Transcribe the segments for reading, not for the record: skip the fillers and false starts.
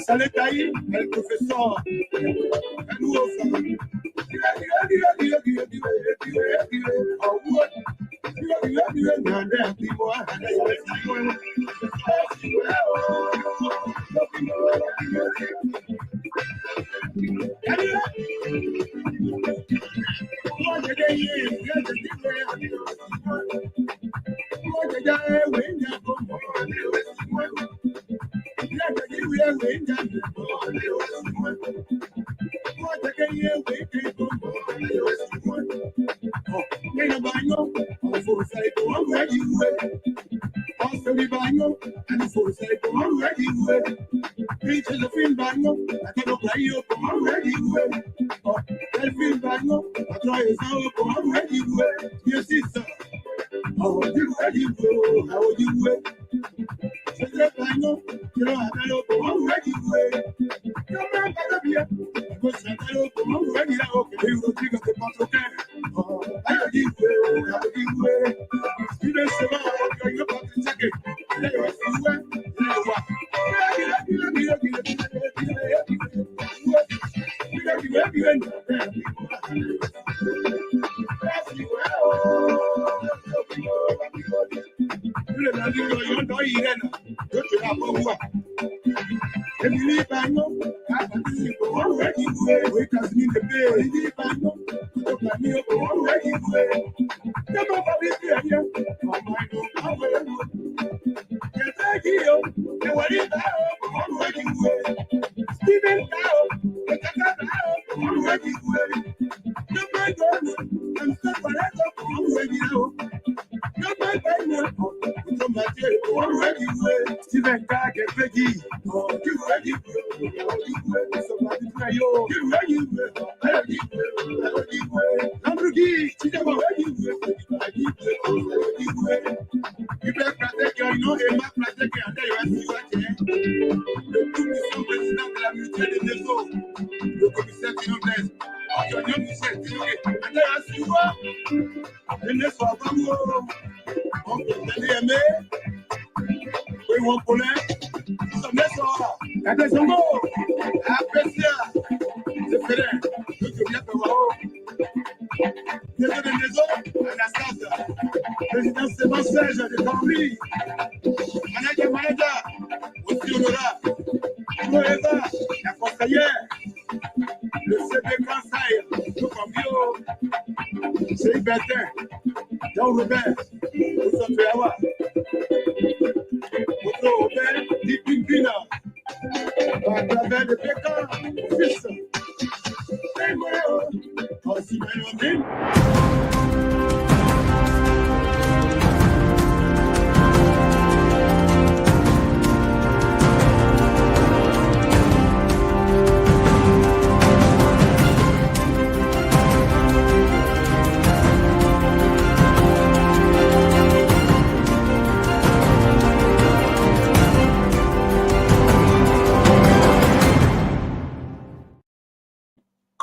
Saletaí, el profesor,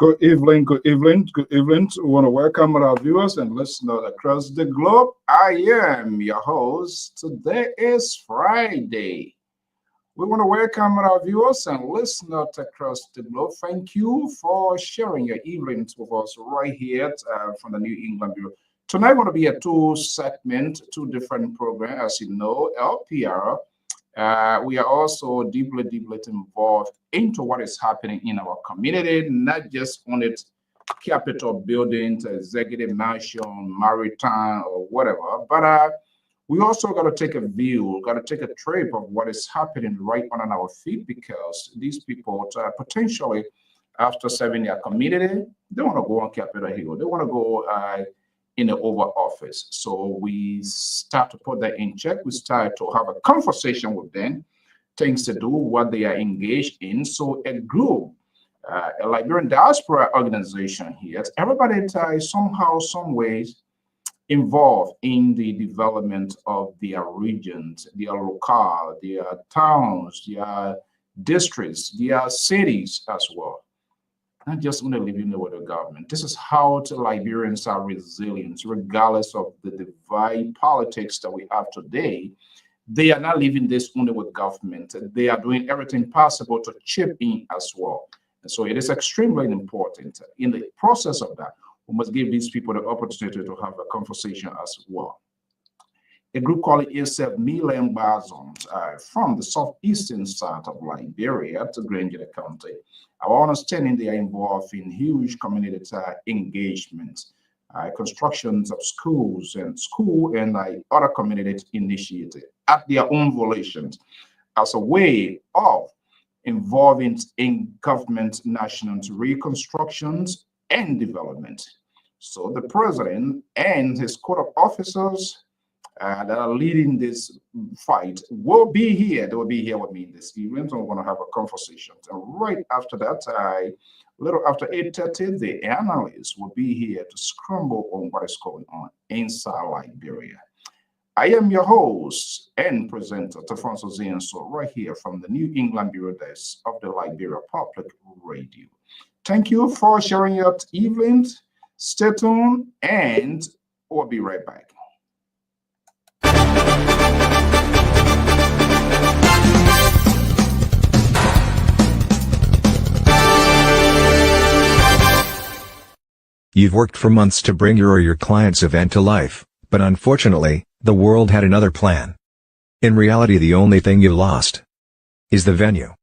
Good evening, good evening, good evening. We want to welcome our viewers and listeners across the globe. I am your host. Today is Friday. We want to welcome our viewers and listeners across the globe. Thank you for sharing your evenings with us right here from the New England Bureau. Tonight going to be a two different programs. As you know, LPR. We are also deeply involved into what is happening in our community, not just on its capital buildings, executive mansion, maritime, or whatever, but we also got to take a view, got to take a trip of what is happening right on our feet, because these people potentially, after serving their community, they want to go on Capitol Hill. They want to go in the Oval Office. So we start to put that in check. We start to have a conversation with them, things to do, what they are engaged in. So a group, a Liberian diaspora organization here, everybody somehow, some ways involved in the development of their regions, their locale, their towns, their districts, their cities as well. not just only living with the government. This is how Liberians are resilient, regardless of the divide politics that we have today. They are not living this only with government. They are doing everything possible to chip in as well. And so it is extremely important. In the process of that, we must give these people the opportunity to have a conversation as well. A group called itself Milan Bazons from the southeastern side of Liberia to Granger County. Our understanding they are involved in huge community engagement, constructions of schools and other community initiatives at their own volitions as a way of involving in government national reconstructions and development. So the president and his court of officers that are leading this fight will be here. They will be here with me this evening. So we're going to have a conversation. And right after that, a little after 8:30, the analysts will be here to scramble on what is going on inside Liberia. I am your host and presenter, Tafonso Zienso, right here from the New England Bureau Desk of the Liberia Public Radio. Thank you for sharing your evening. Stay tuned, and we'll be right back. You've worked for months to bring your or your client's event to life, but unfortunately, the world had another plan. In reality, the only thing you lost is the venue.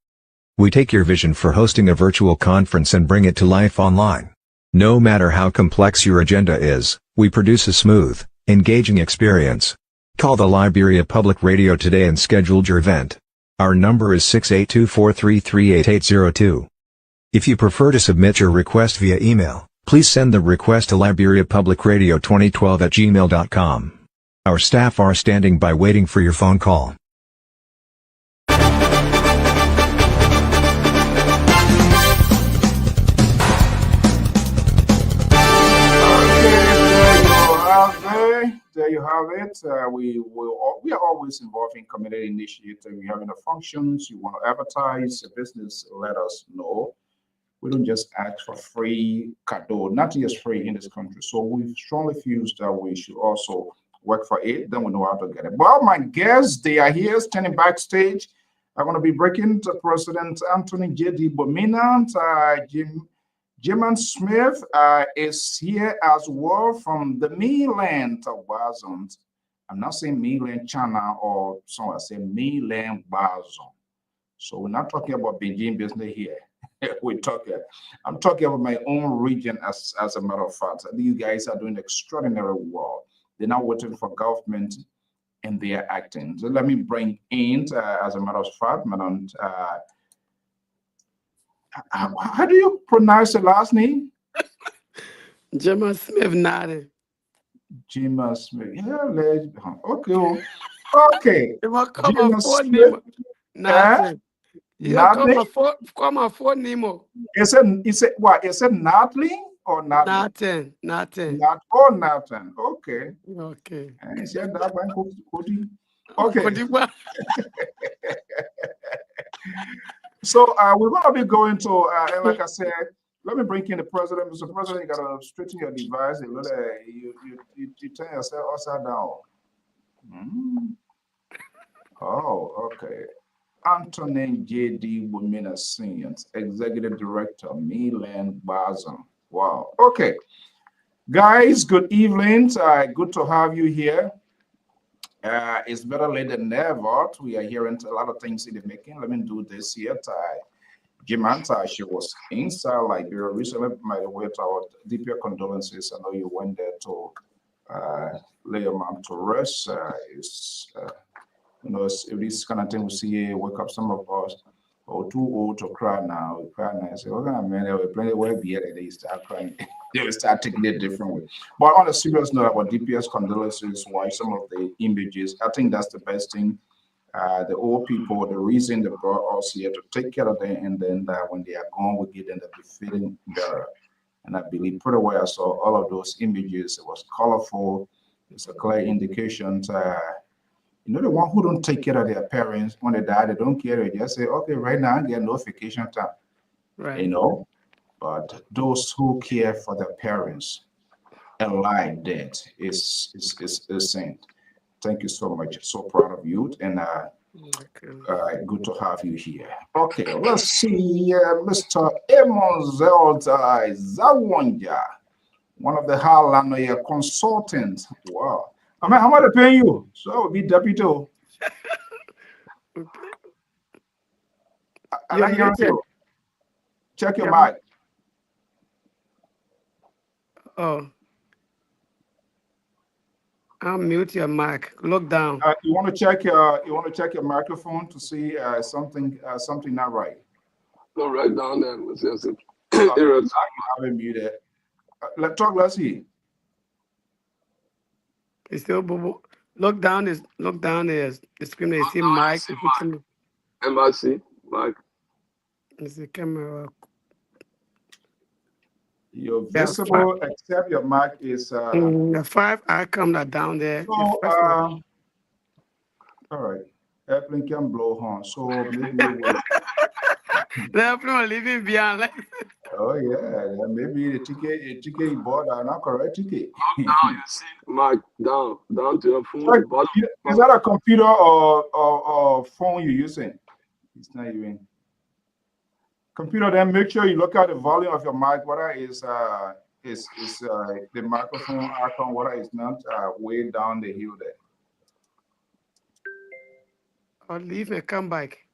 We take your vision for hosting a virtual conference and bring it to life online. No matter how complex your agenda is, we produce a smooth, engaging experience. Call the Liberia Public Radio today and schedule your event. Our number is 682-433-8802. If you prefer to submit your request via email, please send the request to liberiapublicradio2012@gmail.com. Our staff are standing by waiting for your phone call. There you have it. We are always involved in community initiatives. If you're having a functions, you want to advertise a business, let us know. We don't just ask for free cadeau, nothing is free in this country. So we strongly feel that we should also work for it, then we know how to get it. Well, my guests, they are here standing backstage. I'm going to be breaking to President Anthony J.D. Bominant. Jim Smith is here as well from the mainland of Bazons. I'm not saying mainland China or someone say mainland Bazon. So we're not talking about Beijing business here. I'm talking about my own region as a matter of fact. These guys are doing extraordinary work. They're not waiting for government and they are acting. So let me bring in, as a matter of fact, Madam, how do you pronounce the last name? Jim Smith, Nadi. Jim Smith. Yeah, okay. Okay. Come on, phone name. Nothing. Yeah, come on, phone name. Is it what? Is it Natalie or nothing? Nothing. Nothing. Okay. Okay. Okay. So we're going to be going to, and like I said, let me bring in the president. Mr. President, you got to straighten your device. You turn yourself upside down. Oh, okay. Anthony J.D. Womena Senior, Executive Director, Milan Bazon. Wow. Okay. Guys, good evening. Good to have you here. It's better late than never. We are hearing a lot of things in the making. Let me do this here. Jim Anta, she was inside Liberia recently. My way to our deeper condolences. I know you went there to lay your mom to rest. It's this kind of thing we see, wake up some of us, or too old to cry now. We cry now. Say, okay, man, they were plenty of beer and they start crying. They will start taking it differently. But on a serious note about DPS condolences, why some of the images, I think that's the best thing. The old people, the reason they brought us here to take care of them, and then when they are gone, we give them the feeling better. And I believe pretty well I saw all of those images. It was colorful. It's a clear indication. The one who don't take care of their parents when they die, they don't care. They just say, okay, right now I get notification time. Right. but those who care for their parents, a life that is a saint. Thank you so much. So proud of you, and good to have you here. Okay, let's see, Mr. Amos Zawanja, one of the Harlem consultants. Wow. How much they paying you? So I will be deputy. I like you. Check your mic. Oh. I'll mute your mic. Look down. You want to check your microphone to see something not right. No, right down there. Yes. I haven't muted. Let's see. It's still boo. Look down is the screen. They see mic. MIC mic. It's the camera. You're visible except your mic is the 5 icon that down there. So all right. Airplane can blow on. So maybe the airplane leaving behind. Oh yeah, maybe the ticket you bought are not correct ticket. Now you see mic down to your phone. Is that a computer or phone you're using? It's not even computer. Then make sure you look at the volume of your mic. Whether is the microphone icon, whether it's not way down the hill there. Or leave and come back.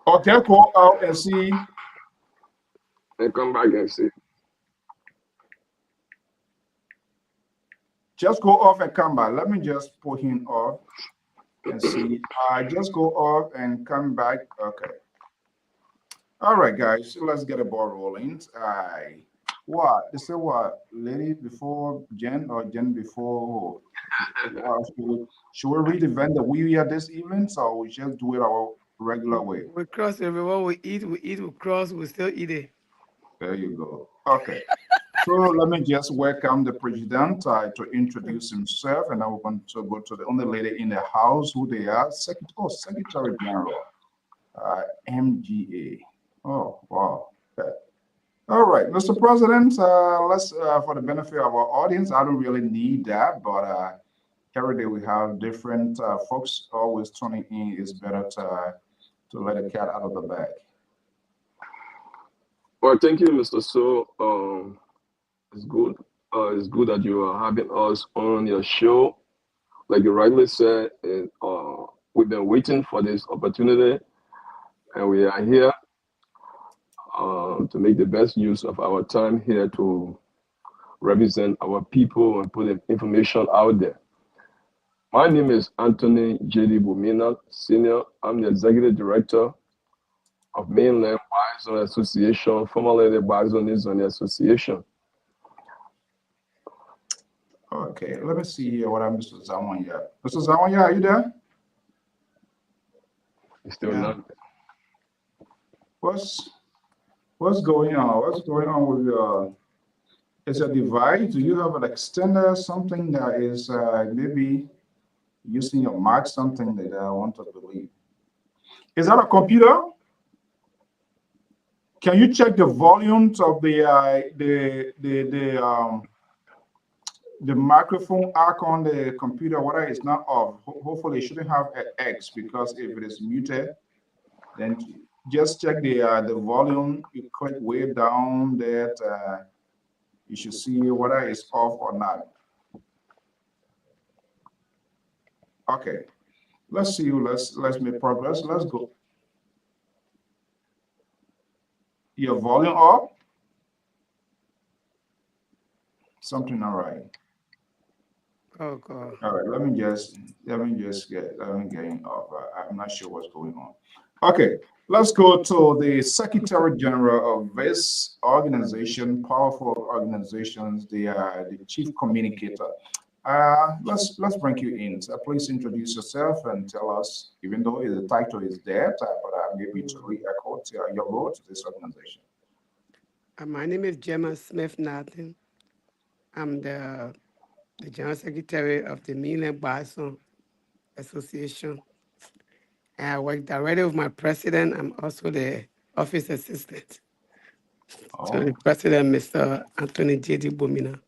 Okay, go out and see. And come back and see. Just go off and come back. Let me just put him off and see. Just go off and come back. Okay. All right, guys. So let's get the ball rolling. What? They say what? Lady before Jen or Jen before? Should we read the event that we are this evening, or we just do it our regular way? We cross everyone. We eat, we cross, we still eat it. There you go. Okay. So let me just welcome the president to introduce himself, and I want to go to the only lady in the house who they are, Secretary General, MGA. Oh, wow. Okay. All right, Mr. President, let's, for the benefit of our audience, I don't really need that, but every day we have different folks always tuning in. It's better to let a cat out of the bag. Well, thank you, Mr. So. It's good. It's good that you are having us on your show. Like you rightly said, we've been waiting for this opportunity, and we are here to make the best use of our time here to represent our people and put the information out there. My name is Anthony J.D. Bumina, Senior. I'm the Executive Director of Mainland Bison Association, formerly the Bison Nation Association. Okay, let me see here what I'm Mr. Zawanya. Mr. Zawanya, are you there? He's still not. What's going on? What's going on with your? Is a device? Do you have an extender? Something that is maybe using your mic? Something that I want to believe. Is that a computer? Can you check the volumes of the microphone arc on the computer, whether it's not off? Hopefully it shouldn't have an X, because if it is muted, then just check the volume. You click way down that you should see whether it's off or not. Okay, let's see. Let's make progress. Let's go. Your volume up. Something all right. Oh God. All right, let me get it off. I'm not sure what's going on. Okay, let's go to the Secretary General of this organization, powerful organizations, the chief communicator. Let's bring you in. So please introduce yourself and tell us, even though the title is there, but maybe to re-echo your role to this organization. My name is Gemma Smith Nathan. I'm the General Secretary of the Mainland Bison Association. And I work directly with my president. I'm also the office assistant to the Oh, president, Mr. Anthony J.D. Bomina.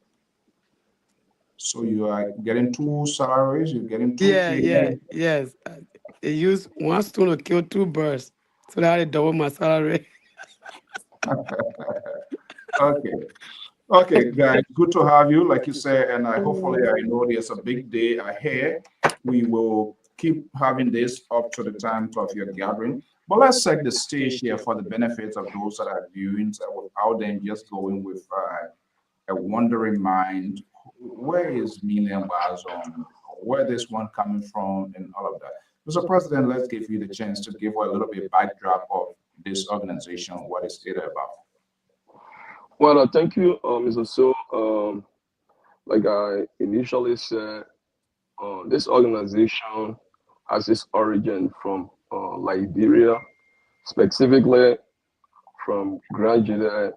so you are getting two salaries, you're getting two Yeah, pay. yes. They use one stone to kill two birds. So that I double my salary. Okay. Okay, guys, good to have you, like you said, and hopefully I know there's a big day ahead. We will keep having this up to the time of your gathering. But let's set the stage here for the benefits of those that are viewing without them just going with a wandering mind. Where is Million Bazon? Where this one coming from, and all of that. Mr. President, let's give you the chance to give a little bit backdrop of this organization, what is it about? Well, thank you, Mr. So. Like I initially said, this organization has its origin from Liberia, specifically from Grand Juda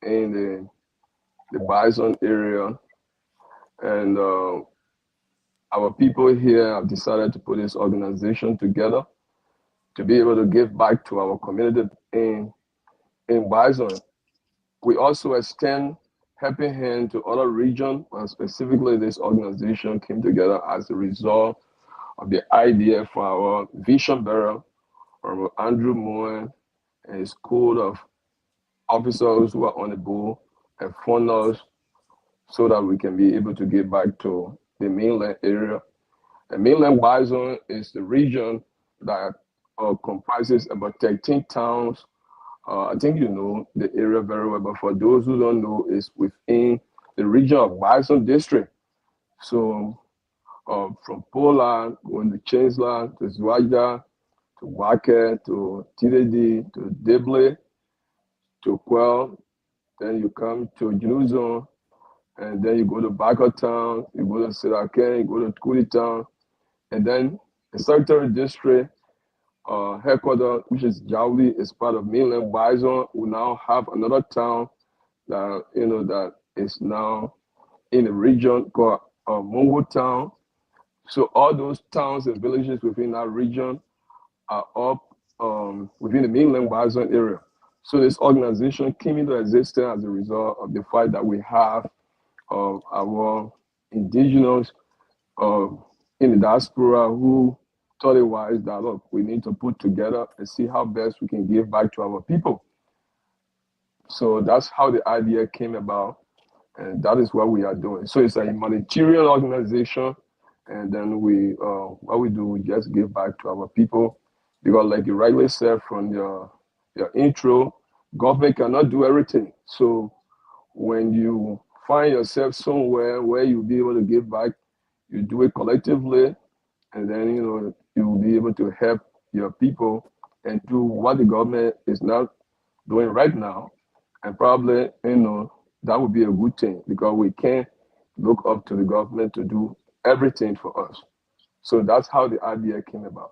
in the Bison area. And our people here have decided to put this organization together to be able to give back to our community in Bison. We also extend helping hand to other regions, and specifically this organization came together as a result of the idea for our vision bearer, from Andrew Moore and his squad of officers who are on the board and funders so that we can be able to give back to the mainland area. And mainland Bison is the region that comprises about 13 towns. I think you know the area very well, but for those who don't know, it's within the region of Bison District. So from Poland, going to Chancellor, to Zwaja, to Wake, to TDD, to Deble, to Quell, then you come to Junuzon, and then you go to Baka Town, you go to Siraken, you go to Kuli Town, and then the Secretary District headquarters, which is Jauli, is part of mainland Bison. We now have another town that that is now in the region called Mongo Town. So all those towns and villages within that region are up within the mainland Bison area. So this organization came into existence as a result of the fact that we have our indigenous in the diaspora who thought it wise that look, we need to put together and see how best we can give back to our people. So that's how the idea came about, and that is what we are doing. So it's a humanitarian organization, and then what we do, we just give back to our people, because like you rightly said from your intro, government cannot do everything. So when you find yourself somewhere where you'll be able to give back, you do it collectively, and then you will be able to help your people and do what the government is not doing right now. And probably that would be a good thing, because we can't look up to the government to do everything for us. So that's how the idea came about.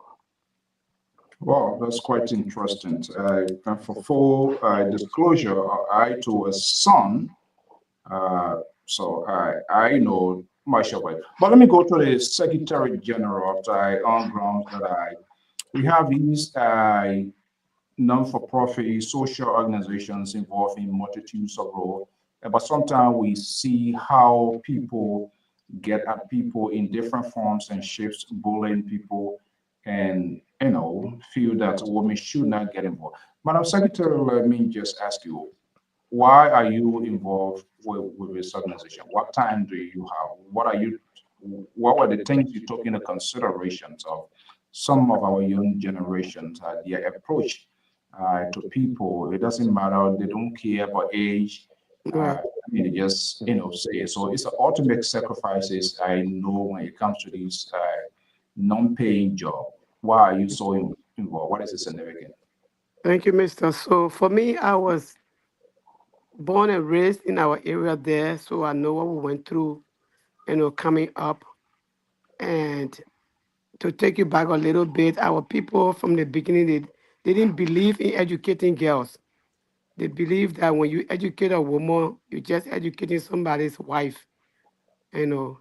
Wow, that's quite interesting. And for full disclosure, I too a son, so I know much of it. But let me go to the Secretary General of the on grounds that we have these non-for-profit social organizations involved in multitudes of roles. But sometimes we see how people get at people in different forms and shapes, bullying people, and feel that women should not get involved. Madam Secretary, let me just ask you, why are you involved with this organization? What time do you have? What were the things you took into considerations of some of our young generations, their approach to people? It doesn't matter, they don't care about age. Right. They just say it. So it's an ultimate sacrifices. I know when it comes to these non-paying job. Why are you so involved? What is the significance? Thank you, Mr. So for me, I was born and raised in our area there, so I know what we went through, coming up. And to take you back a little bit, our people from the beginning, they didn't believe in educating girls. They believe that when you educate a woman, you're just educating somebody's wife.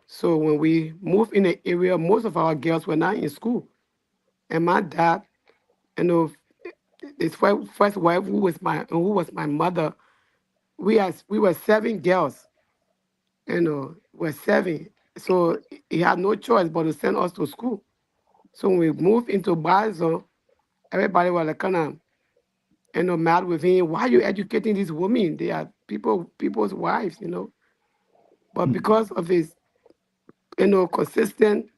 So when we moved in the area, most of our girls were not in school. And my dad you know, his first wife, who was my mother. We were 7 girls, we're 7. So he had no choice but to send us to school. So when we moved into Basel, everybody was like kind of mad with him. Why are you educating these women? They are people's wives. But because of his consistent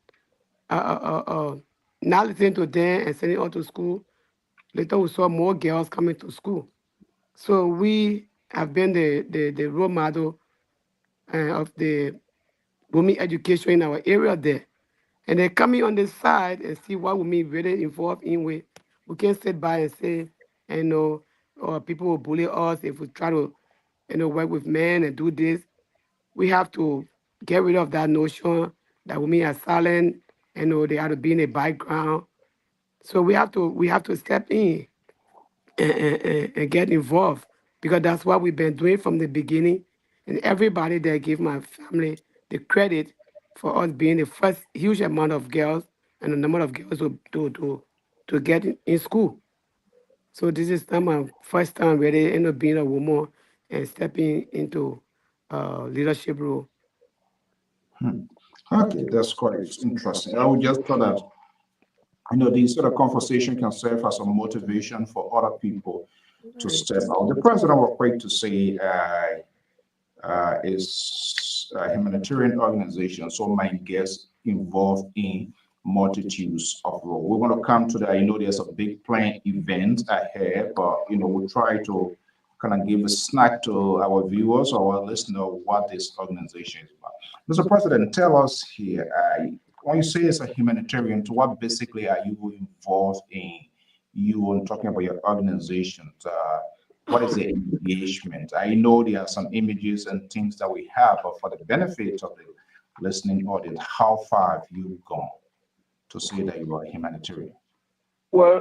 not listening to them and sending us to school, later we saw more girls coming to school. So we have been the role model of the women education in our area there. And then coming on the side and see what women really involved in with, we can't sit by and say, or people will bully us if we try to, work with men and do this. We have to get rid of that notion that women are silent, they have to be in the background. So we have to step in and get involved, because that's what we've been doing from the beginning. And everybody there give my family the credit for us being the first huge amount of girls and the number of girls to get in school. So this is not my first time really being a woman and stepping into leadership role. Okay, that's quite interesting. I would just thought that this sort of conversation can serve as a motivation for other people to step out. The president was quick to say is a humanitarian organization, so mine gets involved in multitudes of roles. We want to come to that. There's a big planned event ahead, but we'll try to kind of give a snack to our viewers or our listeners what this organization is about. Mr. President, tell us here, when you say it's a humanitarian, to what basically are you involved in? You and talking about your organization. What is the engagement? I know there are some images and things that we have, but for the benefit of the listening audience, how far have you gone to say that you are a humanitarian? Well,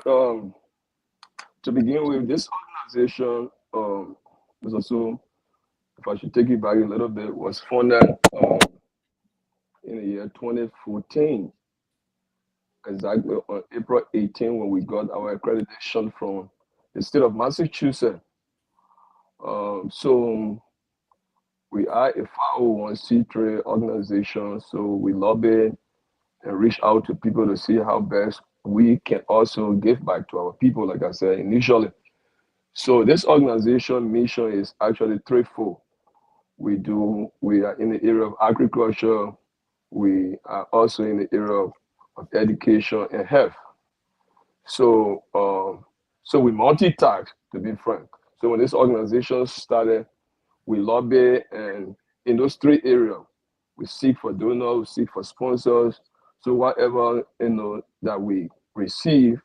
to begin with, this organization was also, if I should take you back a little bit, was founded in the year 2014, exactly on April 18, when we got our accreditation from the state of Massachusetts. So we are a 501c3 organization, so we lobby and reach out to people to see how best we can also give back to our people, like I said initially. So this organization mission is actually threefold. We are in the area of agriculture, we are also in the area of education and health. So so we multitask, to be frank. So when this organization started, we lobby, and in those three areas, we seek for donors, we seek for sponsors. So whatever that we receive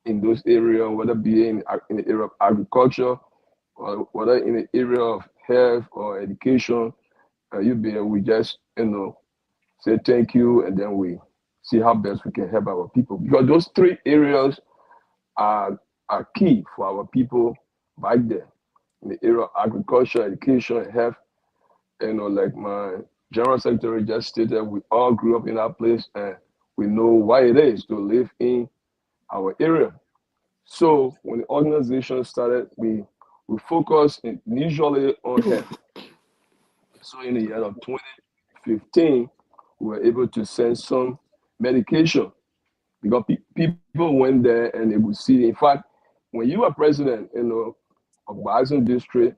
in those areas, whether be in the area of agriculture or whether in the area of health or education, we just say thank you, and then we see how best we can help our people, because those three areas are key for our people back there in the area of agriculture, education, and health. Like my general secretary just stated, we all grew up in that place and we know why it is to live in our area. So when the organization started, we focused initially on health. So in the year of 2015, we were able to send some medication, because people went there and they would see. In fact, when you were president, of Bison District,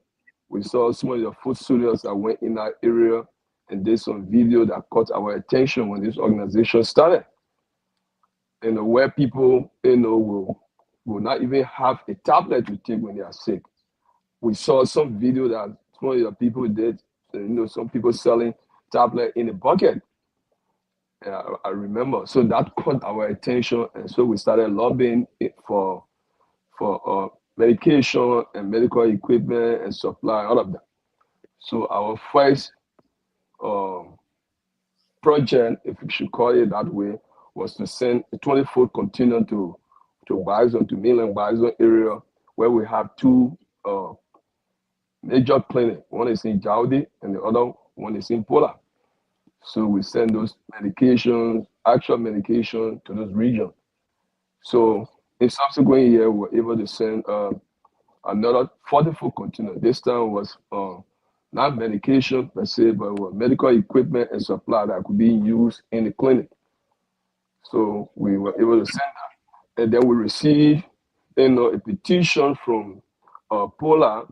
we saw some of the food studios that went in that area and did some video that caught our attention when this organization started. Where people, will not even have a tablet to take when they are sick. We saw some video that some of the people did, some people selling tablet in a bucket. I remember. So that caught our attention, and so we started lobbying for medication and medical equipment and supply, all of that. So our first project, if we should call it that way, was to send a 20-foot container to Bison, to mainland Bison area, where we have two major clinics. One is in Jaudi and the other one is in Pola. So we send those medications, actual medication, to those regions. So in subsequent year, we were able to send another 40-foot container. This time was not medication per se, but was medical equipment and supply that could be used in the clinic. So we were able to send that. And then we received, a petition from Pola,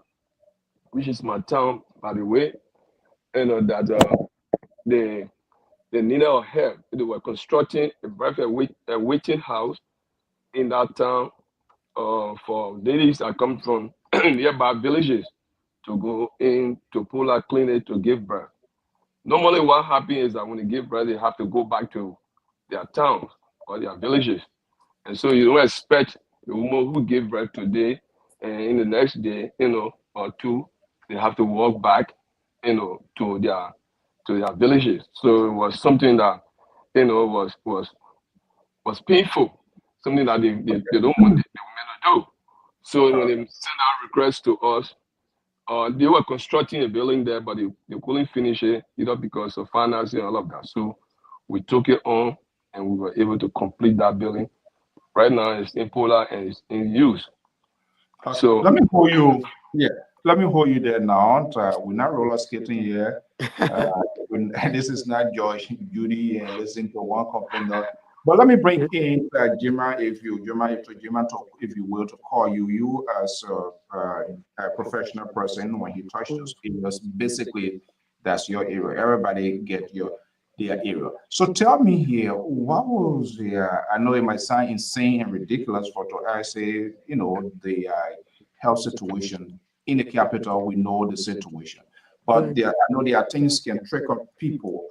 which is my town, by the way, that they needed our help. They were constructing a waiting house in that town for ladies that come from nearby villages to go in to Pola clinic to give birth. Normally, what happens is that when they give birth, they have to go back to their towns or their villages. And so you don't expect the woman who gave birth today and in the next day, or two, they have to walk back, to their villages. So it was something that, was painful, something that they don't want the women to do. So when they sent out requests to us, they were constructing a building there, but they couldn't finish it, either because of financing and all of that. So we took it on and we were able to complete that building. Right now it's in Pola and it's in use. So let me hold you. Yeah, let me hold you there now. We're not roller skating here. This is not George Judy and listening to one complaint. But let me bring in Jima, if you will, to call you as a professional person. When he touched those areas, basically that's your area. Everybody get their area. So tell me here, what was I know it might sound insane and ridiculous for to say, the health situation in the capital. We know the situation, but I know there are things can trick up people.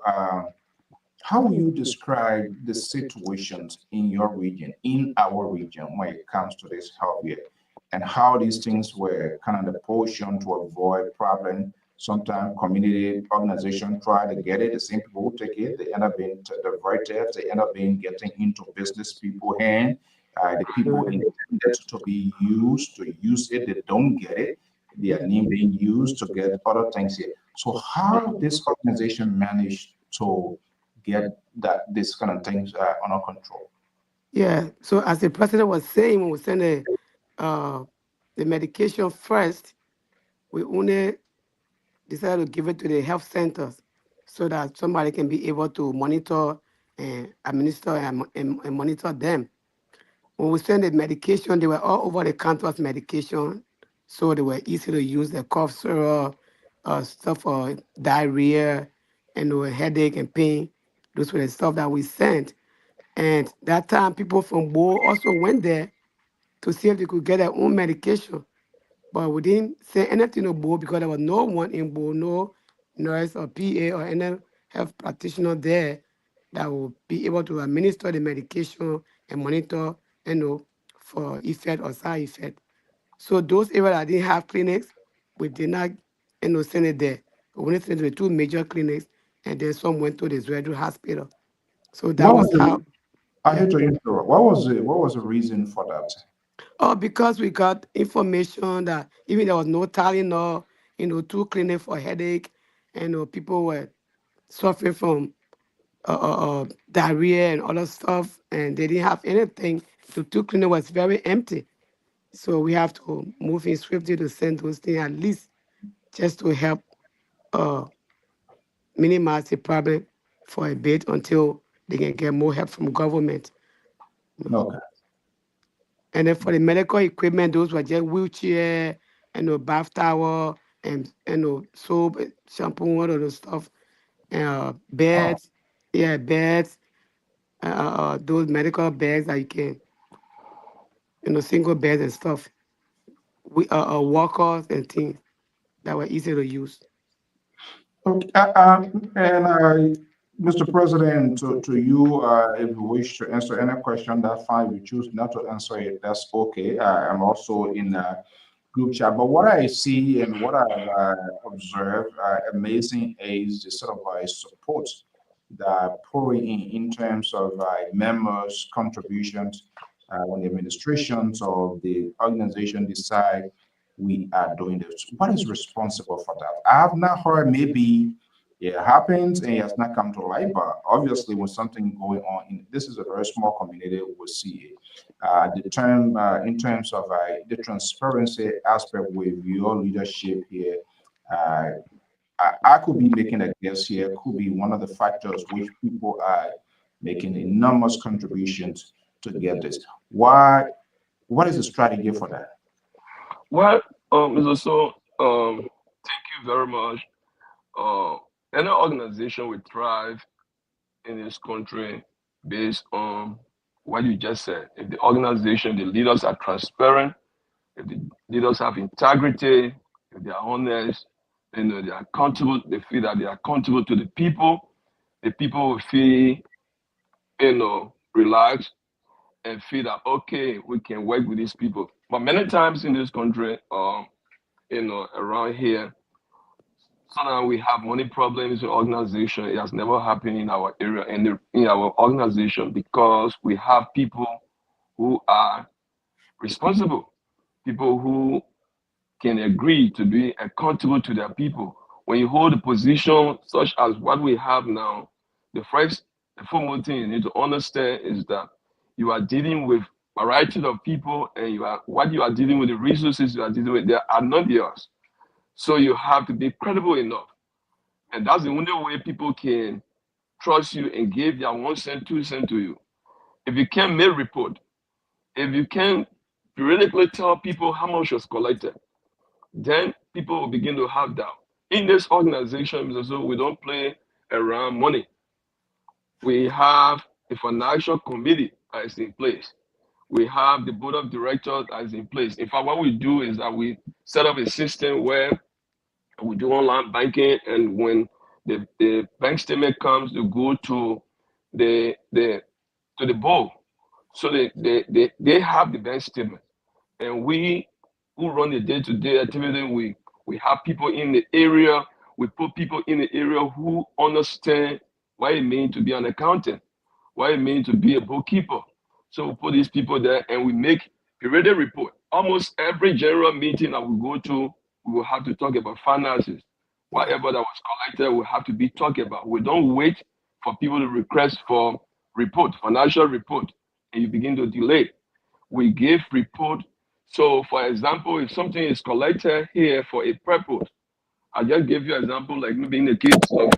How will you describe the situations in your region, in our region, when it comes to this health here, and how these things were kind of the portion to avoid problem? Sometimes community organization try to get it, the same people who take it, they end up being diverted, they end up being getting into business people hand. The people intended to be used to use it, they don't get it. Their name being used to get other things here. So how this organization managed to get this kind of things under control? Yeah. So as the president was saying, when we send the medication first, we only decided to give it to the health centers so that somebody can be able to monitor and administer and monitor them. When we send the medication, they were all over the counter medication, so they were easy to use. The cough syrup, stuff for diarrhea, and headache and pain. Those were the stuff that we sent. And that time, people from Bo also went there to see if they could get their own medication. But we didn't say anything to Bo because there was no one in Bo, no nurse or PA or any health practitioner there that will be able to administer the medication and monitor, for effect or side effect. So those areas that didn't have clinics, we did not, send it there. We only sent it to the two major clinics, and then some went to the Zwedru Hospital. So that What was was how. I hate to interrupt. What was the reason for that? Oh, because we got information that even there was no Tylenol, two clinics for headache, and people were suffering from diarrhea and other stuff, and they didn't have anything. The two clinic was very empty. So we have to move in swiftly to send those things at least just to help uh, minimize the problem for a bit until they can get more help from government. Okay. And then for the medical equipment, those were just wheelchair and bath towel and soap, shampoo, all of those stuff, beds, beds, those medical bags that you can, single beds and stuff. We walkers and things that were easy to use. Okay. And Mr. President, to you, if you wish to answer any question, that's fine. If you choose not to answer it, that's okay. I'm also in a group chat. But what I see and what I've observed, amazing is the sort of support that pouring in terms of members' contributions when the administrations of the organization decide we are doing this. What is responsible for that? I have not heard maybe it happens and it has not come to light. But obviously, when something going on, this is a very small community, we will see it. The term in terms of the transparency aspect with your leadership here, uh, I could be making a guess here. Could be one of the factors which people are making enormous contributions to get this. Why? What is the strategy for that? Well, it's also thank you very much. Uh, any organization will thrive in this country based on what you just said. If the organization, the leaders are transparent, if the leaders have integrity, if they are honest, they are accountable, they feel that they are accountable to the people will feel, relaxed and feel that okay, we can work with these people. But many times in this country, around here, sometimes we have money problems in organization. It has never happened in our area and in our organization because we have people who are responsible, people who can agree to be accountable to their people. When you hold a position such as what we have now, the foremost thing you need to understand is that you are dealing with a variety of people, and what you are dealing with, the resources you are dealing with, they are not yours. So you have to be credible enough, and that's the only way people can trust you and give their 1 cent, 2 cent to you. If you can't make report, if you can't periodically tell people how much was collected, then people will begin to have doubt. In this organization, Mr. So we don't play around money. We have a financial committee that is in place. We have the board of directors that is in place. In fact, what we do is that we set up a system where we do online banking, and when the bank statement comes to go to the board, so they have the bank statement, and we who run the day-to-day activity, we have people in the area. We put people in the area who understand what it means to be an accountant, what it means to be a bookkeeper. So we put these people there and we make periodic report. Almost every general meeting that we go to, we will have to talk about finances. Whatever that was collected will have to be talked about. We don't wait for people to request for report, financial report, and you begin to delay. We give report. So, for example, if something is collected here for a purpose, I just gave you an example, like maybe in the case of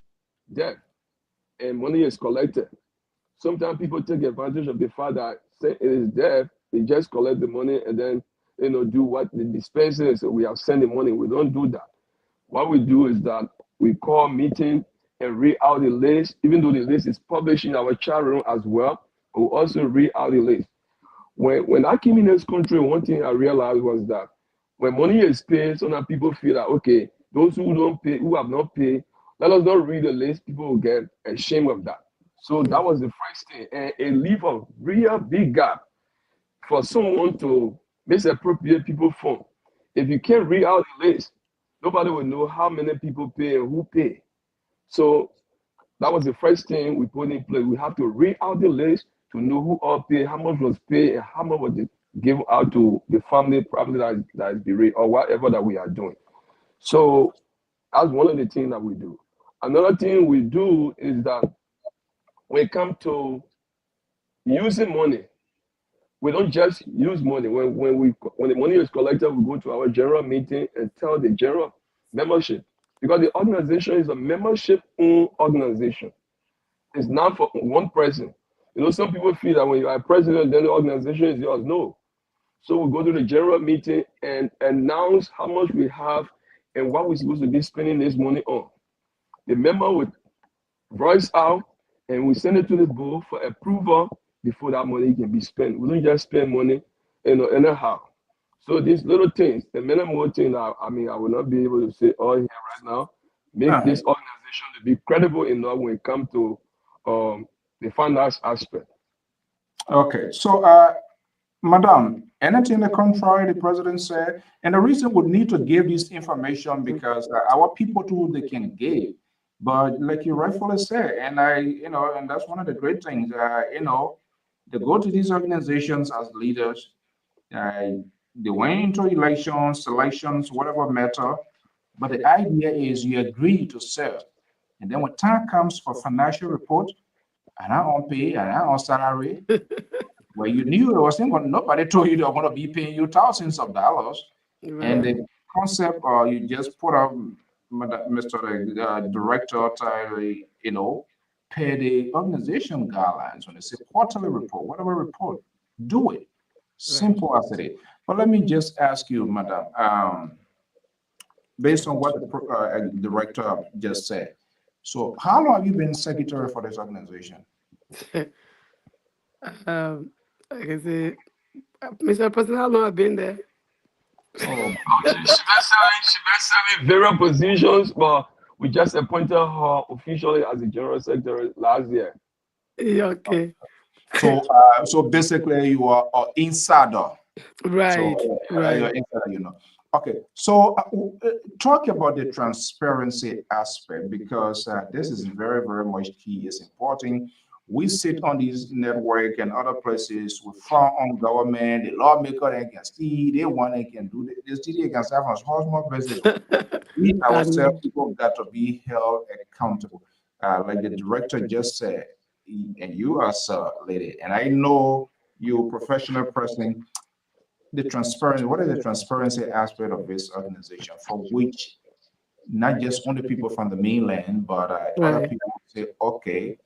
debt, and money is collected. Sometimes people take advantage of the fact that say it is debt, they just collect the money and then do what the dispensers. So we have sent the money. We don't do that. What we do is that we call meeting and read out the list, even though the list is published in our chat room as well. We also read out the list. When I came in this country, one thing I realized was that when money is paid, some people feel that okay, those who don't pay, who have not paid, let us not read the list. People will get ashamed of that. So that was the first thing, and it leave a real big gap for someone to misappropriate people's phone. If you can't read out the list, nobody will know how many people pay and who pay. So that was the first thing we put in place. We have to read out the list to know who all paid, how much was paid, and how much was it given out to the family, probably that is bereaved or whatever that we are doing. So that's one of the things that we do. Another thing we do is that when it comes to using money, we don't just use money. When the money is collected, we go to our general meeting and tell the general membership, because the organization is a membership-owned organization. It's not for one person. Some people feel that when you are president, then the organization is yours. No. So we go to the general meeting and announce how much we have and what we're supposed to be spending this money on. The member would voice out and we send it to the board for approval before that money can be spent. We don't just spend money, anyhow. So these little things, the many more things, I will not be able to say all here right now, make this organization to be credible enough when it comes to the finance aspect. Okay, so Madam, anything the contrary the president said, and the reason we need to give this information because our people too they can give, but like you rightfully said, and and that's one of the great things, they go to these organizations as leaders, uh, they went into elections, selections, whatever matter, but the idea is you agree to serve. And then when time comes for financial report, and I on pay and I on salary, well, you knew it wasn't going. Nobody told you they were going to be paying you thousands of dollars, and Right. the concept, you just put up, Mr. Director, pay the organization guidelines when they say quarterly report, whatever report, do it. Right. Simple as it is. But let me just ask you, Madam, based on what the director just said. So, how long have you been secretary for this organization? Like I said, Mr. President, how long I've been there? Oh, She been serving various positions, but we just appointed her officially as the general secretary last year. Yeah, okay. so basically, you are an insider. Right. So you're Right. insider. Okay. So talk about the transparency aspect because this is very, very much key. It's important. We sit on this network and other places. We frown on government. The lawmaker they can see. They want they can do this. They can serve on small business. We I ourselves, know. people got to be held accountable. Like the director just said, and you as a lady, and I know you professional person, the transparency, what is the transparency aspect of this organization for which not just only people from the mainland, but other Right. people say, okay,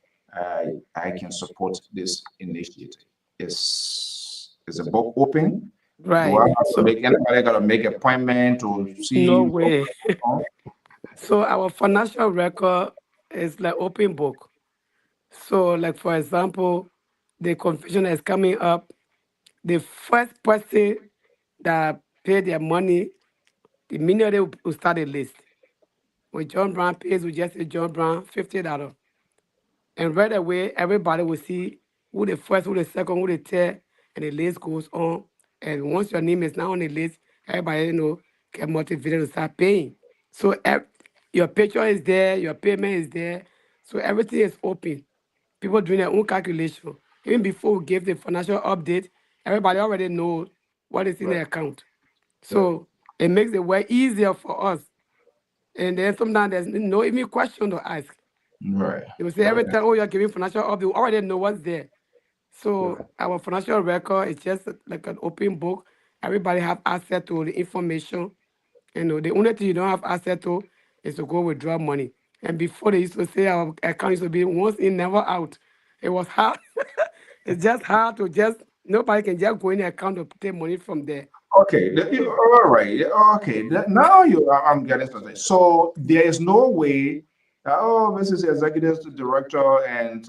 I can support this initiative. Is the book open? Do I Right. have to So make anybody got to make appointment to no see? way. So our financial record is like open book. So like for example, the confusion is coming up. The first person that pay their money, immediately will start a list. When John Brown pays, we just say John Brown $50. And right away, everybody will see who the first, who the second, who the third, and the list goes on. And once your name is now on the list, everybody get motivated to start paying. So your picture is there, your payment is there. So everything is open. People doing their own calculation. Even before we give the financial update, everybody already knows what is in the Right, account. right, So it makes the way easier for us. And then sometimes there's no even question to ask. right. They will say every Okay. time, oh, you're giving financial update, we already know what's there. Right. So our financial record is just like an open book. Everybody have access to the information. The only thing you don't have access to is to go withdraw money. And before they used to say our account used to be once in, never out. It was hard. It's just hard to just nobody can just go in the account to take money from there. Okay, all right. Okay, now I'm getting something. So there is no way. Oh, this is executive director and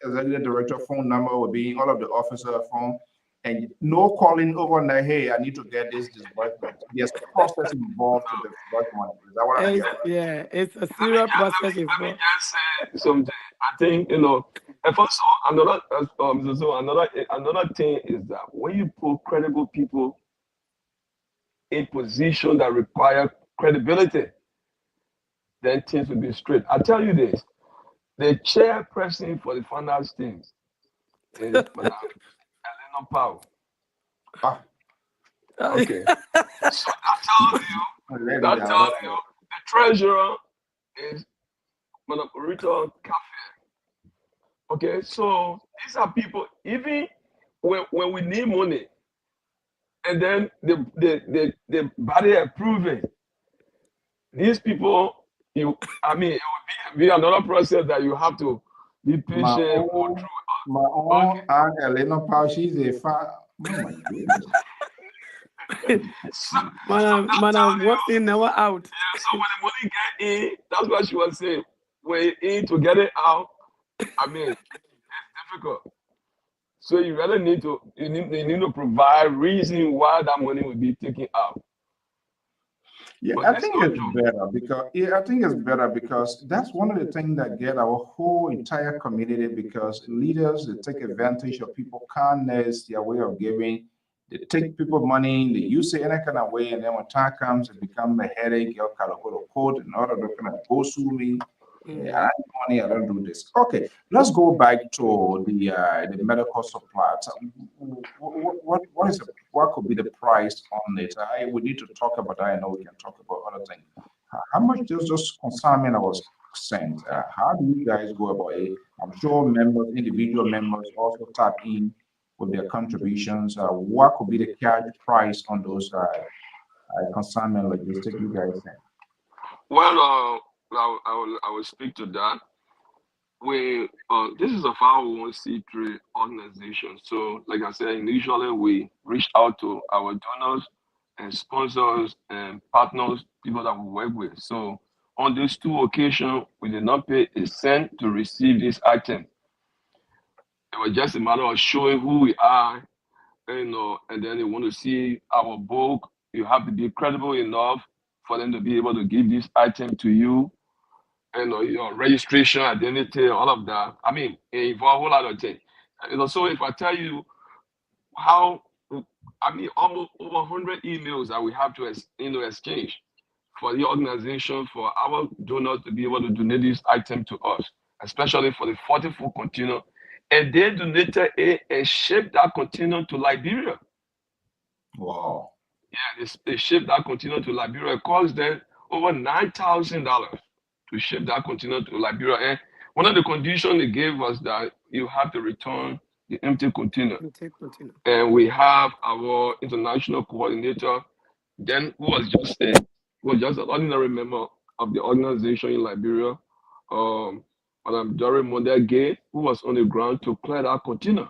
executive director phone number will be all of the officer phone, and no calling overnight. Hey, I need to get this disbursement. There's process involved to disburse money. Is that what I get? It's, Right? yeah, it's a serious process Let me involved. just say something. I think and also another thing is that when you put credible people in position that require credibility, then things will be straight. I tell you this: the chairperson for the finance team is Madam Elena Powell. Ah, Okay, so lady, that tells you the treasurer is Madam Rita Cafe. Okay, so these are people, even when we need money, and then the body approve it, these people, I mean, it will be another process that you have to be my patient, go own, my through. Okay, own aunt Elena Powell. She's a fan. Oh my goodness. so that Madam, tells once you, in, never out. yeah, so when the money get in, that's what she was saying. When in to get it out, I mean, it's difficult. So you really need to provide reason why that money will be taken out. Yeah, But I it's think no it's joke. better because that's one of the things that get our whole entire community because leaders they take advantage of people kindness, their way of giving. They take people money, they use it any kind of way, and then when time comes, it becomes a headache. You kind of go to court in order to kind of go sue me. Yeah, I Mm. need money. I don't do this. Okay, let's go back to the medical supply. So, what could be the price on it? We need to talk about that. I know we can talk about other things. How much does just concern me? I was sent. How do you guys go about it? I'm sure members, individual members, also tap in with their contributions. What could be the cash price on those consignment logistic you guys think? Well, I will speak to that. We this is a 501c3 organization. So, like I said, initially we reach out to our donors and sponsors and partners, people that we work with. So, on these two occasions, we did not pay a cent to receive this item. It was just a matter of showing who we are, and then they want to see our book. You have to be credible enough for them to be able to give this item to you, your registration, identity, all of that. I mean, it involves a whole lot of things. So if I tell you how, I mean, almost over 100 emails that we have to, exchange for the organization, for our donors to be able to donate this item to us, especially for the 40-foot container. And they donated it and shipped that container to Liberia. Wow. Yeah, they shipped that container to Liberia. It cost them over $9,000 to ship that container to Liberia. And one of the conditions they gave was that you have to return the empty container. And we have our international coordinator, then who was just an ordinary member of the organization in Liberia, Madam Dory Mondegay, who was on the ground to clear that container.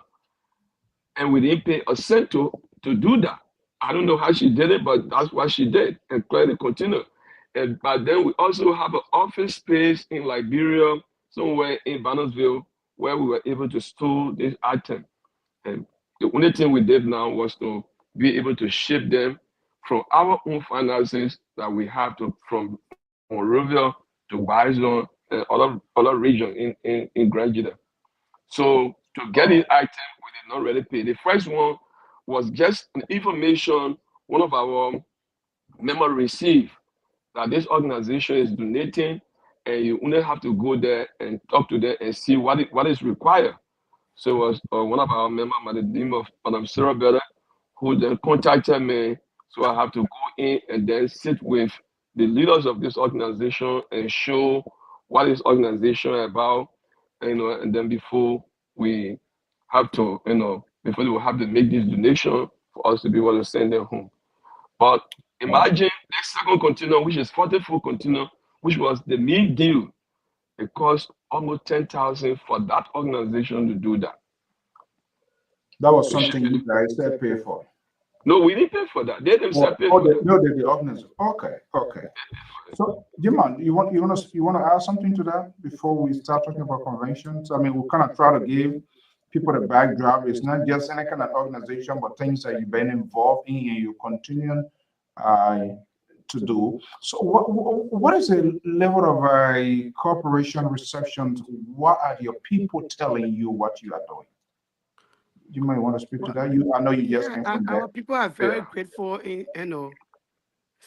And we didn't pay a cent to do that. I don't know how she did it, but that's what she did, and clear the container. And but then we also have an office space in Liberia, somewhere in Bannersville, where we were able to store this item. And the only thing we did now was to be able to ship them from our own finances that we have from Monrovia to Bison and other region in Grand Jeddah. So to get this item, we did not really pay. The first one was just an information one of our members received that this organization is donating, and you only have to go there and talk to them and see what is required. So it was one of our members by the name of Madam Sarah Better, who then contacted me. So I have to go in and then sit with the leaders of this organization and show what this organization is about, and then before we have to, before they will have to make this donation for us to be able to send them home. But imagine the second container, which is 40-foot container, which was the main deal. It cost almost $10,000 for that organization to do that. That was something you guys that pay for. No, we didn't pay for that. They themselves paid for that. No, they the organization. Okay. So, Jiman, you want to add something to that before we start talking about conventions? I mean, we kind of try to give people the backdrop. It's not just any kind of organization, but things that you've been involved in and you continue to do. So, what is the level of a corporation reception? What are your people telling you what you are doing? You might want to speak to that. I know you just came from there. Our people are very grateful.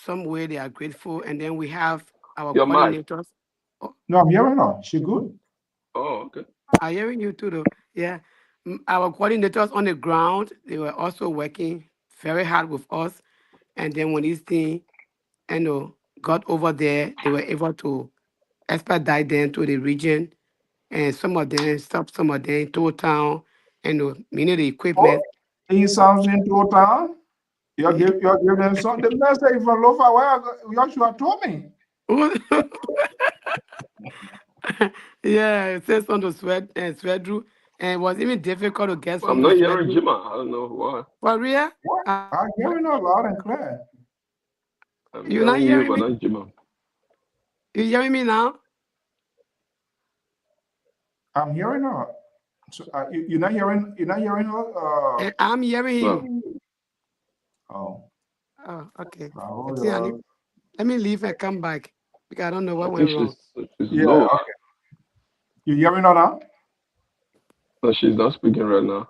Some way they are grateful, and then we have our coordinators. No, I'm hearing her. She's good. Oh, okay. I'm hearing you too, though. Yeah, our coordinators on the ground, they were also working very hard with us, and then when this thing, got over there, they were able to expedite them to the region, and some of them stopped, some of them to town, meaning the equipment. He sounds into town. You're giving them something. The message from Lofa, where you should have told me. Yeah, it says on the sweat Drew, and it was even difficult to get some. I'm not hearing Jima. I don't know why. For real? I'm hearing her loud and clear. You're not hearing me? Not Jima. You hearing me now? I'm hearing her. So you're not hearing her? I'm hearing him. Oh, okay. Let me leave and come back because I don't know what went wrong. Yeah, okay. You hearing her now? No, she's not speaking right now.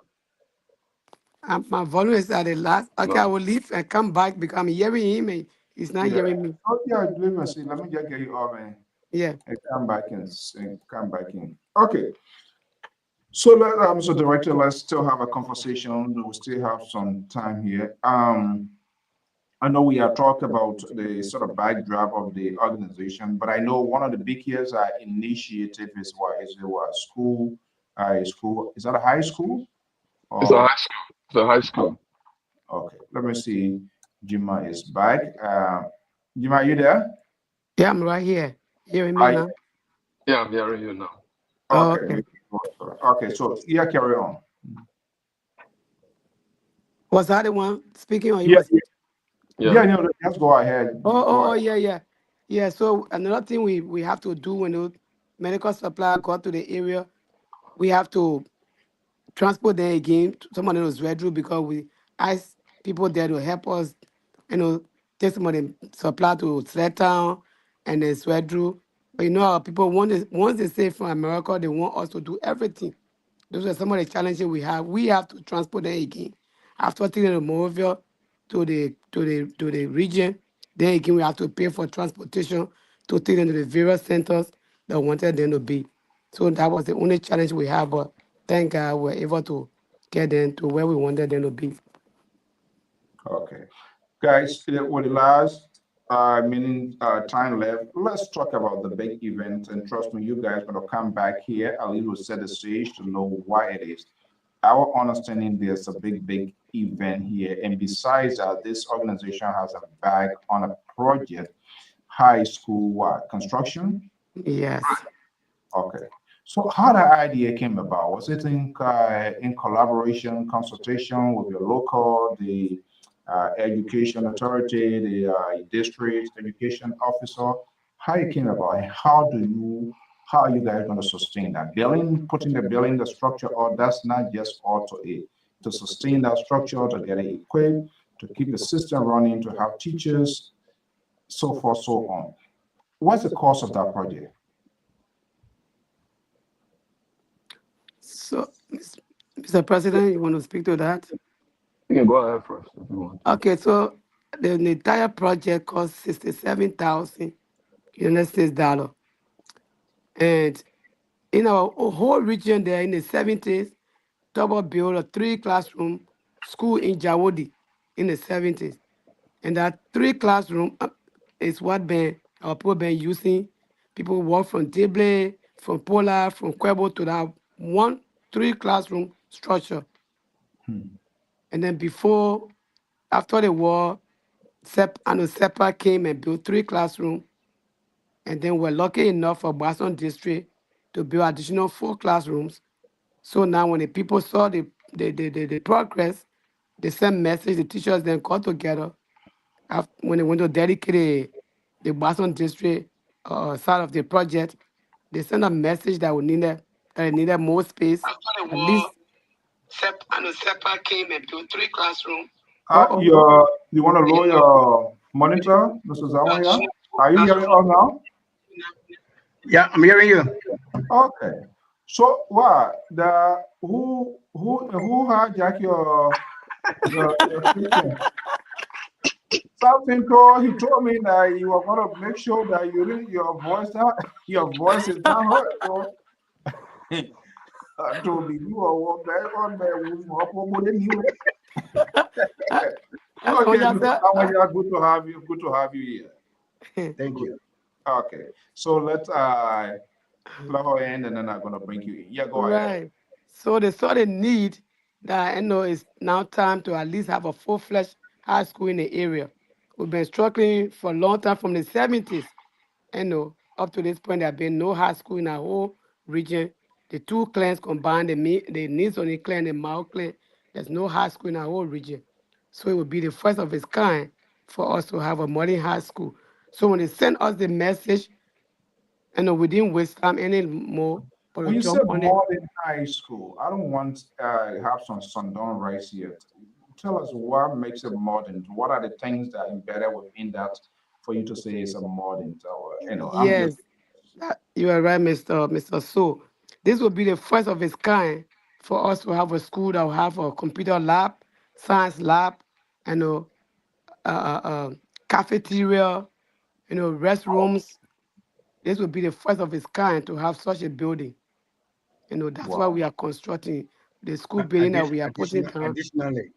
My volume is at the last. Okay, no. I will leave and come back because I'm hearing him and he's not hearing me. Oh yeah, leave and see. Let me just get you off and and come back in. Okay. So so director, let's still have a conversation. We still have some time here. I know we have talked about the sort of backdrop of the organization, but I know one of the big years initiative is what is it what school, school is that a high school It's a or high school. It's a high school. okay? Let me see. Jima is back. Jima, are you there? Yeah, I'm right here. Hearing me I now? Yeah, I'm hearing you now. Oh, okay. okay. Okay, so yeah, carry on. Was that the one speaking or you Yeah, was? yeah, Yeah. no, just go ahead. Go Oh, ahead. yeah, yeah. Yeah, so another thing we have to do when the medical supply got to the area, we have to transport them again to some of those Red Road because we ask people there to help us, take some of the supply to Town and then Swedru. But our people, once they say from America, they want us to do everything. Those are some of the challenges we have. We have to transport them again. After taking the motor to the region, then again we have to pay for transportation to take them to the various centers that wanted them to be. So that was the only challenge we have, but thank God we were able to get them to where we wanted them to be. Okay. Guys, with the last minute time left, let's talk about the big event. And trust me, you guys gonna come back here. Ali will set the stage to know why it is. Our understanding there's a big event here, and besides that, this organization has a bag on a project, high school what construction. Yes. Okay. So how that idea came about? Was it in collaboration, consultation with your local, the education authority, the district education officer? How it came about, and how are you guys going to sustain that building, putting the building, the structure, or that's not just all to it, to sustain that structure, to get it equipped, to keep the system running, to have teachers, so forth, so on. What's the cost of that project? So, Mr. President, you want to speak to that? You can go ahead first if you want to. Okay, so the entire project cost 67,000 United States dollar. And in our whole region there in the 70s, double built a 3 classroom school in Jawodi in the 70s. And that 3 classroom is what our people been using. People walk from Dible, from Pola, from Quebo to that 3 classroom structure. Hmm. And then after the war, SEPA came and built 3 classroom. And then we're lucky enough for Boston District to build additional 4 classrooms. So now when the people saw the progress, they sent message, the teachers then got together when they went to dedicate the Boston District side of the project, they sent a message that they needed more space. After the At war, least SEPA came and built 3 classrooms. Oh, You want to lower your monitor, Mr. Zawaya? Are you hearing us now? Yeah, I'm hearing you. Okay. So what the who hijacked your system? Something told he told me that you are gonna make sure that your voice is not heard. So I told me you are one back on there with more anyway. that's what Okay, y'all Mr. said. Zawaya, good to have you. Good to have you here. Thank Good. you. Okay. So let's plug her in and then I'm gonna bring you in. Yeah, go ahead. Right. So they saw the need that it's now time to at least have a full-fledged high school in the area. We've been struggling for a long time from the 70s. Up to this point, there have been no high school in our whole region. The two clans combined, the needs on the clan and Mao clan, there's no high school in our whole region. So it would be the first of its kind for us to have a modern high school. So when they sent us the message, we didn't waste time anymore, but we When you say jump on it. modern high school, I don't want have some sundown rights here. Tell us what makes it modern. What are the things that are embedded within that for you to say it's a modern? I'm just Yes, you are right, Mr. So. This will be the first of its kind for us to have a school that will have a computer lab, science lab, and cafeteria, restrooms. This will be the first of its kind to have such a building. That's why wow. we are constructing the school building that we are putting down. Additionally,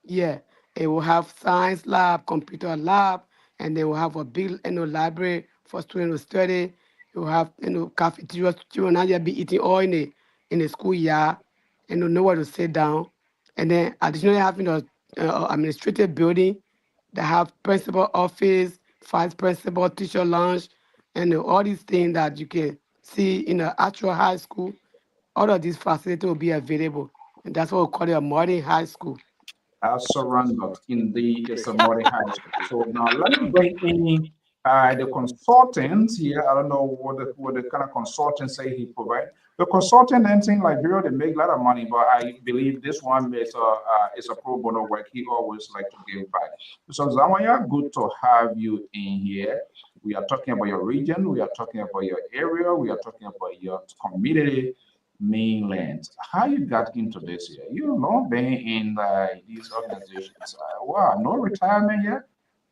Yeah, It will have science lab, computer lab, and they will have a big library for students to study. You will have cafeteria. Children not just be eating all in the schoolyard and know where to sit down. And then additionally having a administrative building that have principal office, vice principal, teacher lounge, and all these things that you can see in the actual high school. All of these facilities will be available. And that's what we call it a modern high school. Surrendered. Indeed, it's a modern high school. So now let me bring in the consultant here. I don't know what the kind of consultant say he provide. The consultant in Liberia, they make a lot of money, but I believe this one is a pro bono work. He always like to give back. So Zawanya, good to have you in here. We are talking about your region. We are talking about your area. We are talking about your community mainland. How you got into this here? You long been in these organizations. Wow, no retirement yet?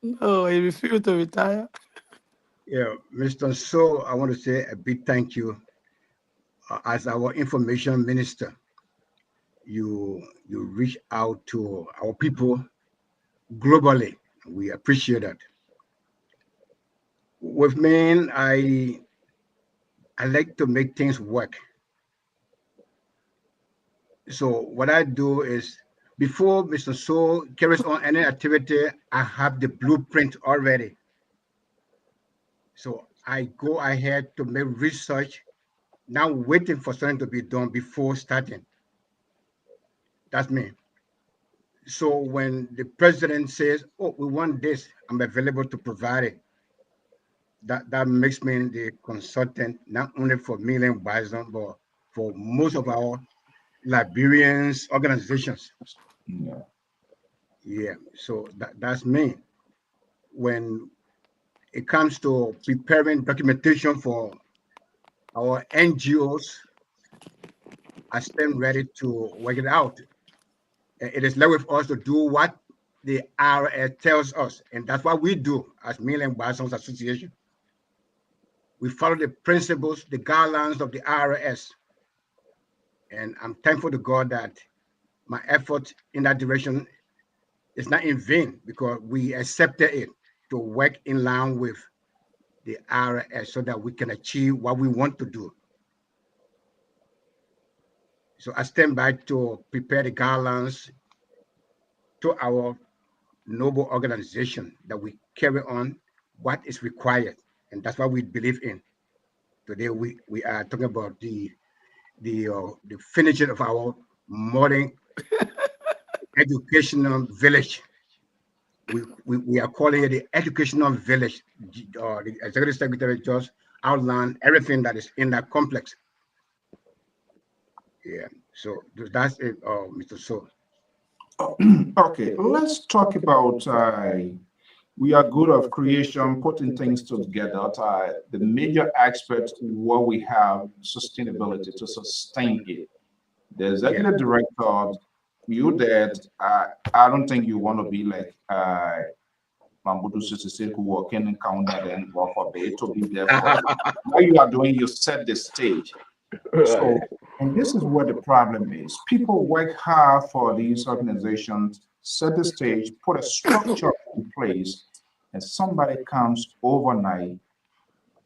No, he refused to retire. Yeah, Mr. So, I want to say a big thank you as our information minister. You reach out to our people globally. We appreciate that. With me, I like to make things work. So what I do is before Mr. So carries on any activity, I have the blueprint already. So I go ahead to make research, now waiting for something to be done before starting. That's me. So when the president says, "Oh, we want this," I'm available to provide it. That makes me the consultant, not only for Million Bison, but for most of our Liberians organizations. Yeah. Yeah. So that's me. When it comes to preparing documentation for our NGOs, I stand ready to work it out. It is left with us to do what the IRS tells us, and that's what we do as Million Bisons Association. We follow the principles, the guidelines of the IRS, and I'm thankful to God that my effort in that direction is not in vain because we accepted it to work in line with the IRS so that we can achieve what we want to do. So I stand by to prepare the guidelines to our noble organization that we carry on what is required. And that's what we believe in. Today we are talking about the finishing of our modern educational village. We are calling it the educational village. The executive secretary just outlined everything that is in that complex. Yeah. So that's it, Mr. So. Okay, let's talk about we are good of creation, putting things together. The major aspect what we have sustainability to sustain it. The executive director, you that I don't think you want to be like Mambudu Sisi who working in counter and work for day to be there for you. What you are doing, you set the stage. So, and this is what the problem is. People work hard for these organizations, set the stage, put a structure in place, and somebody comes overnight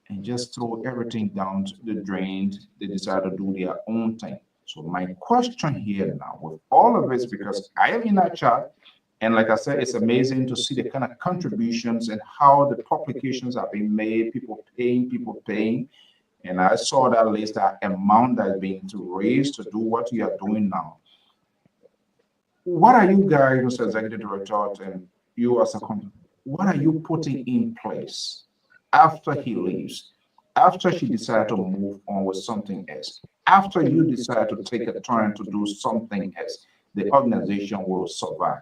and just throw everything down the drain. They decide to do their own thing. So my question here now, with all of this, because I am in that chat, and like I said, it's amazing to see the kind of contributions and how the publications are being made, people paying. And I saw that list, that amount that's being to raise to do what you are doing now. What are you guys, Mr. Executive Director, and you as a company, what are you putting in place after he leaves, after she decided to move on with something else, after you decide to take a turn to do something else, the organization will survive?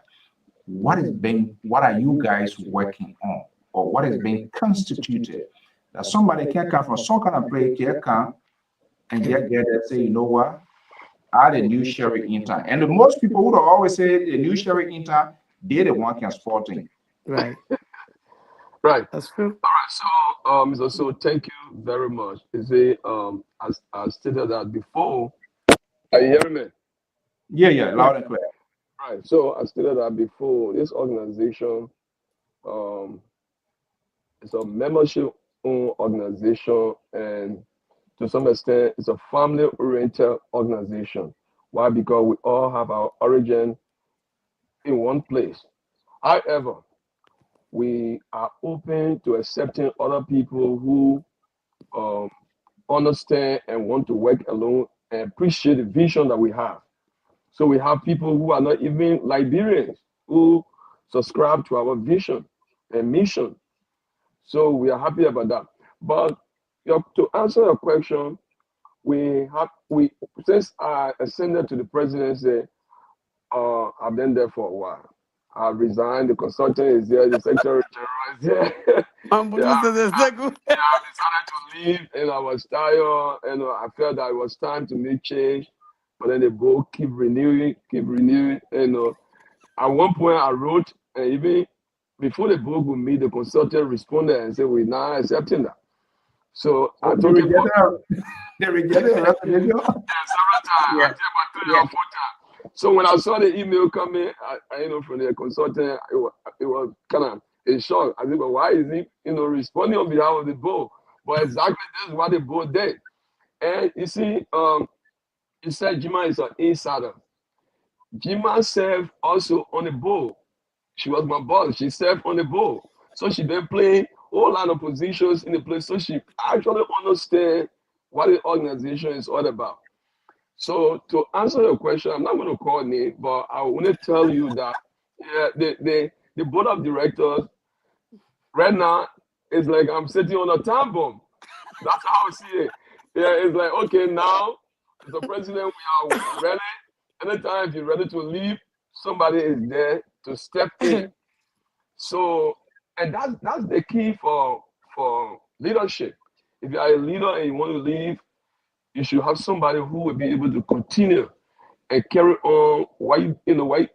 What are you guys working on, or what is being constituted that somebody can come from some kind of place, can come and get there and say, you know what, add a new sharing intern. And the most people would always say a new sharing intern, they're the one can sporting. Right. Right. That's true. All right. So, Mr. So, thank you very much. Is it as I stated that before? Are you hearing me? Yeah, loud and clear. Right. So I stated that before. This organization, um, is a membership-owned organization, and to some extent, it's a family-oriented organization. Why? Because we all have our origin in one place. However, we are open to accepting other people who um, understand and want to work alone and appreciate the vision that we have. So we have people who are not even Liberians who subscribe to our vision and mission. So we are happy about that. But to answer your question, we since I ascended to the presidency, I've been there for a while. I resigned. The consultant is there. The secretary general is there. Yeah, I decided to leave, and I was tired, and I felt that it was time to make change. But then the board keep renewing. And at one point, I wrote, and even before the board would meet, the consultant responded and said, "We're not accepting that." So I They took it for rejected a resignation. several times. I Yeah, think about three yeah. or four times. So when I saw the email coming, from the consultant, it was kind of a shock. I said, "But why is he, responding on behalf of the board?" But exactly this is what the board did. And you see, you said Jima is an insider. Jima served also on the board. She was my boss. She served on the board. So she been playing a whole lot of positions in the place. So she actually understands what the organization is all about. So to answer your question, I'm not going to call name, but I want to tell you that yeah, the board of directors right now is like I'm sitting on a time bomb. That's how I see it. Yeah, it's like okay, now as the president, we are ready. Anytime if you're ready to leave, somebody is there to step in. So, and that's the key for leadership. If you are a leader and you want to leave, you should have somebody who will be able to continue and carry on.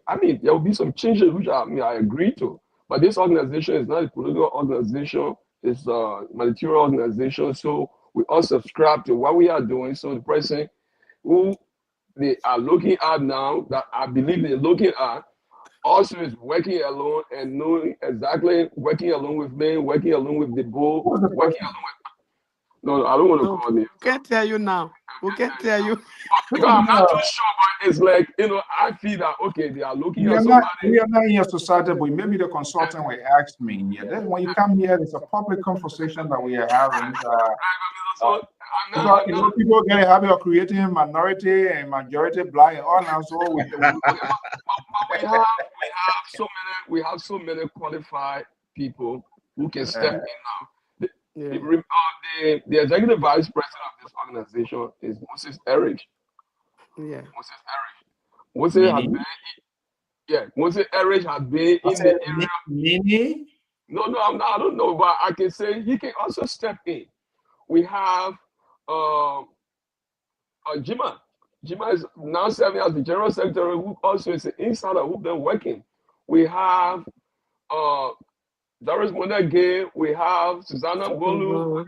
I mean, there will be some changes which I agree to. But this organization is not a political organization; it's a monetary organization. So we all subscribe to what we are doing. So the person who they are looking at now, that I believe they're looking at, also is working alone and knowing exactly working along with me, working along with the bull, Who was the working person? along with. No, I don't want to No, call names. we can't tell you now. We can't tell you. Because I'm not too sure, but it's like, I feel that, okay, they are looking We at are not somebody. we are not in your society, but maybe the consultant will ask me. Yeah, then when you come here, it's a public conversation that we are having. So Because people get a habit of creating minority and majority black and all now. So but we have so many qualified people who can step in now. The, Yeah. the executive vice president of this organization is Moses Eric. Yeah. Moses has Nini, been, yeah, Moses Eric has been I in the said area. Nini. No, I don't know, but I can say he can also step in. We have Jima. Jima is now serving as the general secretary, who also is an insider who's been working. We have uh, Doris Monagay. We have Susanna Bolu.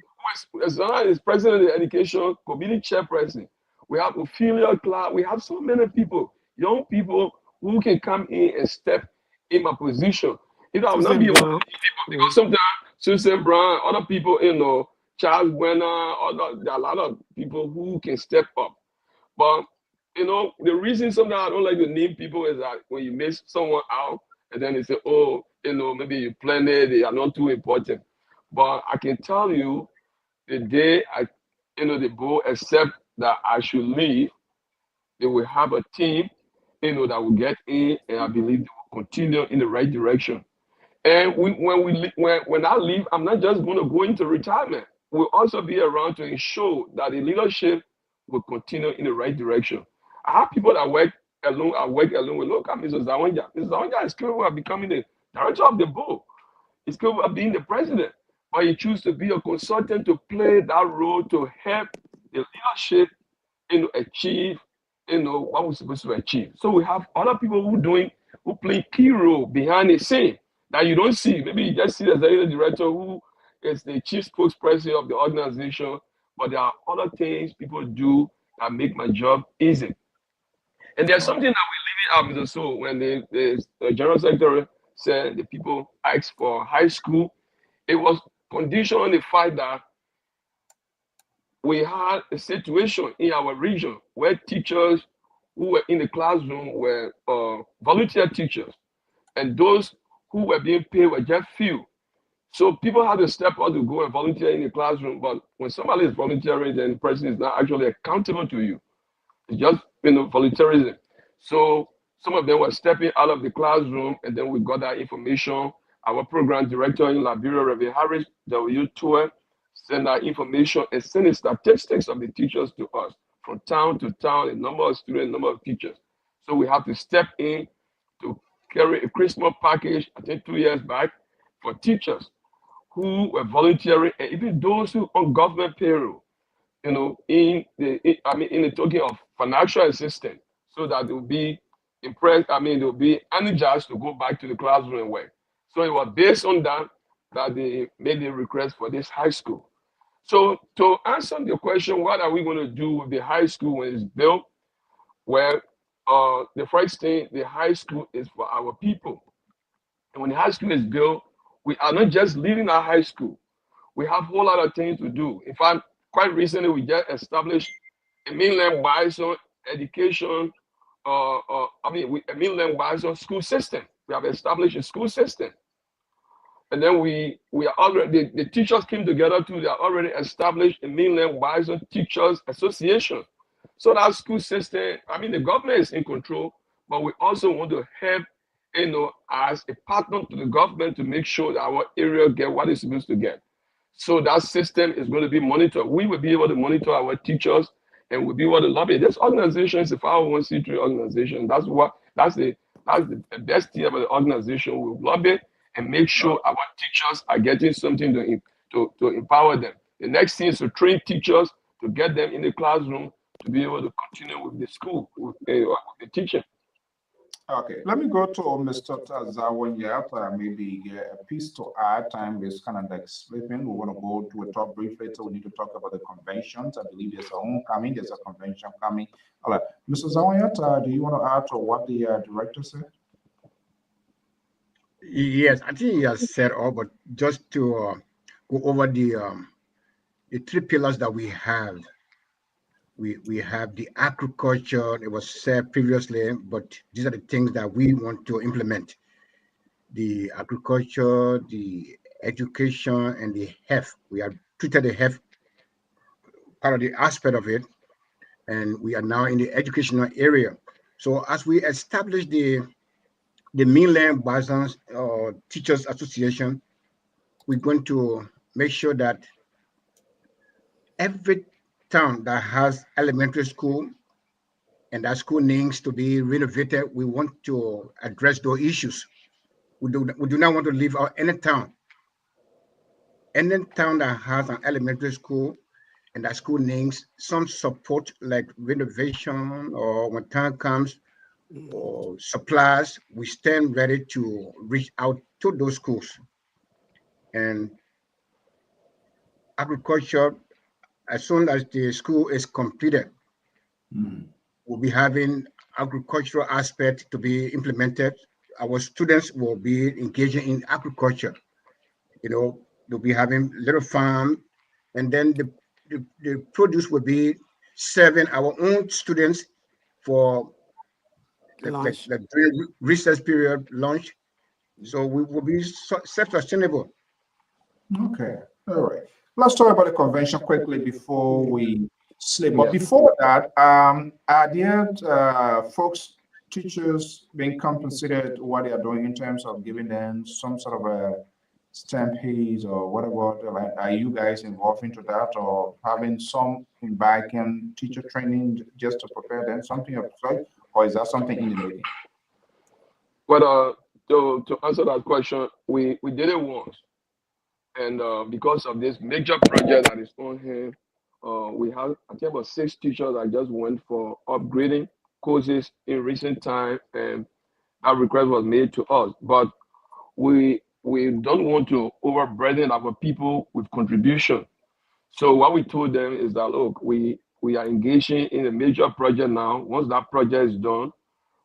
Susanna is president of the education committee chairperson. We have Ophelia Clark. We have so many people, young people who can come in and step in my position. I will not Susan be able to Brown. because sometimes Susan Brown, other people, Charles Werner, there are a lot of people who can step up. But the reason sometimes I don't like to name people is that when you miss someone out, and then they say, "Oh, maybe you planned it; they are not too important." But I can tell you, the day the board accept that I should leave, they will have a team, that will get in, and I believe they will continue in the right direction. And when I leave, I'm not just going to go into retirement. We'll also be around to ensure that the leadership will continue in the right direction. I have people that work alone. I work alone with. Look at Mr. Zawanja. Mr. Zawanja is capable of becoming the director of the board. He's capable of being the president. But he chooses to be a consultant to play that role to help the leadership achieve what we're supposed to achieve. So we have other people who play key role behind the scene that you don't see. Maybe you just see the executive director who is the chief spokesperson of the organization, but there are other things people do that make my job easy. And there's something that we leave it up. So when the general secretary said the people asked for high school, it was conditioned on the fact that we had a situation in our region where teachers who were in the classroom were volunteer teachers, and those who were being paid were just few. So people had to step out to go and volunteer in the classroom. But when somebody is volunteering, then the person is not actually accountable to you. It's just volunteerism. So some of them were stepping out of the classroom, and then we got that information. Our program director in Liberia, Reverend Harris, W. Tour, send that information and send the statistics of the teachers to us from town to town, the number of students, number of teachers. So we have to step in to carry a Christmas package, I think 2 years back, for teachers who were volunteering, and even those who on government payroll, in the token of financial assistance, so that they'll be impressed, they'll be energized to go back to the classroom and work. So it was based on that they made the request for this high school. So to answer the question, what are we going to do with the high school when it's built? Well, the first thing, the high school is for our people. And when the high school is built, we are not just leaving our high school. We have a whole lot of things to do. In fact, quite recently, we just established a mainland bison education, a mainland bison school system. We have established a school system. And then we are already, the teachers came together too. They are already established a mainland bison teachers association. So that school system, the government is in control, but we also want to help, as a partner to the government to make sure that our area get what it's supposed to get. So that system is going to be monitored. We will be able to monitor our teachers, and we'll be able to lobby. This organization is a 501c3 organization. That's the best thing about the organization. We'll lobby and make sure our teachers are getting something to empower them. The next thing is to train teachers, to get them in the classroom, to be able to continue with the school, with the teaching. Okay, let me go to Mr. Tazawanyata. Maybe a piece to add. Time is kind of like slipping. We want to go to a talk brief later. We need to talk about the conventions. I believe there's a homecoming, there's a convention coming. All right, Mr. Zawanyata, do you want to add to what the director said? Yes, I think he has said all, but just to go over the 3 pillars that we have. We have the agriculture, it was said previously, but these are the things that we want to implement. The agriculture, the education, and the health. We have treated the health part of the aspect of it, and we are now in the educational area. So as we establish the mainland bison teachers association, we're going to make sure that every town that has elementary school and that school needs to be renovated, we want to address those issues. We do not want to leave out any town that has an elementary school and that school needs some support like renovation, or when time comes, or supplies, we stand ready to reach out to those schools. And agriculture, as soon as the school is completed, we'll be having agricultural aspect to be implemented. Our students will be engaging in agriculture. They'll be having little farm, and then the produce will be serving our own students for like during recess period lunch. So we will be self-sustainable. Okay, all right. Let's talk about the convention quickly before we sleep. But before that, are there folks, teachers being compensated what they are doing in terms of giving them some sort of a stampedes or whatever? Like, are you guys involved into that, or having some back in teacher training just to prepare them, something of such, or is that something in the making? But to answer that question, we did it once. And because of this major project that is on here, we have, I think, about 6 teachers that just went for upgrading courses in recent time, and that request was made to us. But we don't want to overburden our people with contribution. So what we told them is that, look, we we are engaging in a major project now. Once that project is done,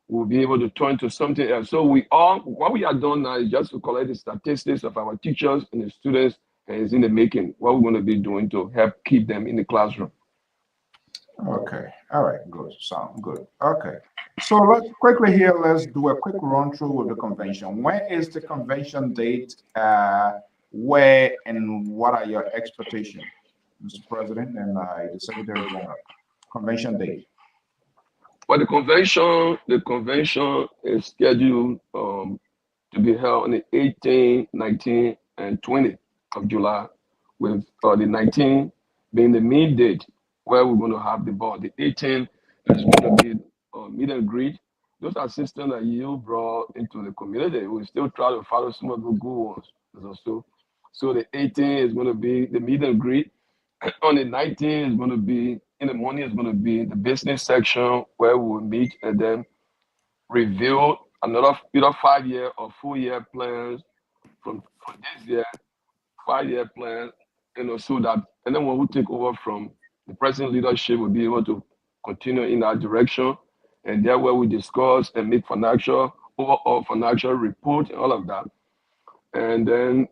we'll be able to turn to something else. So what we are doing now is just to collect the statistics of our teachers and the students, and it's in the making. What we're going to be doing to help keep them in the classroom. Okay. All right. Good. Sound good. Okay. So let's quickly here. Let's do a quick run through with the convention. When is the convention date? Where and what are your expectations, Mr. President and the Secretary General? Convention date. Well, the convention is scheduled to be held on the 18th, 19th, and 20th of July, with the 19th being the main date where we're going to have the ball. The 18th is going to be meet and greet. Those are systems that you brought into the community. We still try to follow some of the good ones. So the 18th is going to be the meet and greet. On the 19th is going to be in the morning. Is going to be the business section where we will meet and then review another either 5-year or 4-year plans for this year, 5-year plan, so that and then when we take over from the present leadership, we'll be able to continue in that direction, and there where we discuss and make overall financial report and all of that, and then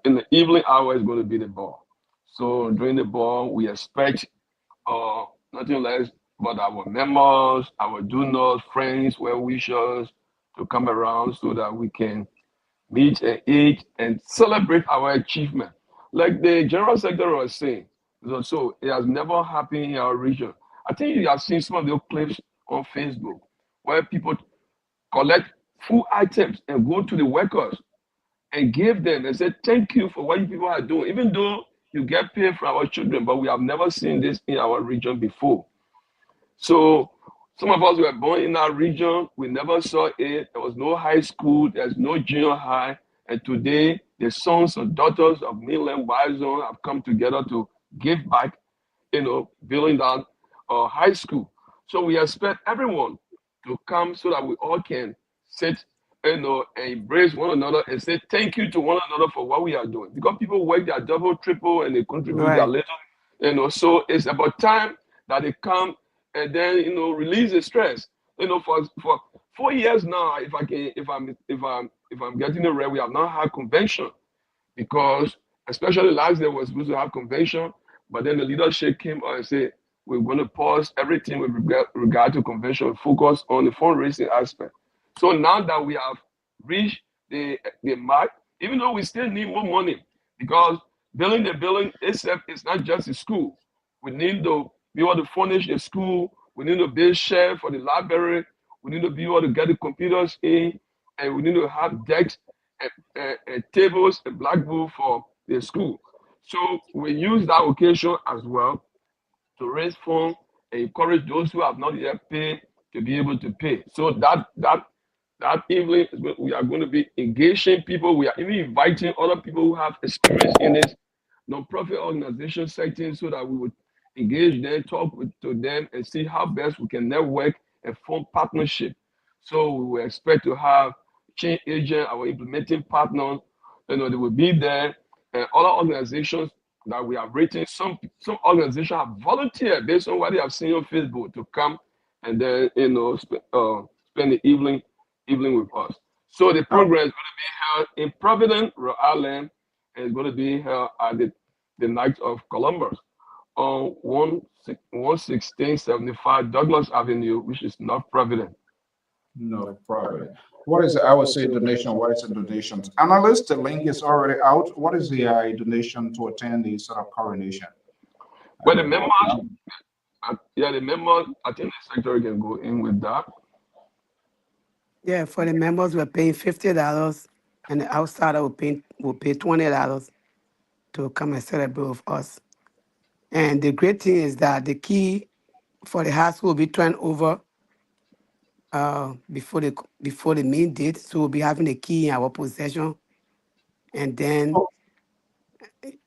in the evening hour is going to be the ball. So during the ball, we expect nothing less but our members, our donors, friends, well wishers to come around so that we can meet and eat and celebrate our achievement. Like the General Secretary was saying, so it has never happened in our region. I think you have seen some of those clips on Facebook where people collect food items and go to the workers and give them and say, thank you for what you people are doing, even though you get paid for our children, but we have never seen this in our region before. So some of us were born in our region. We never saw it. There was no high school. There's no junior high. And today, the sons and daughters of mainland White Zone have come together to give back, building down high school. So we expect everyone to come so that we all can sit, and embrace one another and say thank you to one another for what we are doing. Because people work their double, triple, and they contribute their Right. little, so it's about time that they come and then release the stress. For 4 years now, if I'm getting it right, we have not had convention because especially last year we were supposed to have convention, but then the leadership came out and said we're going to pause everything with regard to convention, focus on the fundraising aspect. So now that we have reached the mark, even though we still need more money, because building the building itself is not just a school. We need to be able to furnish the school. We need to build share for the library. We need to be able to get the computers in, and we need to have desks and tables and blackboard for the school. So we use that occasion as well to raise funds and encourage those who have not yet paid to be able to pay. So that evening we are going to be engaging people. We are even inviting other people who have experience in this non-profit organization setting so that we would engage them, to them, and see how best we can network and form partnership. So we will expect to have change agent, our implementing partners, they will be there, and other organizations that we have written. Some organizations have volunteered based on what they have seen on Facebook to come and then spend the evening with us. So the Oh, program is going to be held in Providence, Rhode Island, and it's going to be held at the Knights of Columbus on 11675 Douglas Avenue, which is North Providence. No problem. What is, I would say, donation? What is the donations? Analyst, the link is already out. What is the donation to attend the sort of coronation? But the members, the members, I think the secretary can go in with that. yeah, for the members, we're paying $50, and the outsider will pay $20 to come and celebrate with us. And the great thing is that the key for the high school will be turned over before the main date. So we'll be having the key in our possession, and then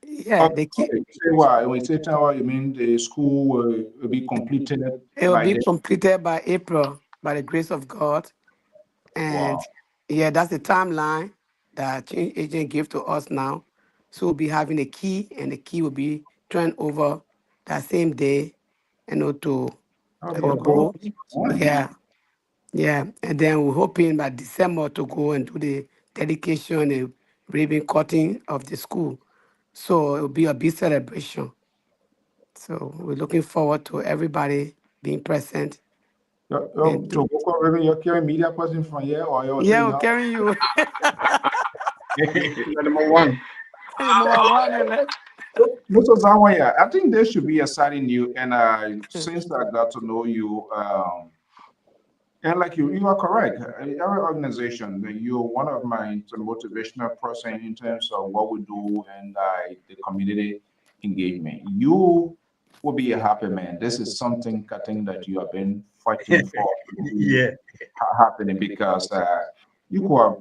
yeah, the key Say why? When you say tower, you mean the school will be completed it will by be the completed by April by the grace of God. wow. And yeah, that's the timeline that change agent gave to us now. So we'll be having a key, and the key will be turned over that same day. to That'll be a our good goal. one. Yeah, yeah. And then we're hoping by December to go and do the dedication and ribbon cutting of the school. So it'll be a big celebration. So we're looking forward to everybody being present and To do. go over your carry media person from here or you're Yeah, saying we'll no. carry you. Number one. Number one, and Mr. Zawaya, I think there should be a signing you, and since I got to know you, and like you are correct. Every organization, you're one of my motivational person in terms of what we do and the community engagement. You will be a happy man. This is something I think that you have been fighting for to be Yeah. happening because you could have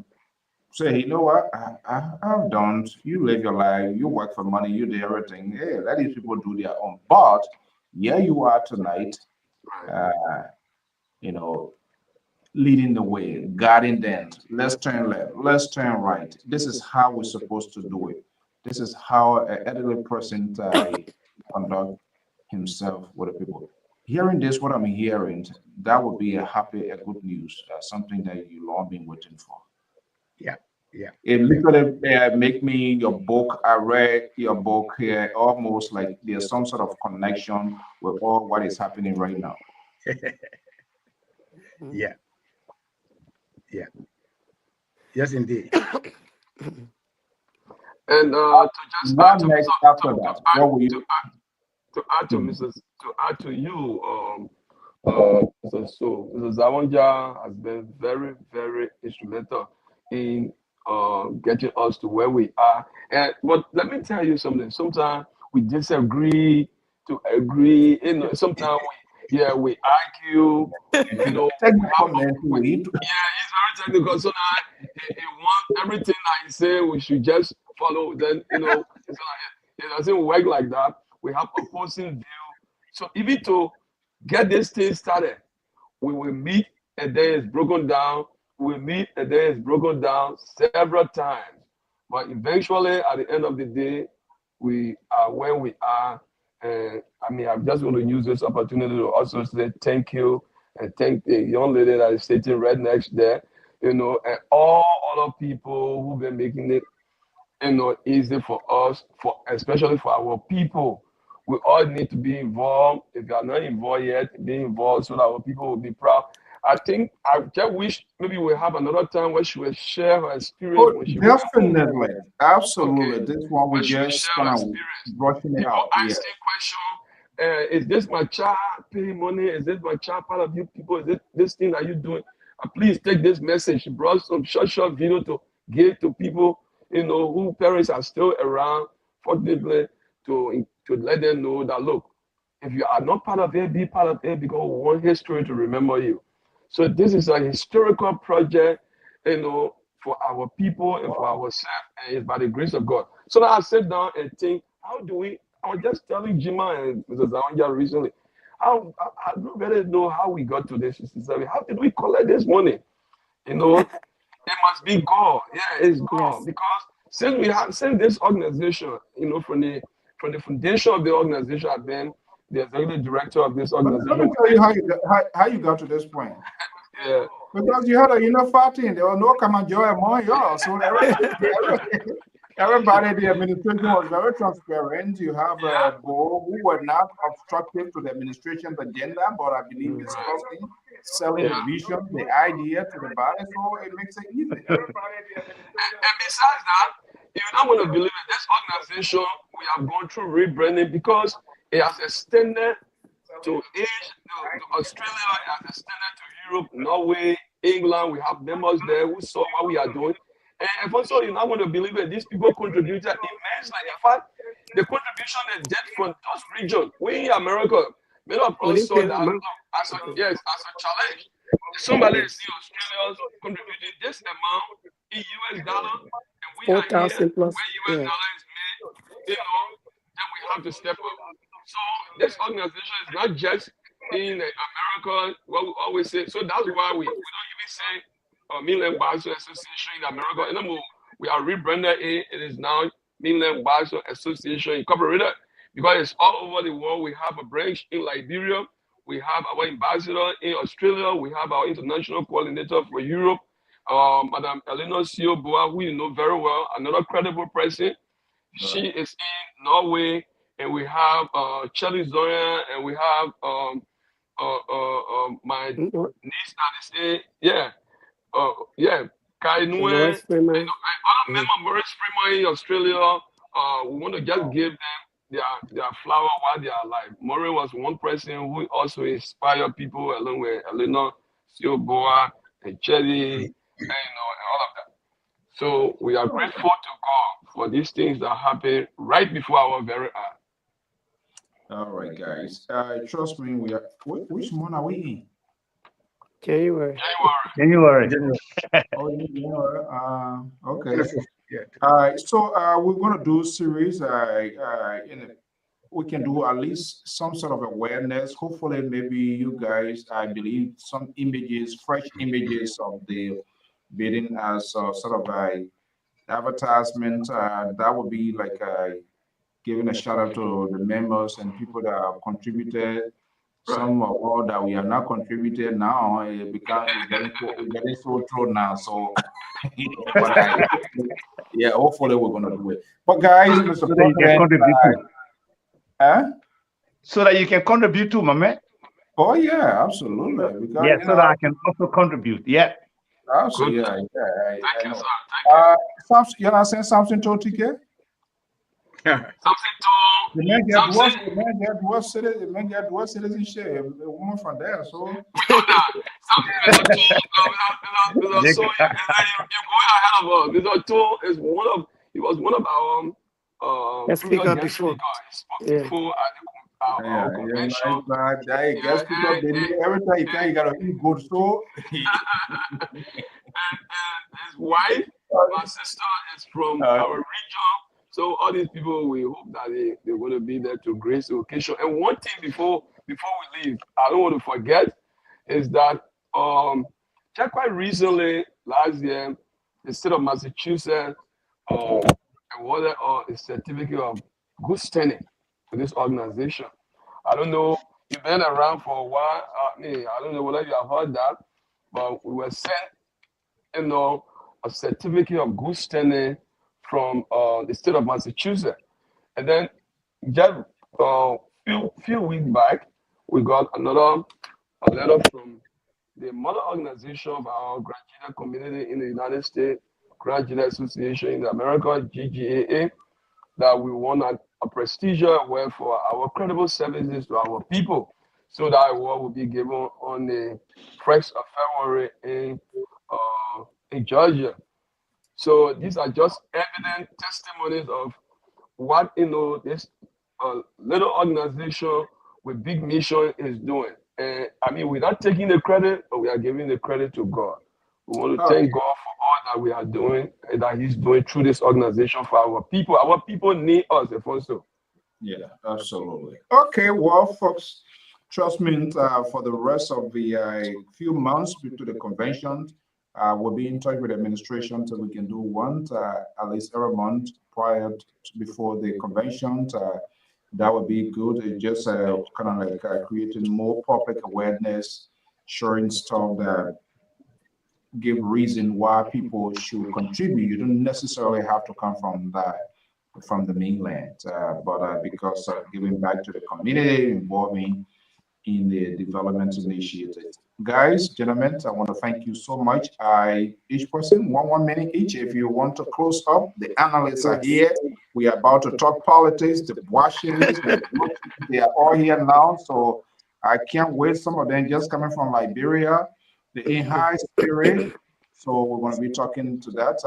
say, you know what, I've done. You live your life, you work for money, you do everything. Hey, let these people do their own. But here you are tonight, Right. uh, you know, leading the way, guiding them. Let's turn left, let's turn right. This is how we're supposed to do it. This is how an elderly person conduct himself with the people. Hearing this, what I'm hearing, that would be a good news, something that you've all been waiting for. Yeah. Yeah. It literally make me your book. I read your book here, almost like there's some sort of connection with all what is happening right now. Yeah. Yeah. Yes, indeed. And to just add What to next Mr. after that? What will you? to add to Mhm. Mrs. to add to you, Mrs. Zawanja has been very, very instrumental in getting us to where we are. And but let me tell you something. Sometimes we disagree to agree. Sometimes we argue. We have Technical man to it. yeah, he's very technical. So now he wants everything that he say we should just follow. Then it doesn't work like that. We have opposing view. So even to get this thing started, we will meet and then it's broken down. We meet and then it's broken down several times. But eventually, at the end of the day, we are where we are. And I mean, I'm just going to use this opportunity to also say thank you and thank the young lady that is sitting right next there, and all other people who've been making it easy for us, for especially for our people. We all need to be involved. If you are not involved yet, be involved so that our people will be proud. I think I just wish maybe we have another time where she will share her experience Oh, when she went home. definitely, Okay, absolutely. This one we where she will just share kind her of experience. brushing it out. Yeah. Asking question, is this my child paying money? Is this my child part of you people? Is it this thing that you doing? Please take this message. She brought some short video to give to people, who parents are still around, fortunately, to let them know that look, if you are not part of it, be part of it because we want history to remember you. So this is a historical project, for our people and for ourselves, and it's by the grace of God. So now I sat down and think, how do we? I was just telling Jima and Mrs. Zawanja recently, I don't really know how we got to this 67. How did we collect this money? You know, it must be God. Yeah, it's God yes. because since this organization, from the foundation of the organization, I've been the executive director of this Let me organization. tell you how you got to this point. Yeah, Because you had a unified team. There was no common joy among y'all. So everybody, the administration was very transparent. You have yeah, a board who were not obstructive to the administration's agenda, but I believe right, discussing, selling the yeah. vision, the idea to the body, so it makes it easy. And besides that, you're not going to believe it. This organization, we have gone through rebranding because it has extended to Asia, to Australia, it has extended to Europe, Norway, England. We have members there who saw what we are doing. And also, you're not going to believe it. These people contributed immensely. In fact, the contribution they did from those regions, we in America, many of Oh, us they saw pay that the money. Okay. as a challenge. Somebody is Yes. in Australia contributing this amount in US dollar, and we are here 4,000 plus. where US Yeah. dollar is made, then we have to step up. So this organization is not just in America, what we always say. So that's why we don't even say Mainland Bicycle Association in America anymore. We are rebranded it. It is now Mainland Bicycle Association Incorporated because it's all over the world. We have a branch in Liberia. We have our ambassador in Australia. We have our international coordinator for Europe, Madam Eleanor Boa, who you know very well, another credible person. She Right. is in Norway, and we have Chelly Zoya, and we have my niece that is in, yeah, Kai Nue, Maurice Freeman. other Mhm. member Maurice Freeman in Australia. We want to just give them their flower while they are alive. Murray was one person who also inspired people along with Eleanor Boa and Chelly, and all of that. So we are grateful to God for these things that happen right before our very eyes. All right, guys. Trust me, we are. Which month are we in? January. January. January. General, Oh, yeah. Okay. 25th, yeah. All right. So we're gonna do series. We can do at least some sort of awareness. Hopefully, maybe you guys, I believe, some images, fresh images of the bidding as sort of a advertisement. That would be like giving a shout out to the members and people that have contributed. Right. Some of all that we are not contributed now, we're getting so through now. So, but yeah, hopefully we're gonna do it. But guys, Mr. So that you can President, contribute to. huh? So that you can contribute to, my man. Oh yeah, absolutely. Because Yeah, so that I can also contribute. Yeah. also Good. yeah, Thank I you, know. sir. Thank you. Something you know, saying something to TK? Something to The man get something. worse. The man get worse. The man get worse citizenship. A woman from there, so. We know that. Something Mr. Tool, Mr. They So you're going ahead of us. Mr. Tool is he was one of our Let's speak previous up guest before. speaker. He spoke Yeah. before at our Yeah, yeah, convention. nice man. I Yeah, guess people they know every time you can, you gotta eat good. So, and his wife, my sister, is from uh, our region. So all these people, we hope that they're going to be there to grace the occasion. And one thing before we leave, I don't want to forget, is that just quite recently, last year, the state of Massachusetts awarded a certificate of good standing to this organization. I don't know, you've been around for a while. I don't know whether you have heard that, but we were sent, a certificate of good standing from the state of Massachusetts. And then just few weeks back, we got a letter from the mother organization of our graduate community in the United States, Graduate Association in America, GGAA, that we won a prestigious award for our credible services to our people. So that award will be given on the 1st of February in Georgia. So these are just evident testimonies of what this little organization with big mission is doing. And I mean, we're not taking the credit, but we are giving the credit to God. We want to thank God for all that we are doing and that He's doing through this organization for our people. Our people need us, Alfonso. yeah, absolutely. Okay, well, folks, trust me. For the rest of the few months to the convention, we'll be in touch with the administration so we can do one at least every month prior before the convention. That would be good. It just kind of like creating more public awareness, showing stuff that give reason why people should contribute. You don't necessarily have to come from the mainland, but because giving back to the community, involving in the development initiatives. Guys, gentlemen, I want to thank you so much. Each person, 1 minute each. If you want to close up, the analysts are Yes. here. We are about to talk politics, the Washingtons, they are all here now. So I can't wait. Some of them just coming from Liberia, the in high spirit. So we're going to be talking to that.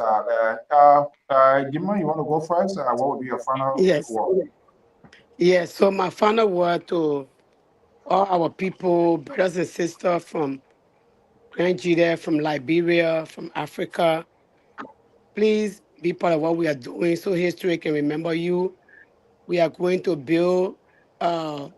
Gima, you want to go first? What would be your final Yes. word? Yes. So my final word to all our people, brothers and sisters from Nigeria, from Liberia, from Africa, please be part of what we are doing so history can remember you. We are going to build uh,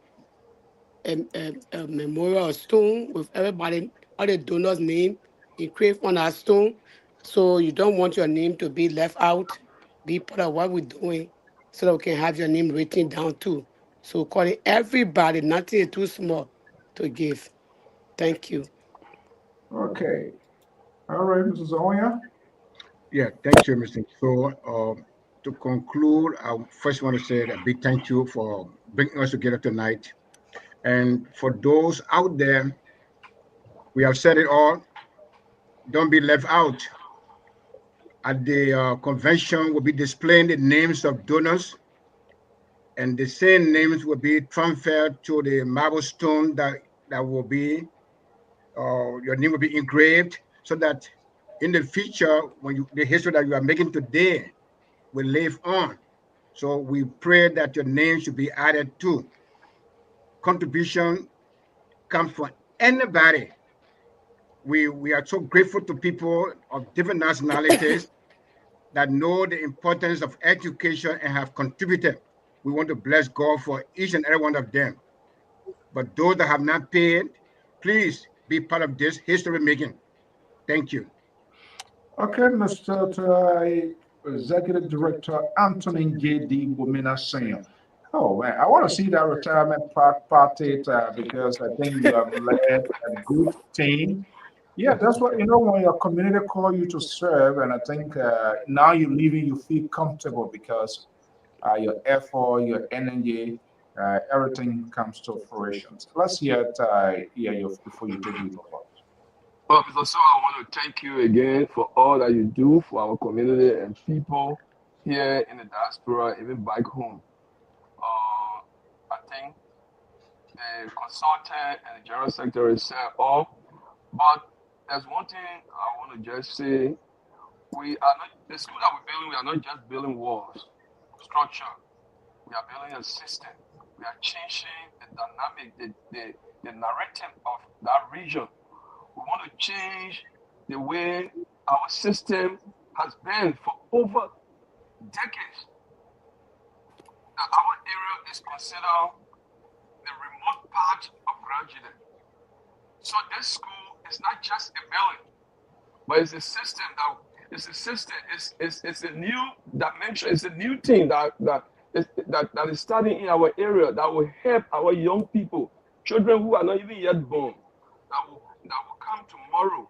a memorial stone with everybody, all the donors' name engraved on our stone. So you don't want your name to be left out. Be part of what we're doing so that we can have your name written down too. So calling everybody, nothing is too small to give. Thank you. Okay. All right, Mrs. Oya. Yeah, thank you, Mr. So, to conclude, I first want to say a big thank you for bringing us together tonight. And for those out there, we have said it all. Don't be left out. At the convention, we'll be displaying the names of donors, and the same names will be transferred to the marble stone that will be your name will be engraved, so that in the future, when the history that you are making today will live on. So we pray that your name should be added to. Contribution comes from anybody. We are so grateful to people of different nationalities that know the importance of education and have contributed. We want to bless God for each and every one of them. But those that have not paid, please be part of this history making. Thank you. Okay, Mr. Executive Director Anthony J.D. Bomina Senior. Oh man, I want to see that retirement party because I think you have led a good team. Yeah, that's what, when your community call you to serve, and I think now you're leaving, you feel comfortable because your effort, your energy, everything comes to fruition. So let's hear it, before you take leave of us. Well, Mr. So I want to thank you again for all that you do for our community and people here in the diaspora, even back home. I think the consultant and the general secretary said all, but there's one thing I want to just say. We are not, the school that we're building, we are not just building walls, structure. We are building a system. We are changing the dynamic, the narrative of that region. We want to change the way our system has been for over decades. That our area is considered the remote part of Grand Jide. So this school is not just a building, but it's a system it's a new dimension, it's a new thing that is starting in our area that will help our young people, children who are not even yet born, that will come tomorrow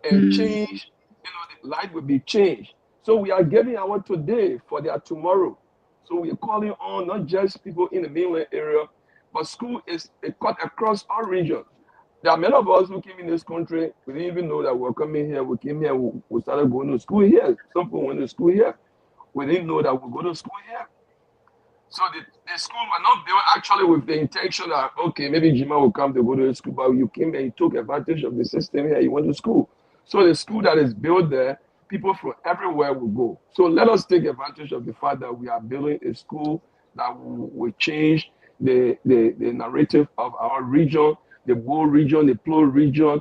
and change, the life will be changed. So we are giving our today for their tomorrow. So we are calling on not just people in the mainland area, but school is a cut across our region. There are many of us who came in this country, we didn't even know that we were coming here. We came here, we started going to school here. Some people went to school here. We didn't know that we go to school here. So the school were not built actually with the intention that, okay, maybe Jima will come to go to the school, but you came and you took advantage of the system here, you went to school. So the school that is built there, people from everywhere will go. So let us take advantage of the fact that we are building a school that will change the narrative of our region, the Bo region, the Plo region,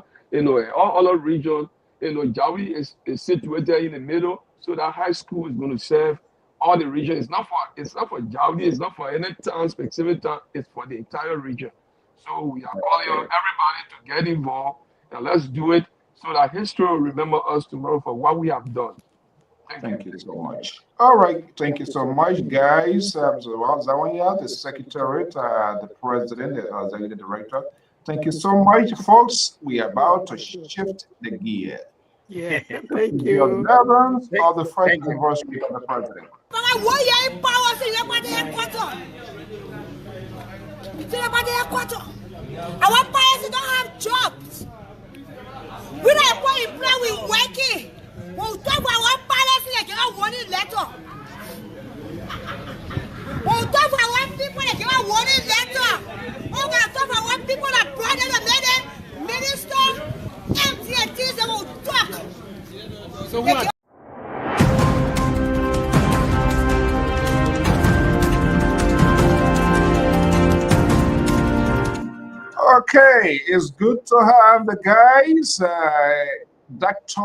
all other regions. Jawi is situated in the middle, so that high school is going to serve all the region. It's not for Jawi, it's not for any town, specific town, it's for the entire region. So we are calling on everybody to get involved, and let's do it so that history will remember us tomorrow for what we have done. Thank you so much. All right, thank you so much, guys. So, Zawanya, the secretary, the president, the executive director. Thank you so much, folks. We are about to shift the gear. Yeah, This thank is the you. observance of the first Thank you. anniversary of the president. Our parents don't have jobs. We don't put in play with working. We'll talk about our parents like you don't want it letter. We'll talk about our people like you don't want it letter. We're going to talk about our people that brought them and made them minister, empty and things that will talk. So what? Okay, it's good to have the guys. Dr.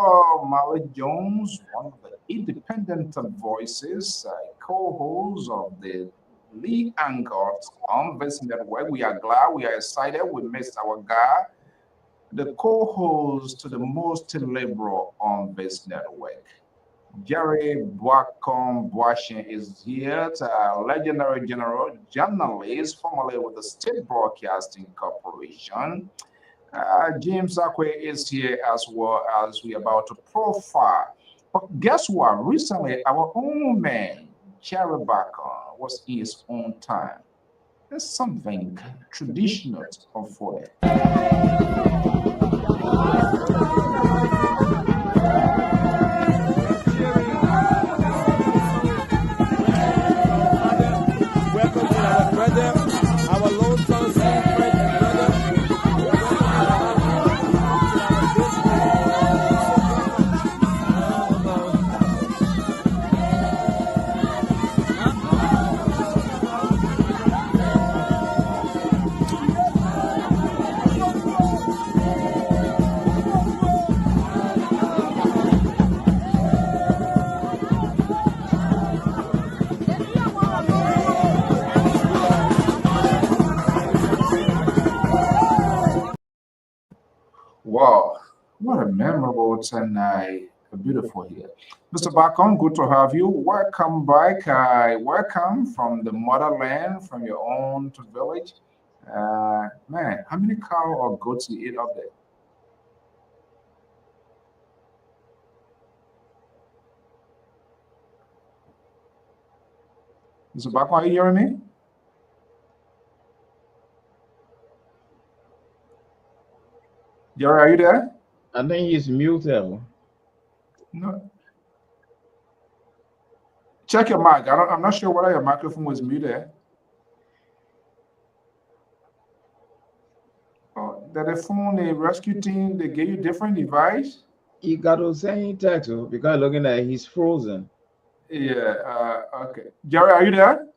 Malik Jones, one of the independent voices, co-host of the Lee Anchors on this network. We are glad, we are excited. We missed our guy, the co-host to the most liberal on this network. Jerry Boacom Boishin is here, legendary general journalist, formerly with the State Broadcasting Corporation. James Akwe is here as well, as we're about to profile. But guess what? Recently, our own man, Jerry Boacom, was in his own time. There's something traditional unfolded. Welcome to our brother, our long-term friend and brother. Wow, what a memorable tonight. Beautiful here. Mr. Bakon, good to have you. Welcome back. Welcome from the motherland, from your own village. Man, how many cow or goats you eat up there? Mr. Bakon, are you hearing me? Jerry, are you there? I think he's muted. No. Check your mic. I'm not sure whether your microphone was muted. Oh, that the phone, the rescue team, they gave you different device? He got to send text because looking at he's frozen. Yeah, okay. Jerry, are you there?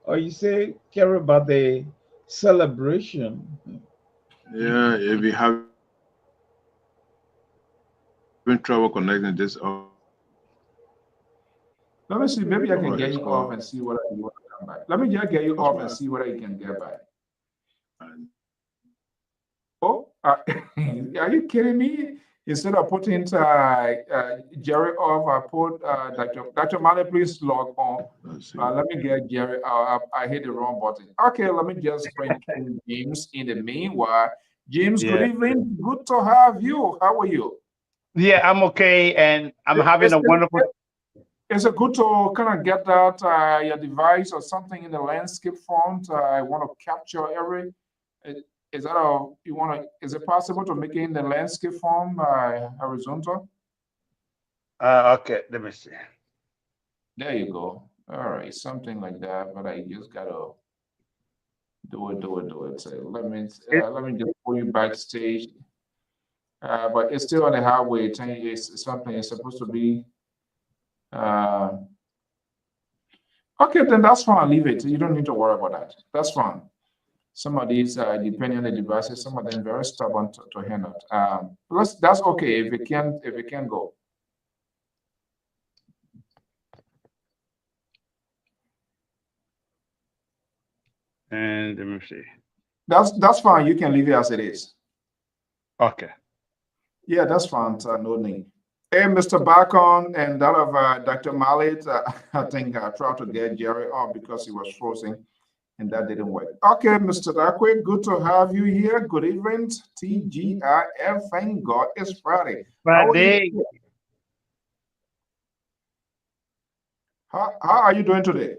Or you say care about the celebration. Yeah, if you have trouble connecting this up. Let me see. Maybe I can Or get it's you called- off and see whether you want to come back. Let me just get you off and see whether you can get back. Oh, are you kidding me? Instead of putting Jerry off, I put Dr. Mane, please log on. Let's see. Let me get Jerry. I hit the wrong button. Okay, let me just bring in James in the meanwhile. James, good Yeah. evening. Good to have you. How are you? Yeah, I'm okay, and I'm having a wonderful. Is it good to kind of get that your device or something in the landscape font? I want to capture every. Is that a you want to? Is it possible to make it in the landscape form horizontal? Okay, let me see. There you go. All right, something like that. But I just gotta do it. So let me just pull you backstage. But it's still on the highway. It's something. It's supposed to be. Okay, then that's fine. Leave it. You don't need to worry about that. That's fine. Some of these, depending on the devices, some of them very stubborn to handle. That's okay if it can go. And let me see. That's fine. You can leave it as it is. Okay. Yeah, that's fine. No need. Hey, Mr. Bacon and that of Dr. Mallet, I think I tried to get Jerry on because he was frozen. And that didn't work. Okay, Mr. Dakwe, good to have you here. Good evening, TGIF. Thank God it's Friday. Friday. How are you doing today?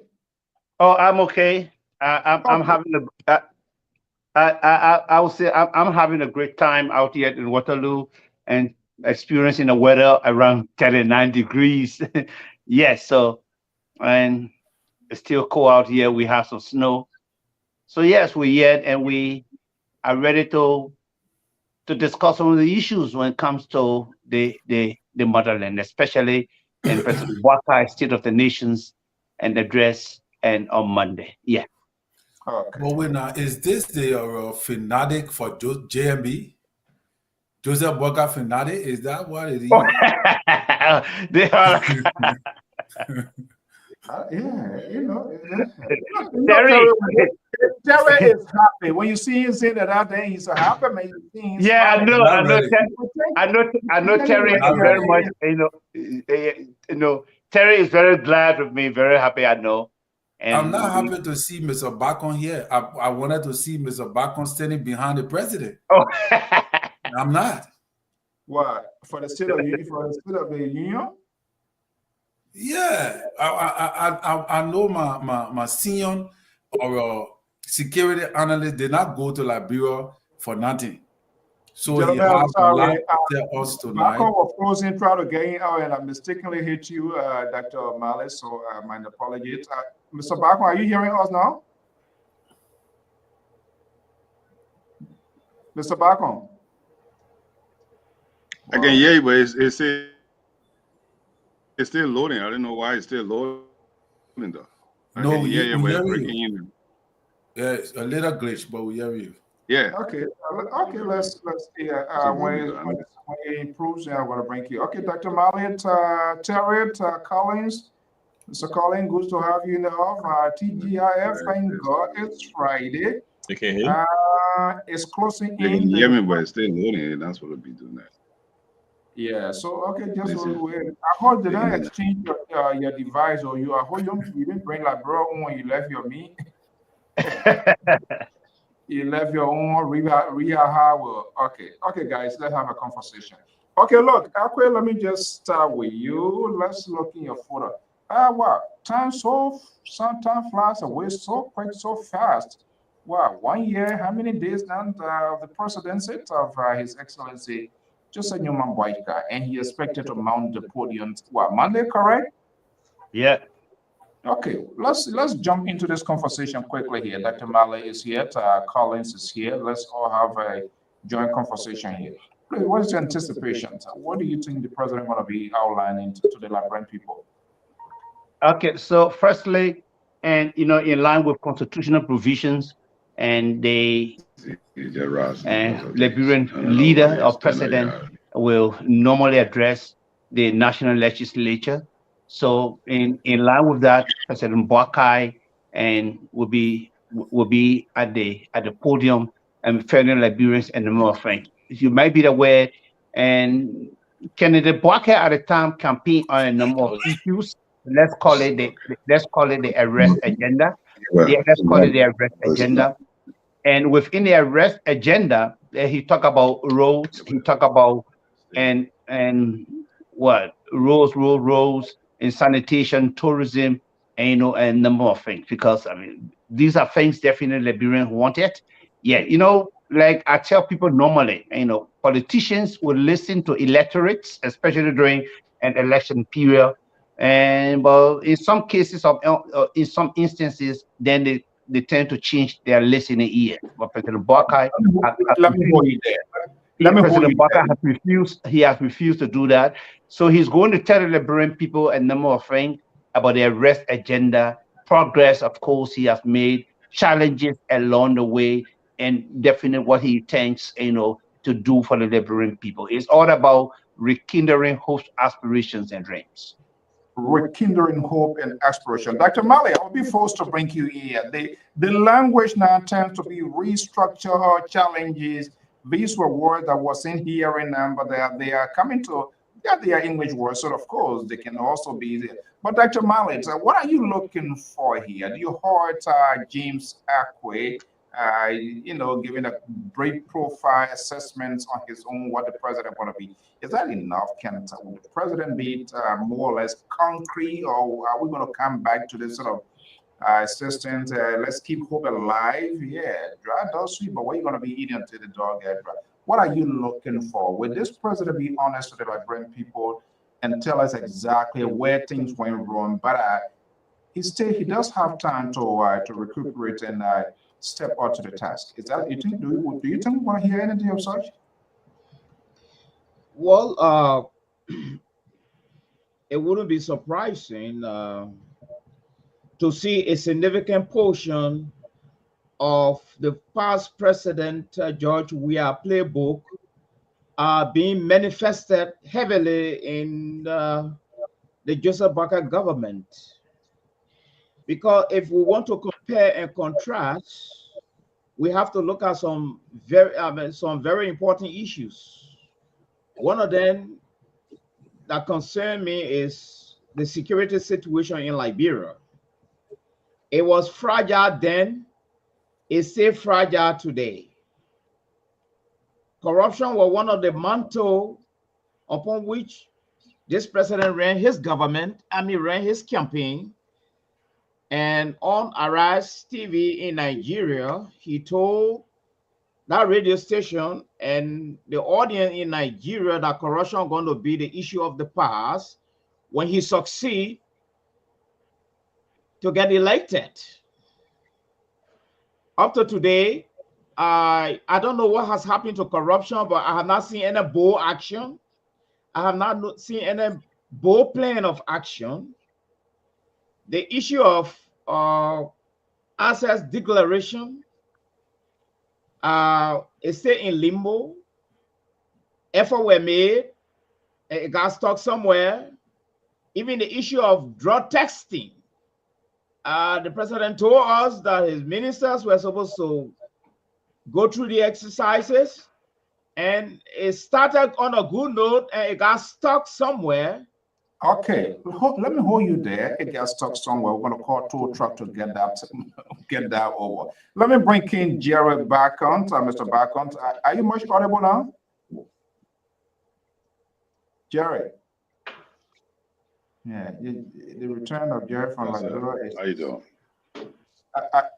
Oh, I'm okay. I'm having a. I would say I'm having a great time out here in Waterloo and experiencing the weather around 39 degrees. Yes, so and it's still cold out here. We have some snow. So yes, we're here and we are ready to discuss some of the issues when it comes to the motherland, especially in President Waka State of the Nations and address and on Monday. Yeah. Okay. But wait now, is this the fanatic for JMB? Joseph Boga fanatic? Is that what it is? They are Yeah, you know, Terry. Terry is happy. When you see him saying that out there, he's so happy, man. You see him Yeah, smiling. Not really. I know Terry Not is very really. much, Terry is very glad with me, very happy, I know. I'm not And happy to see Mr. Bacon here. I wanted to see Mr. Bacon standing behind the president. oh, I'm not. What for the state of the union? Yeah, I know my senior or security analyst did not go to Liberia for nothing. So he Gentlemen, I'm has a lot sorry. to tell us Back tonight. of closing, try to get in out, and I mistakenly hit you, Dr. Malice. So my apologies. Mr. Bacon, are you hearing us now? Mr. Bacon? I can hear you, but it's still loading. I don't know why it's still loading though. I No, can hear you, we but it's hear breaking you. in. Yeah, it's a little glitch, but we hear you. Yeah. Okay. Okay. Let's yeah. So When it improves, I'm gonna bring you. Okay, Dr. Malice, Terry, Collins. Mr. Collins, good to have you in the off. TGIF, thank God it's Friday. You can hear me? It's closing They can in. hear me, but it's still loading. That's what it'll be doing that. Yeah, so okay, just Listen. wait. I heard did I Yeah. exchange your device or you? I heard you didn't bring like bro when you left your me. You left your own Ria Howell. Okay, guys, let's have a conversation. Okay, look, Akwe, let me just start with you. Let's look in your photo. Wow, time flies away so quick, so fast. Wow, 1 year, how many days now of the presidency of His Excellency Joseph Newman Boyka, and he expected to mount the podium. What, Monday, correct? yeah. Okay, let's jump into this conversation quickly here. Dr. Malley is here, Collins is here. Let's all have a joint conversation here. Please, what is your anticipation? What do you think the president going to be outlining to the Liberian people? Okay, so firstly, and in line with constitutional provisions and the Liberian leader or president will normally address the national legislature. So in line with that, President Boakai and will be at the podium and fellow Liberians and the more things. You might be aware, and candidate Boakai at the time campaigned on a number of issues. Let's call it the arrest agenda. Yeah, let's call it the arrest agenda. And within the arrest agenda, he talk about roads. He talk about and what roads, and sanitation, tourism, and and a number of things. Because I mean, these are things definitely Liberians wanted. Yeah, like I tell people normally, politicians will listen to electorates, especially during an election period. And but in some cases in some instances, then they tend to change their listening ear. But President Boakai has Let me hold you there. Let me hold President you Boakai there. has refused. He has refused to do that. So he's going to tell the Liberian people a number of things about the arrest agenda, progress, of course, he has made, challenges along the way, and definitely what he intends, to do for the Liberian people. It's all about rekindling hopes, aspirations, and dreams. Rekindling hope and aspiration. Dr. Mali, I'll be forced to bring you here. The language now tends to be restructure or challenges. These were words that was in here in them, but they are coming to they are English words, so of course they can also be there. But Dr. Mali, what are you looking for here? Do you heard James Akwe, giving a brief profile assessment on his own what the president want to be? Is that enough? Can the president be more or less concrete, or are we going to come back to this sort of assistance? Let's keep hope alive. Yeah, dry does sweet, but what are you going to be eating until the dog gets dry? What are you looking for? Will this president be honest to the Liberian people and tell us exactly where things went wrong? But he does have time to recuperate and step out to the task. Is that you think? Do you think we want to hear anything of such? Well, it wouldn't be surprising to see a significant portion of the past President George Weah playbook being manifested heavily in the Joseph Boakai government. Because if we want to compare and contrast, we have to look at some very important issues. One of them that concern me is the security situation in Liberia. It was fragile then, it's still fragile today. Corruption was one of the mantle upon which this president ran his government, ran his campaign. And on Arise TV in Nigeria, he told that radio station and the audience in Nigeria that corruption is going to be the issue of the past when he succeed to get elected. Up to today, I don't know what has happened to corruption, but I have not seen any bold action. I have not seen any bold plan of action. The issue of assets declaration is still in limbo. Efforts were made, it got stuck somewhere. Even the issue of drug testing, the president told us that his ministers were supposed to go through the exercises, and it started on a good note and it got stuck somewhere. Okay, let me hold you there. It got stuck somewhere. We're going to call tow truck to get that over. Let me bring King Jerry back on. Mr. Bacon, are you much audible now? Jerry. Yeah, the return of Jerry from Liberia. How you doing?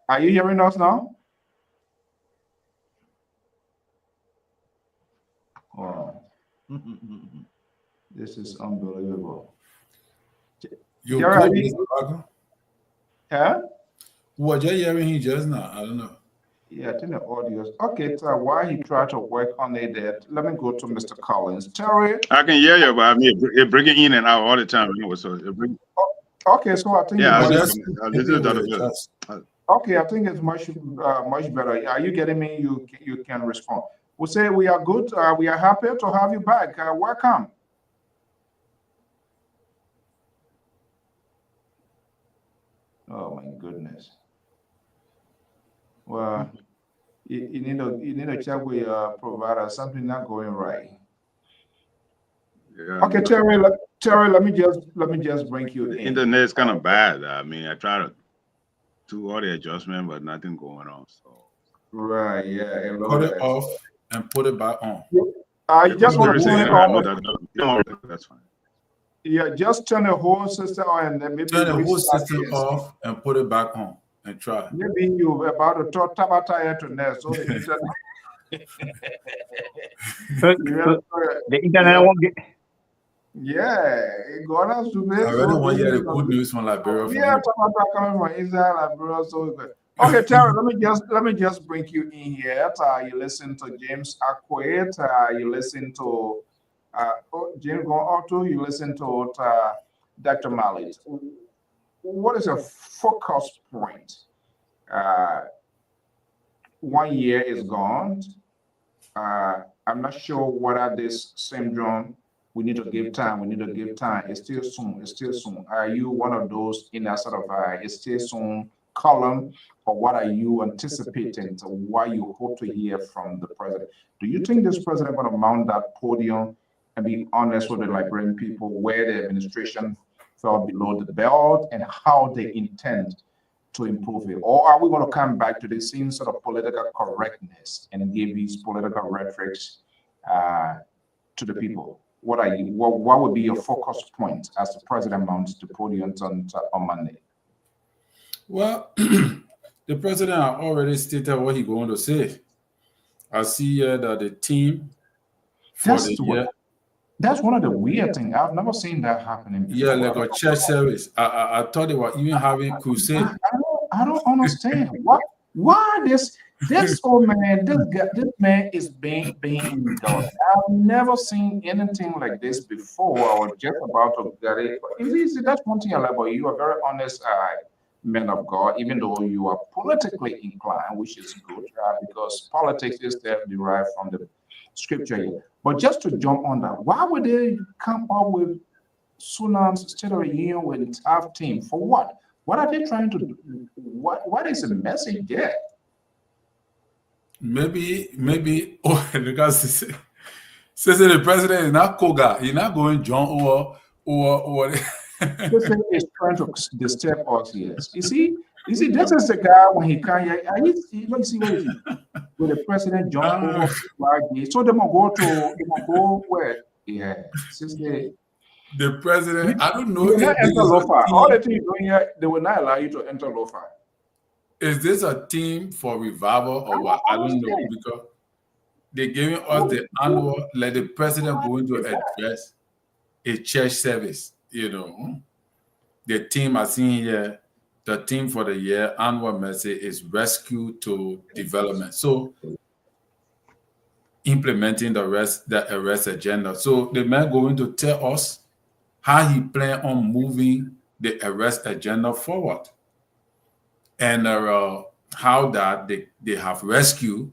Are you hearing us now? Wow. This is unbelievable. You Jerry, good, Mr. Bago? Huh? What you're hearing him just now? I don't know. Yeah, I think the audio. Okay, so while he tried to work on it, let me go to Mr. Collins. Terry. I can hear you, but I mean, it bringing in and out all the time. Anyway, so okay, so I think okay, I think it's much better. Are you getting me? You can respond. We'll say we are good. We are happy to have you back. Welcome. Oh my goodness. Well, you need to check with your provider. Something not going right. Yeah, okay, Terry. Let me just bring you the in. internet's kind of bad. I mean, I try to do all the adjustment, but nothing going on. So right, yeah. Cut it off and put it back on. I just want to turn it off. That's fine. Yeah, just turn the whole system on and then maybe turn the whole system off and put it back on and try. Maybe you're about to talk Tabata to next. So the internet won't get. Yeah, it got us to I really want to hear the good news from Liberia. Yeah, Tabata coming from Israel, Liberia. So okay, Terry, let me just bring you in here. You listen to James Akwet. You listen to James Auto. You listen to Dr. Malik. What is a focus point? 1 year is gone. I'm not sure whether this syndrome. We need to give time. We need to give time. It's still soon. It's still soon. Are you one of those in that sort of it's still soon column, or what are you anticipating? So what you hope to hear from the president? Do you think this president going to mount that podium and be honest with the Liberian people where the administration fell below the belt and how they intend to improve it? Or are we going to come back to the same sort of political correctness and give these political rhetorics to the people? What are you? What would be your focus point as the president mounts the podium on Monday? Well, the president already stated what he's going to say. I see here that the team for the year. That's one of the weird things. I've never seen that happening before. Yeah, like a church service. I thought they were even having crusade. I don't understand. Why this old man, this man is being done. I've never seen anything like this before. I was just about to get it. Easy. That's one thing I like about you. You are very honest man of God, even though you are politically inclined, which is good, because politics is derived from the scripture. But just to jump on that, why would they come up with Sunam's State of the Union with its half team? For what? What are they trying to do? What is the message there? Maybe oh, because since the president is not Koga, he's not going John or President is trying to disturb us here. You see, this is the guy when he can't. Let me see what is it? With the president jump over so they will go where? Yeah, sister. the president. I don't know You will if not this enter is a Lofa. All the team. things you're doing here, they will not allow you to enter Lofa. Is this a team for revival or what? I don't know because they're giving us the annual. Let the president go into address a church service. You know, the team I seen here. The theme for the year annual message is rescue to development. So implementing the arrest agenda. So the man going to tell us how he plan on moving the arrest agenda forward, and how that they have rescued,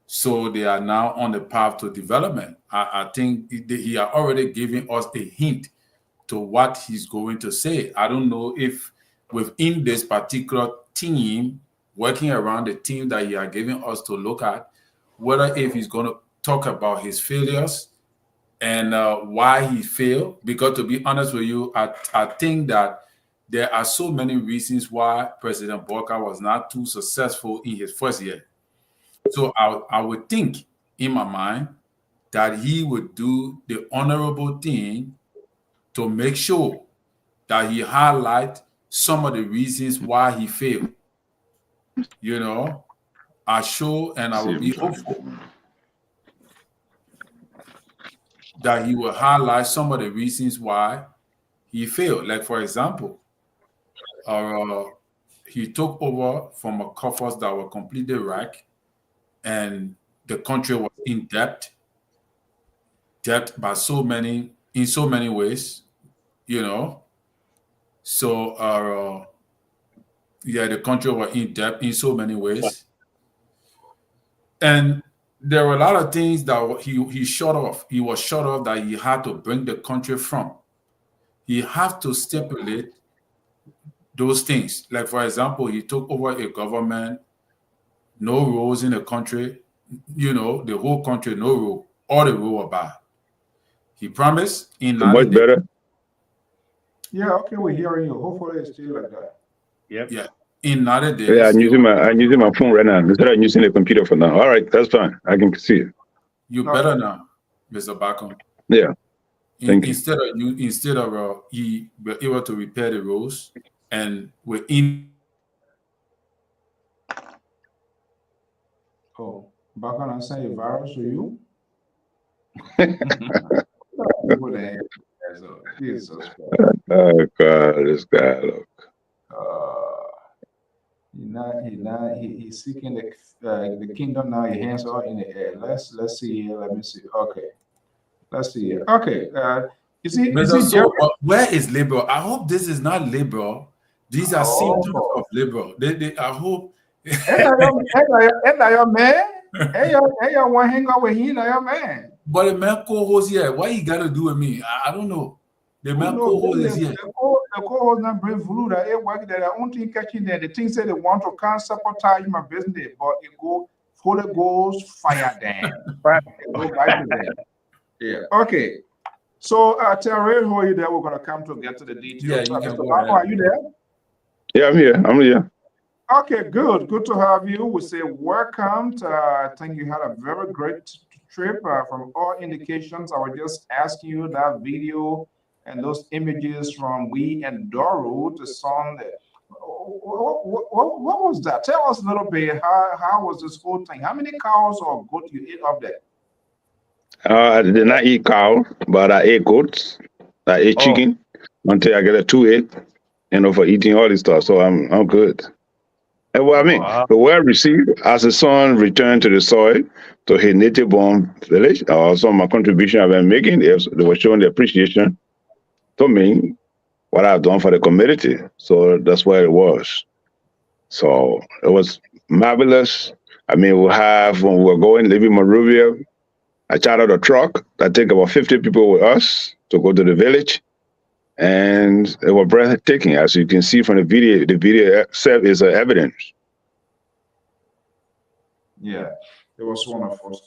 so they are now on the path to development. I think he are already giving us a hint to what he's going to say. I don't know if within this particular team, working around the team that he are giving us to look at, whether if he's going to talk about his failures and why he failed. Because to be honest with you, I think that there are so many reasons why President Walker was not too successful in his first year. So I would think in my mind that he would do the honorable thing to make sure that he highlight some of the reasons why he failed. You know, I show and I will be hopeful that he will highlight some of the reasons why he failed. Like, for example, he took over from a coffers that were completely wrecked, and the country was in debt by in so many ways, you know. So the country was in debt in so many ways, and there were a lot of things that he shut off. He was shut off that he had to bring the country from. He had to stipulate those things. Like, for example, he took over a government, no roads in the country, you know, the whole country, no road. All the roads were bad. He promised in 90 much days. better. Yeah, okay, we're hearing you. Hopefully it's still like that. Yep. Yeah. In 90 days. Yeah, I'm using my phone right now instead of using the computer for now. All right, that's fine. I can see it. You better now, Mr. Bacon. Yeah. Thank you. Instead of he were able to repair the roads, and within. Oh, Bacon, I sent a virus to you. Jesus. Oh God, this guy. Look. He's seeking the kingdom now. His hands are in the air. Let's see here. Let me see. Okay, let's see here. Okay, you see, where is liberal? I hope this is not liberal. These are symptoms of liberal. I hope. Hey, man. Hey, one hang out with him, man. But the man co-host here, why you gotta do with me? I don't know. The man co-host is here. The co-host not brave blue that it work that I don't think catching there. The thing said they want to can't sabotage my business, but it go Holy Ghost fire them. Yeah. Okay. So tell Ray who are you there? We're gonna come to get to the details. Yeah, are you there? Yeah, I'm here. Okay, good. Good to have you. We say welcome. I think you had a very great trip. From all indications, I was just asking you that video and those images from we and Doru, the song. What was that? Tell us a little bit. How was this whole thing? How many cows or goats you ate up there? I did not eat cow, but I ate goats. I ate chicken until I get a 2-8, for eating all this stuff. So I'm good. And well, I mean, the word received as the son returned to the soil to his native-born village. Some of my contribution I've been making, they were showing the appreciation to me, what I've done for the community. So that's where it was. So it was marvelous. I mean, when we were going, leaving Monrovia, I chartered a truck that take about 50 people with us to go to the village. and it was breathtaking, as you can see from the video. The video itself is evidence. Yeah, it was wonderful.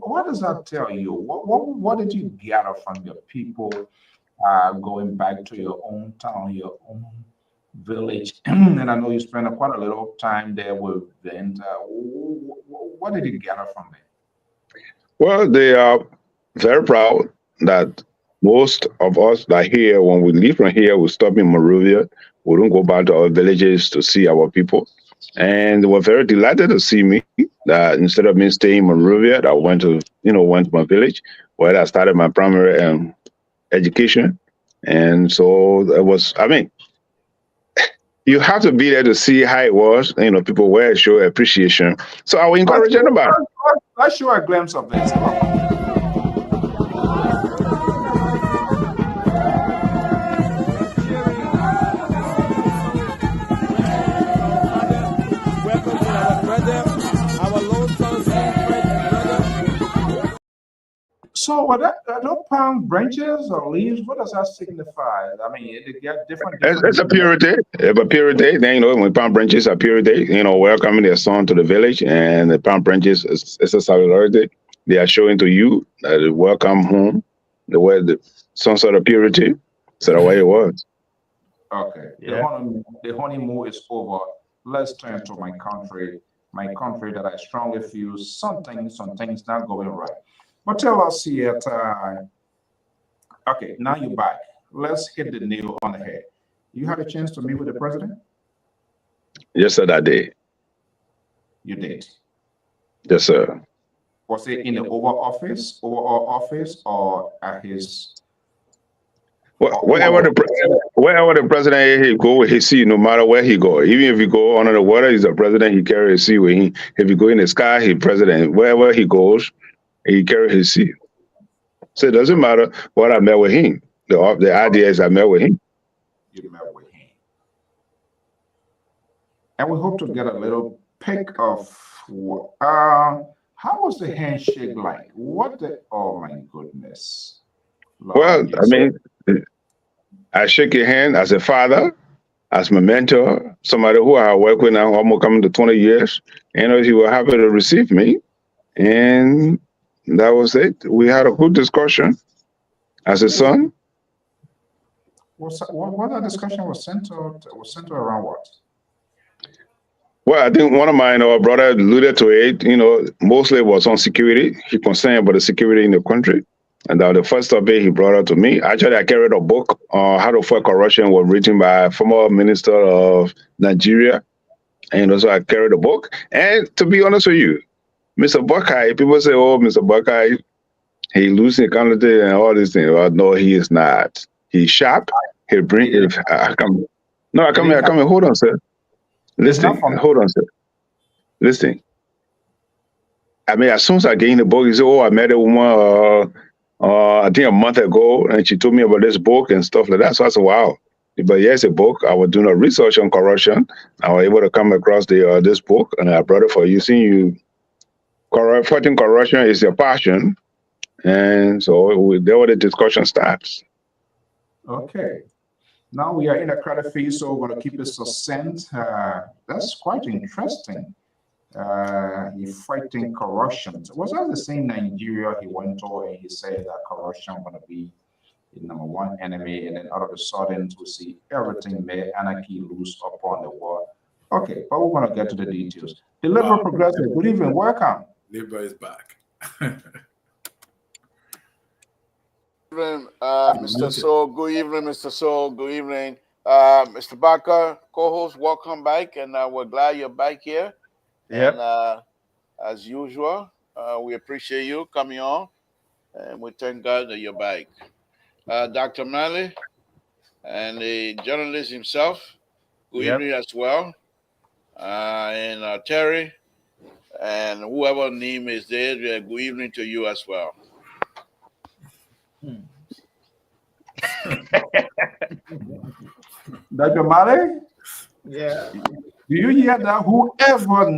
What does that tell you? What did you gather from your people going back to your own town, your own village? And I know you spent quite a little time there with them. What did you gather from them? Well, they are very proud that most of us that here, when we leave from here, we stop in Monrovia. We don't go back to our villages to see our people. And they were very delighted to see me. That instead of me staying in Monrovia, that I went to my village where I started my primary education. And so it was, I mean, you have to be there to see how it was. People were show appreciation. So I would encourage anybody. Let's show a glimpse of this. Welcome to our brother, our long-term friend and brother. So, what are those palm branches or leaves? What does that signify? I mean, they get different. It's a purity. It's a purity. Then when palm branches are purity, welcoming their son to the village, and the palm branches is a solidarity. They are showing to you that they welcome home, some sort of purity. So the way it was. Okay. Yeah. The honeymoon is over. Let's turn to my country that I strongly feel some things not going right. But tell us here, okay, now you're back. Let's hit the nail on the head. You had a chance to meet with the president? Yes, sir, I did. You did? Yes, sir. Was it in the overall office, or at his? Wherever the president he go with his seat, no matter where he go. Even if he go under the water, he's a president. He carry his seat with him. If he go in the sky, he's president. Wherever he goes, he carry his seat. So it doesn't matter what I met with him. The idea is I met with him. You met with him, and we hope to get a little pic of. How was the handshake like? Oh my goodness. Lord, Well, yes. I mean, I shake your hand as a father, as my mentor, somebody who I work with now almost coming to 20 years. He was happy to receive me. And that was it. We had a good discussion as a son. What that discussion was centered around what? Well, I think one of my brother alluded to it, mostly it was on security. He concerned about the security in the country. And the first topic he brought up to me, actually I carried a book, How to Fight Corruption, was written by a former minister of Nigeria. And so I carried a book. And to be honest with you, Mr. Buckeye, people say, oh, Mr. Buckeye, he losing accountability and all these things. Well, no, he is not. He's sharp. He'll bring it. I come here. Hold on, sir. Listen, hold on, sir. Listen. I mean, as soon as I get in the book, he said, oh, I met a woman, I think a month ago, and she told me about this book and stuff like that. So I said, wow. But yes, a book. I was doing a research on corruption. I was able to come across this book, and I brought it for you. Seeing you, fighting corruption is your passion. And so there where the discussion starts. Okay. Now we are in a credit phase, so we're going to keep it succinct. That's quite interesting. He's fighting corruption. Was that the same Nigeria he went to and he said that corruption going to be the number one enemy, and then all of a sudden we see everything there, anarchy loose upon the world. Okay, but we're going to get to the details. The Liberal Progressive, good evening, welcome. Liberal is back. Mr. So, good evening, Mr. So, good evening. Mr. Barker, co-host, welcome back, and we're glad you're back here. Yep. And as usual, we appreciate you coming on, and we thank God that you're back. Dr. Malley and the journalist himself, good evening as well. And Terry, and whoever name is there, good evening to you as well. Dr. Malley? Yeah. Do you hear that? Whoever.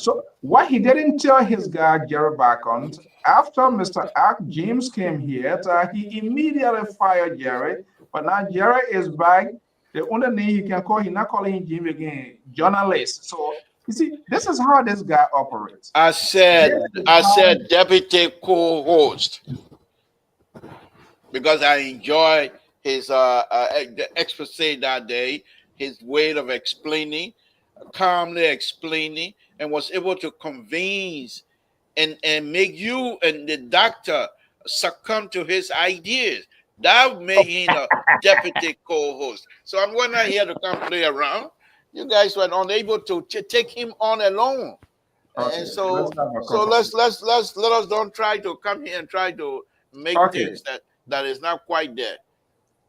So what he didn't tell his guy Jerry Bacon, after Mr. Ack James came here, he immediately fired Jerry. But now Jerry is back. The only name he can call, he's not calling him Jim again, journalist. So you see, this is how this guy operates. I said deputy co-host because I enjoy his the expose that day, his way of explaining, calmly explaining, and was able to convince and make you and the doctor succumb to his ideas. That made him a deputy co-host. So I'm not here to come play around. You guys were unable to take him on alone. Okay, And so let us don't try to come here and try to make things that is not quite there.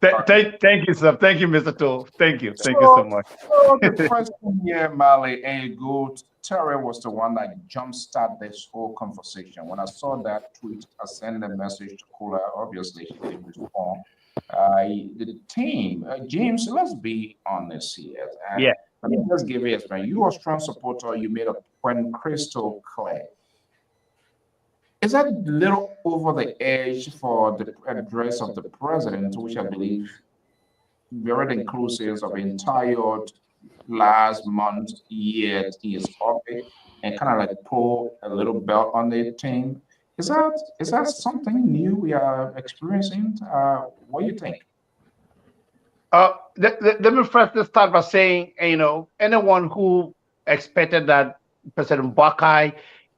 Thank you, sir. Thank you, Mr. Toll. Thank you. Thank you so much. So the first year, Mali and Good, Terry was the one that jumpstarted this whole conversation. When I saw that tweet, I sent a message to Kula. Obviously, she didn't respond. The team, James, let's be honest here. Yeah. Let me just give you a explain. You are a strong supporter. You made a point crystal clear. Is that a little over the edge for the address of the president, which I believe very inclusive of entire last month, year in his office, and kind of like pull a little belt on the team? Is that something new we are experiencing? What do you think? Let me first start by saying, anyone who expected that President Buckeye,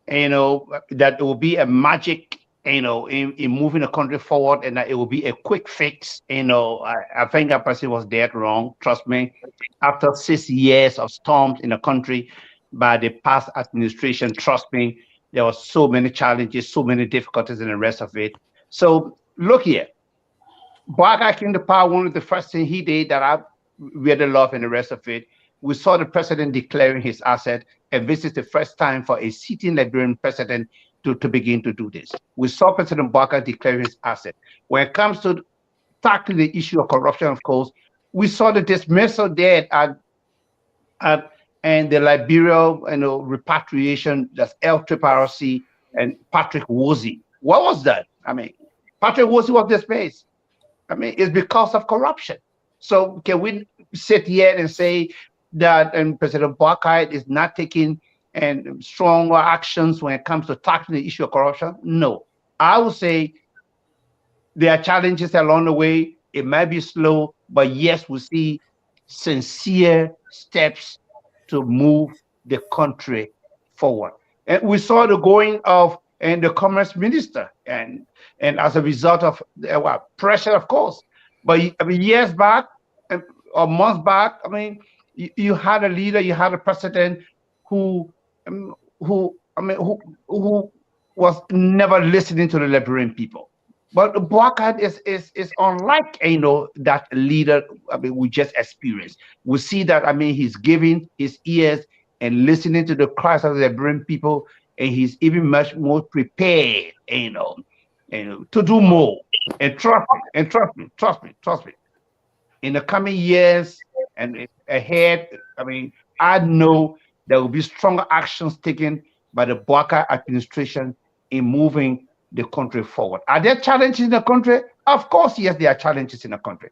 that it will be a magic, in moving the country forward, and that it will be a quick fix, I think that person was dead wrong. Trust me. After 6 years of storms in the country by the past administration, trust me, there were so many challenges, so many difficulties, and the rest of it. So look here. Buckeye came to power. One of the first things he did that I really love, and the rest of it, we saw the president declaring his asset, and this is the first time for a sitting Liberian president to begin to do this. We saw President Buckeye declaring his asset. When it comes to tackling the issue of corruption, of course, we saw the dismissal there and the Liberia, repatriation. That's Lpr-Tv and Patrick Woolsey. What was that? I mean, Patrick Woolsey was dismissed. I mean, it's because of corruption. So can we sit here and say that President Buckeye is not taking stronger actions when it comes to tackling the issue of corruption? No. I would say there are challenges along the way. It might be slow, but yes, we see sincere steps to move the country forward. And we saw the going of the commerce minister, and as a result of pressure, of course. But I mean, years back or months back, I mean, you had a leader, you had a president who was never listening to the Liberian people. But Buckeye is unlike that leader. I mean, we just experienced. We see that. I mean, he's giving his ears and listening to the cries of the Liberian people, and he's even much more prepared, to do more. And trust me. In the coming years and ahead, I mean, I know there will be stronger actions taken by the Buckeye administration in moving the country forward. Are there challenges in the country? Of course, yes, there are challenges in the country.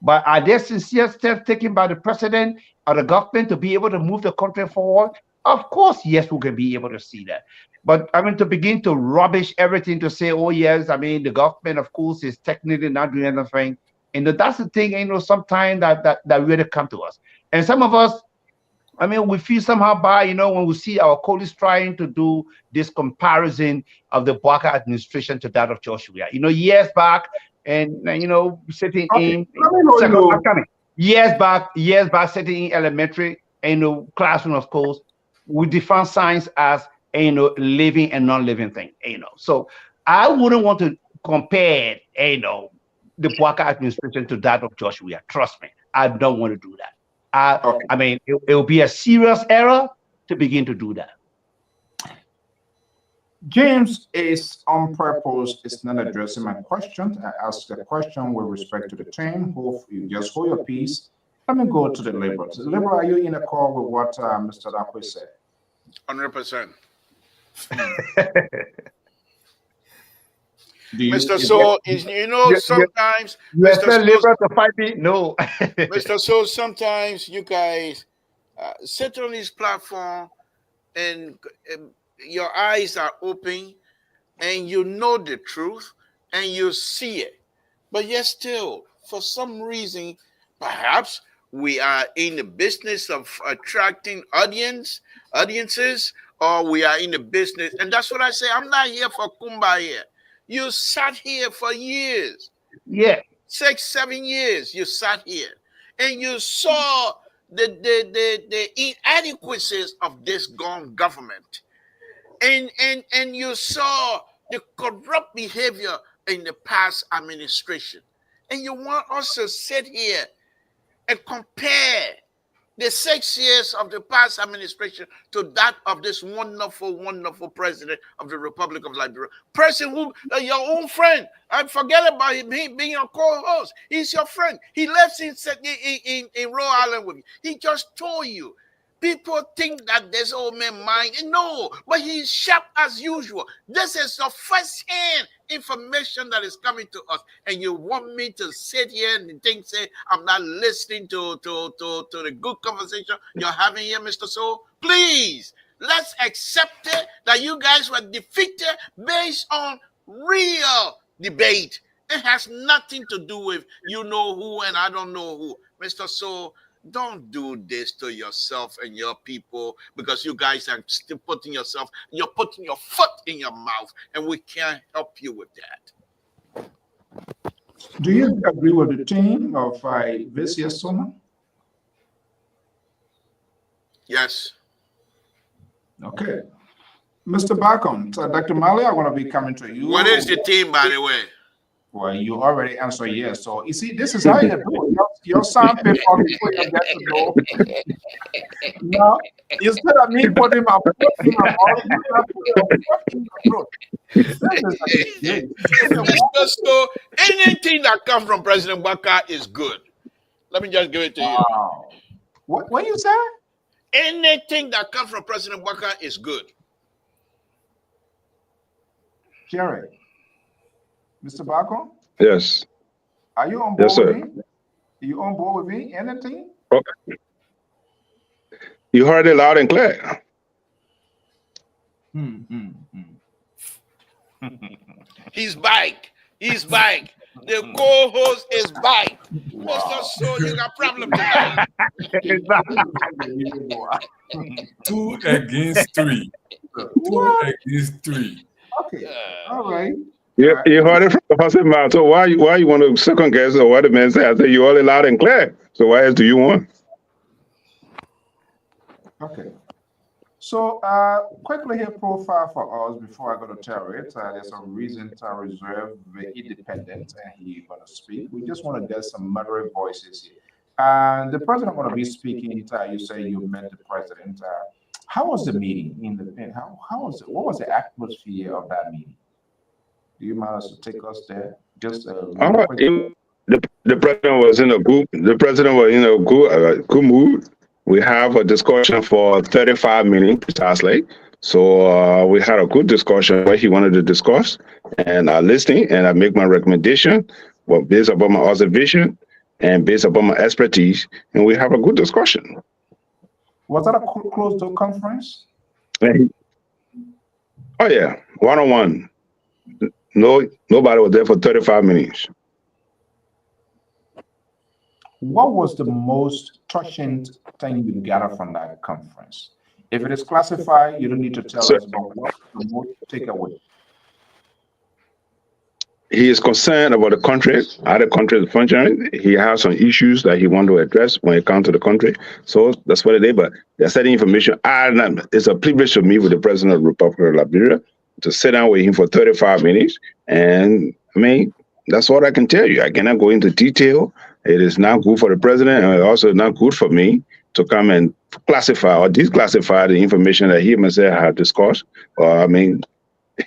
But are there sincere steps taken by the president or the government to be able to move the country forward? Of course, yes, we can be able to see that. But I mean, to begin to rubbish everything to say, oh, yes, I mean, the government, of course, is technically not doing anything. And that's the thing, sometimes that really come to us. And some of us, I mean, we feel somehow bad, when we see our colleagues trying to do this comparison of the Buckeye administration to that of Joshua. Years back, and sitting in years back, sitting in elementary classroom, of course, we define science as living and non-living thing. So I wouldn't want to compare the Buckeye administration to that of Joshua. Trust me, I don't want to do that. I mean, it will be a serious error to begin to do that. James is on purpose. It's not addressing my question. I asked the question with respect to the team. You just hold your peace. Let me go to the Liberals. Liberal, are you in a call with what Mr. Dapo said? 100%. Mr. So, sometimes, Mr. So, liberal to fight me? No. Mr. So, sometimes you guys sit on this platform and your eyes are open and you know the truth and you see it. But yet still, for some reason, perhaps we are in the business of attracting audiences, or we are in the business. And that's what I say. I'm not here for kumbaya. You sat here for years. Yeah. 6, 7 years you sat here. And you saw the inadequacies of this government. And you saw the corrupt behavior in the past administration. And you want us to sit here and compare the 6 years of the past administration to that of this wonderful, wonderful president of the Republic of Liberia. Person who, your own friend, I forget about him being your co-host. He's your friend. He lives in Rhode Island with you. He just told you. People think that this old man mind. No, but he's sharp as usual. This is the first-hand information that is coming to us. And you want me to sit here and say, I'm not listening to the good conversation you're having here, Mr. Soul? Please, let's accept it that you guys were defeated based on real debate. It has nothing to do with you know who and I don't know who. Mr. Soul, don't do this to yourself and your people, because you guys are still you're putting your foot in your mouth, and we can't help you with that. Do you agree with the team of Vicia Soma? Yes. Okay. Mr. Bacon, Dr. Mali, I want to be coming to you. What is the team, by the way? Well, you already answered yes. So you see, this is how you do it. Your sound paper before you get to know. Now, instead of me putting my foot in my mouth, so anything that comes from President Baka is good. Let me just give it to you. Wow. What you say? Anything that comes from President Baka is good. Jerry. Mr. Bacon? Yes. Are you on board yes, sir. with me? Are you on board with me? Anything? Okay. You heard it loud and clear. He's back. He's back. The co-host is back. Wow. Mr. So you got problem tonight. 2 against 3. 2 against 3. Okay. All right. You heard it from the horse's mouth. So why you want to second guess or what the man said? I said you only loud and clear. So why else do you want? Okay. So quickly here profile for us before I go to Terry. There's a reason to reserve the independent and he's going to speak. We just want to get some moderate voices here. And the president going to be speaking. You say you met the president. How was the meeting? How was it? What was the atmosphere of that meeting? Do you mind to take us there? Just the president was in a good. The president was in a good mood. We have a discussion for 35 minutes precisely. So we had a good discussion where he wanted to discuss, and I listening, and I make my recommendation, well, based upon my observation and based upon my expertise, and we have a good discussion. Was that a closed-door conference? Oh yeah, one-on-one. No, nobody was there for 35 minutes. What was the most touching thing you gathered from that conference? If it is classified, you don't need to tell us, but what's the most takeaway? He is concerned about the country, how the country is functioning. He has some issues that he wants to address when it comes to the country. So that's what it is. But there's certain information. It's a privilege to meet with the president of the Republic of Liberia, to sit down with him for 35 minutes. And I mean, that's what I can tell you. I cannot go into detail. It is not good for the president, and also not good for me to come and classify or declassify the information that he himself had discussed. I mean,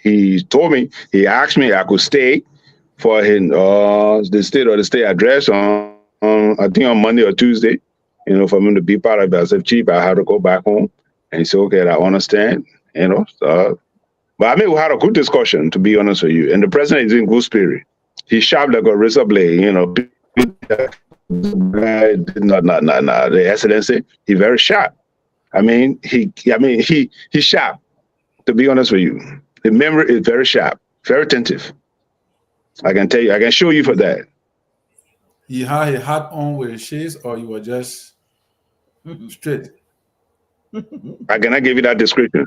he told me, he asked me I could stay for his, the state address on I think on Monday or Tuesday, for him to be part of it. I said, Chief, I have to go back home And he said, okay, I understand, but I mean, we had a good discussion, to be honest with you. And the president is in good spirit. He's sharp like a razor blade, The excellency, he's very sharp. I mean, he's sharp, to be honest with you. The memory is very sharp, very attentive. I can tell you, I can show you for that. He had a hat on with shades, or you were just straight? I cannot give you that description.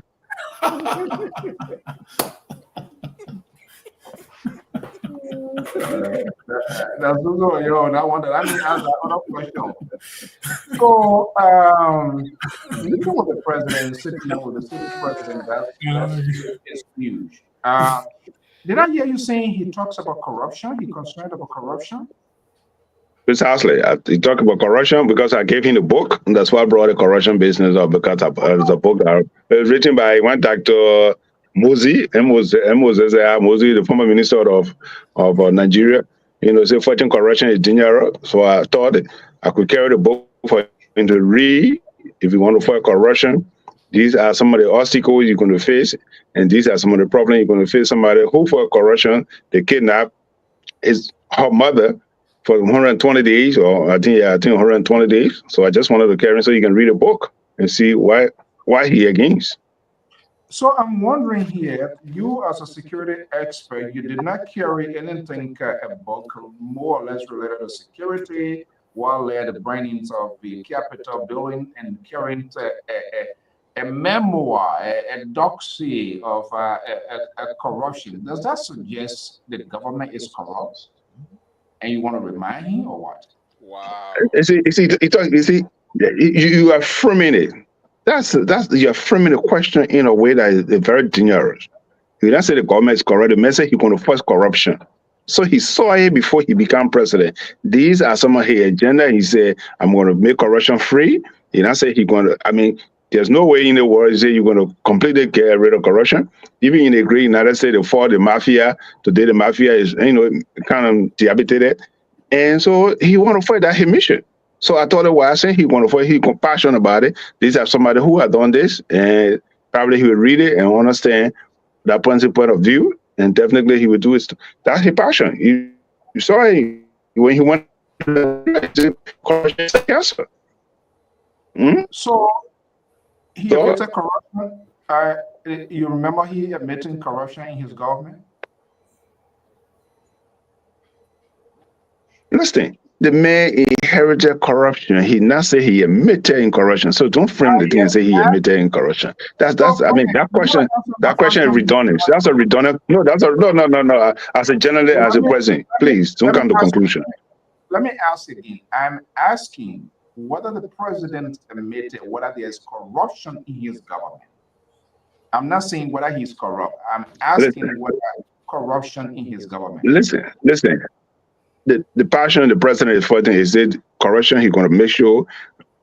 That's also, that one. Let me ask another question. So, meeting with the president, sitting down with the sitting president, that's huge. Did I hear you saying he talks about corruption? He concerned about corruption? Precisely. He talked about corruption because I gave him the book. And that's why I brought the corruption business up, because it's a book that was written by one Dr. Mozi, Mozi, the former minister of Nigeria. Say fighting corruption is dangerous. So I thought I could carry the book for him to read. If you want to fight corruption, these are some of the obstacles you're going to face, and these are some of the problems you're going to face. Somebody who for corruption, they kidnap her mother for 120 days, or I think 120 days. So I just wanted to carry him so you can read a book and see why he against. So I'm wondering here, you as a security expert, you did not carry anything, a book more or less related to security, while led the burnings of the Capitol building, and carrying a memoir, a dossier of a corruption. Does that suggest that the government is corrupt? And you want to remind him, or what? Wow. You are framing it. You're framing the question in a way that is very dangerous. You don't say the government is corrupt. The message he's going to fight corruption. So he saw it before he became president. These are some of his agenda. He said, I'm going to make corruption free. He don't say he's going to, there's no way in the world you say you're going to completely get rid of corruption. Even in the great United States, they fought the mafia. Today, the mafia is, kind of debilitated. And so he want to fight that mission. So I thought it was saying he want to fight, he compassionate about it. These are somebody who have done this, and probably he will read it and understand that point of view, and definitely he would do it. That's his passion. You saw it when he went to cancer. So he admitted corruption. You remember he admitting corruption in his government? Listen, the man inherited corruption. He not say he admitted in corruption. So don't frame the thing and say he admitted in corruption. That question is redundant. That's a redundant. No. As a journalist, as a president, please don't come to conclusion. Let me ask again. I'm asking whether the president admitted whether there's corruption in his government. I'm not saying whether he's corrupt. I'm asking whether corruption in his government. Listen. The passion the president is fighting is that corruption. He's going to make sure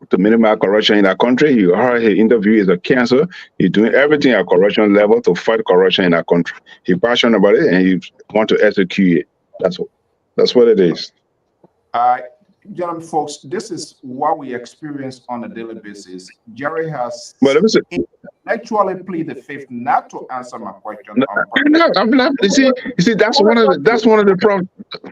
to minimize corruption in that country. You heard his interview is a cancer. He's doing everything at corruption level to fight corruption in that country. He's passionate about it and he wants to execute it. That's what it is. Gentlemen, folks, this is what we experience on a daily basis. Jerry has actually pleaded the fifth not to answer my question. I'm not. You see, that's one of the problems.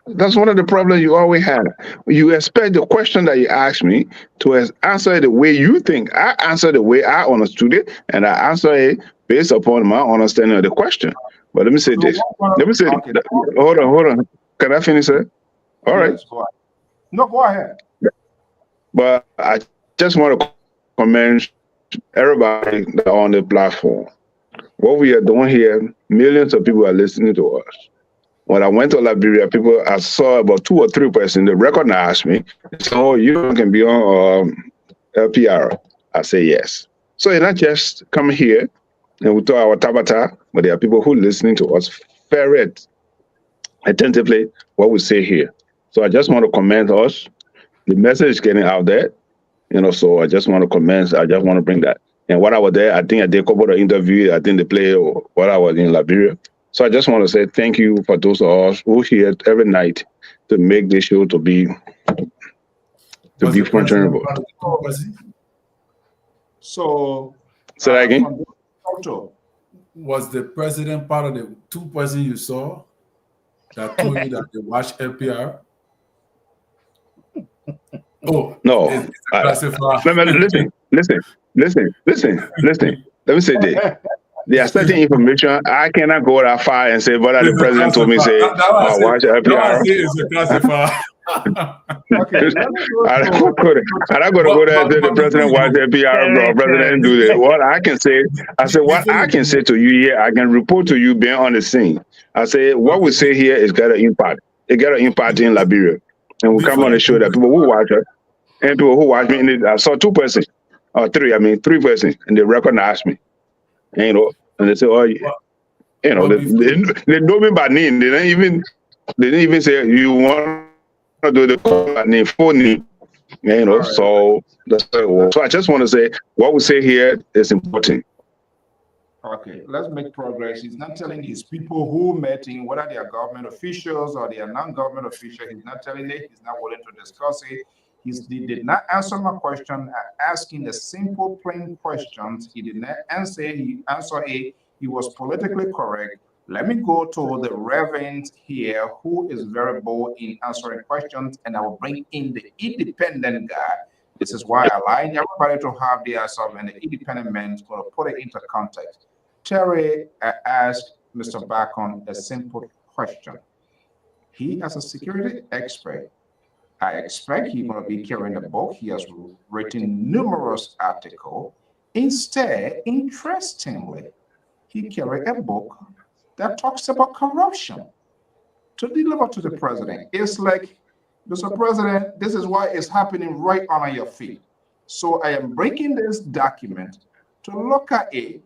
That's one of the problems you always have. You expect the question that you ask me to answer the way you think. I answer the way I understood it, and I answer it based upon my understanding of the question. But let me say this. Hold on. Can I finish it? All right. No, go ahead. But I just want to commend everybody on the platform. What we are doing here, millions of people are listening to us. When I went to Liberia, I saw about 2 or 3 persons that recognized me. So you can be on LPR. I say yes. So you're not just come here and we talk our tabata, but there are people who are listening to us very attentively what we say here. So I just want to commend us. The message is getting out there, so I just want to commend. I just want to bring that. And when I was there, I think I did a couple of interviews. I think they play while I was in Liberia. So I just want to say thank you for those of us who here every night to make this show to be functionable. So Say that again. From this photo. Was the president part of the 2 persons you saw that told you that they watch LPR? Oh, No. it's a classified. Listen. Let me say this. There are certain information I cannot go that far and say, but the president told me say, watch LPR. It's a classified. Okay, I'm not going to go there and say the president watch LPR, or president do this. What I can say, what I can say to you here, I can report to you being on the scene. I say, what we say here is got an impact. It got an impact in Liberia. And we come on and show that people who watch it, and people who watch me, I saw 2 persons, or 3 persons, and they recognized me. And, and they say, oh, yeah. They know me by name. They didn't even say you want to do the name, full name. So that's so I just want to say what we say here is important. Okay, let's make progress. He's not telling these people who met him, whether they are government officials or they are non-government officials. He's not telling it. He's not willing to discuss it. He did not answer my question, asking the simple, plain questions. He did not answer. He answered it. He was politically correct. Let me go to the Reverend here, who is very bold in answering questions, and I will bring in the independent guy. This is why I like everybody to have the answer, and the independent man is going to put it into context. Terry asked Mr. Bacon a simple question. He, as a security expert, I expect he's going to be carrying a book. He has written numerous articles. Instead, interestingly, he carried a book that talks about corruption to deliver to the president. It's like, Mr. President, this is why it's happening right under your feet. So I am bringing this document to look at it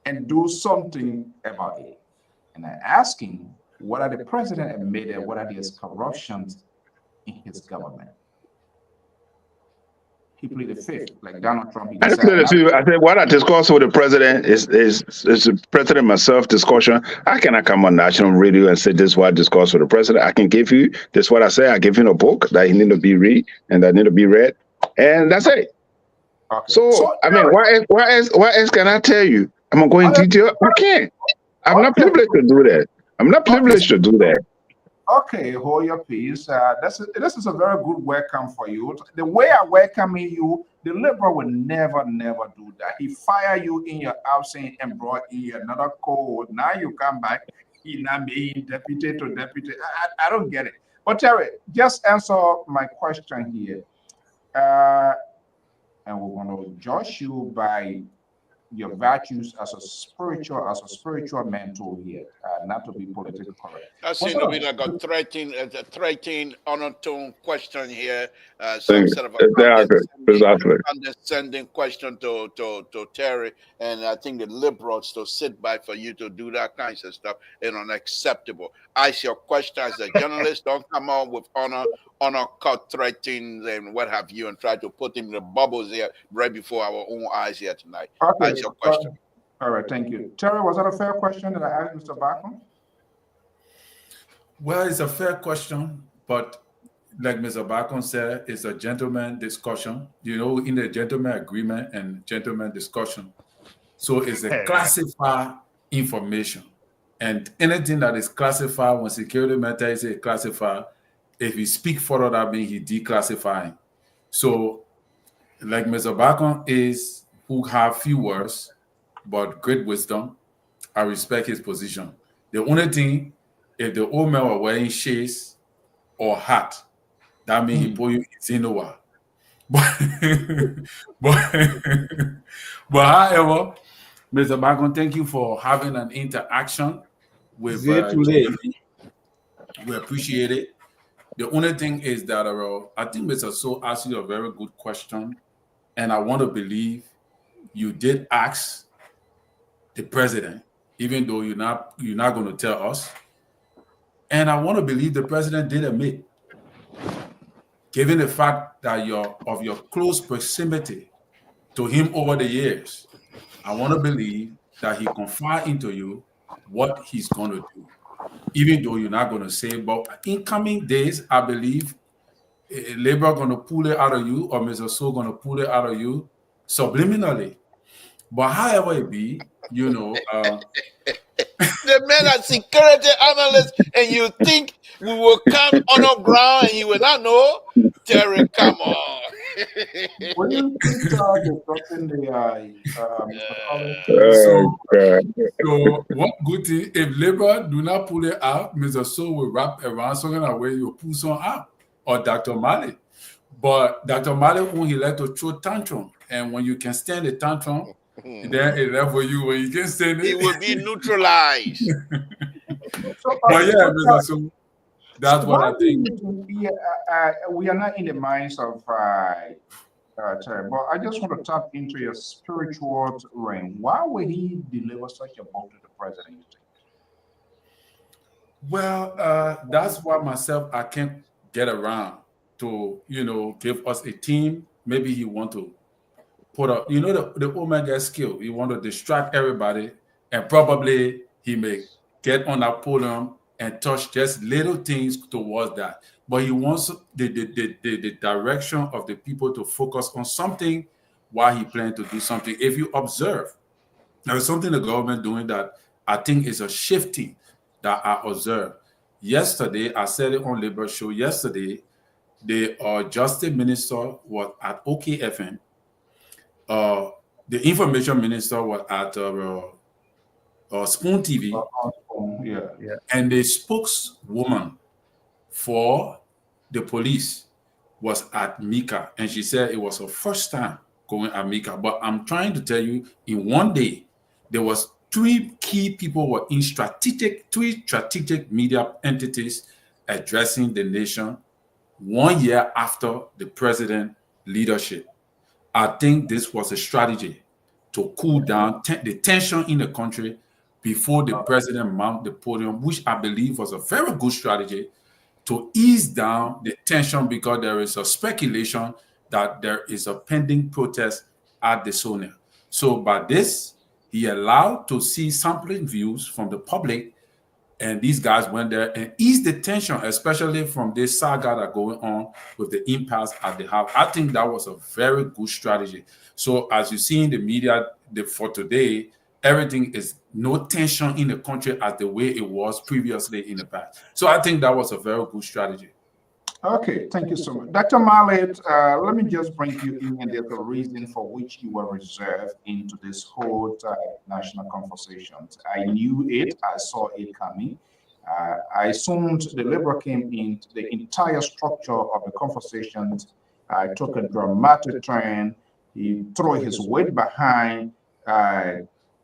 and do something about it. And I ask him, what are the president admitted, what are these corruptions in his government? He pleaded fifth, like Donald Trump. I said, what I discuss with the president is the president myself discussion. I cannot come on national radio and say this is what I discuss with the president. I can give you this is what I say. I give him a book that he need to be read and that need to be read, and that's it. Okay. So I mean, why else can I tell you? I'm going to detail. I can't. I'm not privileged to do that. I'm not privileged to do that. Okay, hold your peace. This is a very good welcome for you. The way I welcome you, the Liberal will never do that. He fired you in your absence and brought in another code. Now you come back, he now made deputy to deputy. I don't get it. But Terry, just answer my question here. And we're going to judge you by your virtues as a spiritual mentor here, not to be politically correct. That seems to be like a threatening undertone question here. Some sort of a condescending question to Terry, and I think the liberals to sit by for you to do that kind of stuff is unacceptable. Ask your question as a journalist. Don't come on with honor cut threatening and what have you, and try to put him in the bubbles here right before our own eyes here tonight. Okay. That's your question. All right, thank you. Terry, was that a fair question that I asked Mr. Bacon? Well, it's a fair question, but like Mr. Bacon said, it's a gentleman discussion, in the gentleman agreement and gentleman discussion. So it's a classified information. And anything that is classified, when security matter is classified, if he speak further, that means he declassifying. So like Mr. Bacon is who have few words, but great wisdom. I respect his position. The only thing, if the old man were wearing shades or hat, that means he put you in Zinowa. But however, Mr. Bacon, thank you for having an interaction with we appreciate it. The only thing is that I think Mr. So asked you a very good question, and I want to believe you did ask the president, even though you're not going to tell us. And I want to believe the president did admit, given the fact that of your close proximity to him over the years, I want to believe that he confide into you what he's going to do, even though you're not going to say. But in coming days, I believe Labor going to pull it out of you, or Mr. So going to pull it out of you subliminally. But however it be, you know, The man are security analyst, and you think we will come on the ground and you will not know? Terry, come on. Will you keep discussing the Mr. Collins? so God. so one good thing, if Labor do not pull it out, Mr. So will wrap around something away, you pull some out, or Dr. Mali. But Dr. Mali, when he like to throw tantrum, and when you can stand the tantrum, then it's there for you. When you can stand He it, will be neutralized. but yeah, Mr. So that's what Why I think. we are not in the minds of Terry, but I just want to tap into your spiritual realm. Why would he deliver such a book to the president? Well, that's why myself I can't get around to give us a team. Maybe he want to put up the Omega skill. He want to distract everybody, and probably he may get on that podium and touch just little things towards that. But he wants the direction of the people to focus on something while he plans to do something. If you observe, there's something the government doing that I think is a shifting that I observed. Yesterday, I said it on Labor Show. Yesterday, the Justice Minister was at OKFM. The Information Minister was at Spoon TV, Yeah. and the spokeswoman for the police was at Mika, and she said it was her first time going at Mika. But I'm trying to tell you, in one day, there was three key people were in three strategic media entities addressing the nation 1 year after the president leadership. I think this was a strategy to cool down the tension in the country before the president mount the podium, which I believe was a very good strategy to ease down the tension, because there is a speculation that there is a pending protest at the Sonia. So by this, he allowed to see sampling views from the public, and these guys went there and eased the tension, especially from this saga that going on with the impasse at the house. I think that was a very good strategy. So as you see in the media for today, everything is no tension in the country as the way it was previously in the past. So I think that was a very good strategy. Okay, thank you so much. Dr. Mallet, let me just bring you in, and there's a reason for which you were reserved into this whole national conversations. I knew it, I saw it coming. I assumed the Labour came in, the entire structure of the conversations took a dramatic turn. He threw his weight behind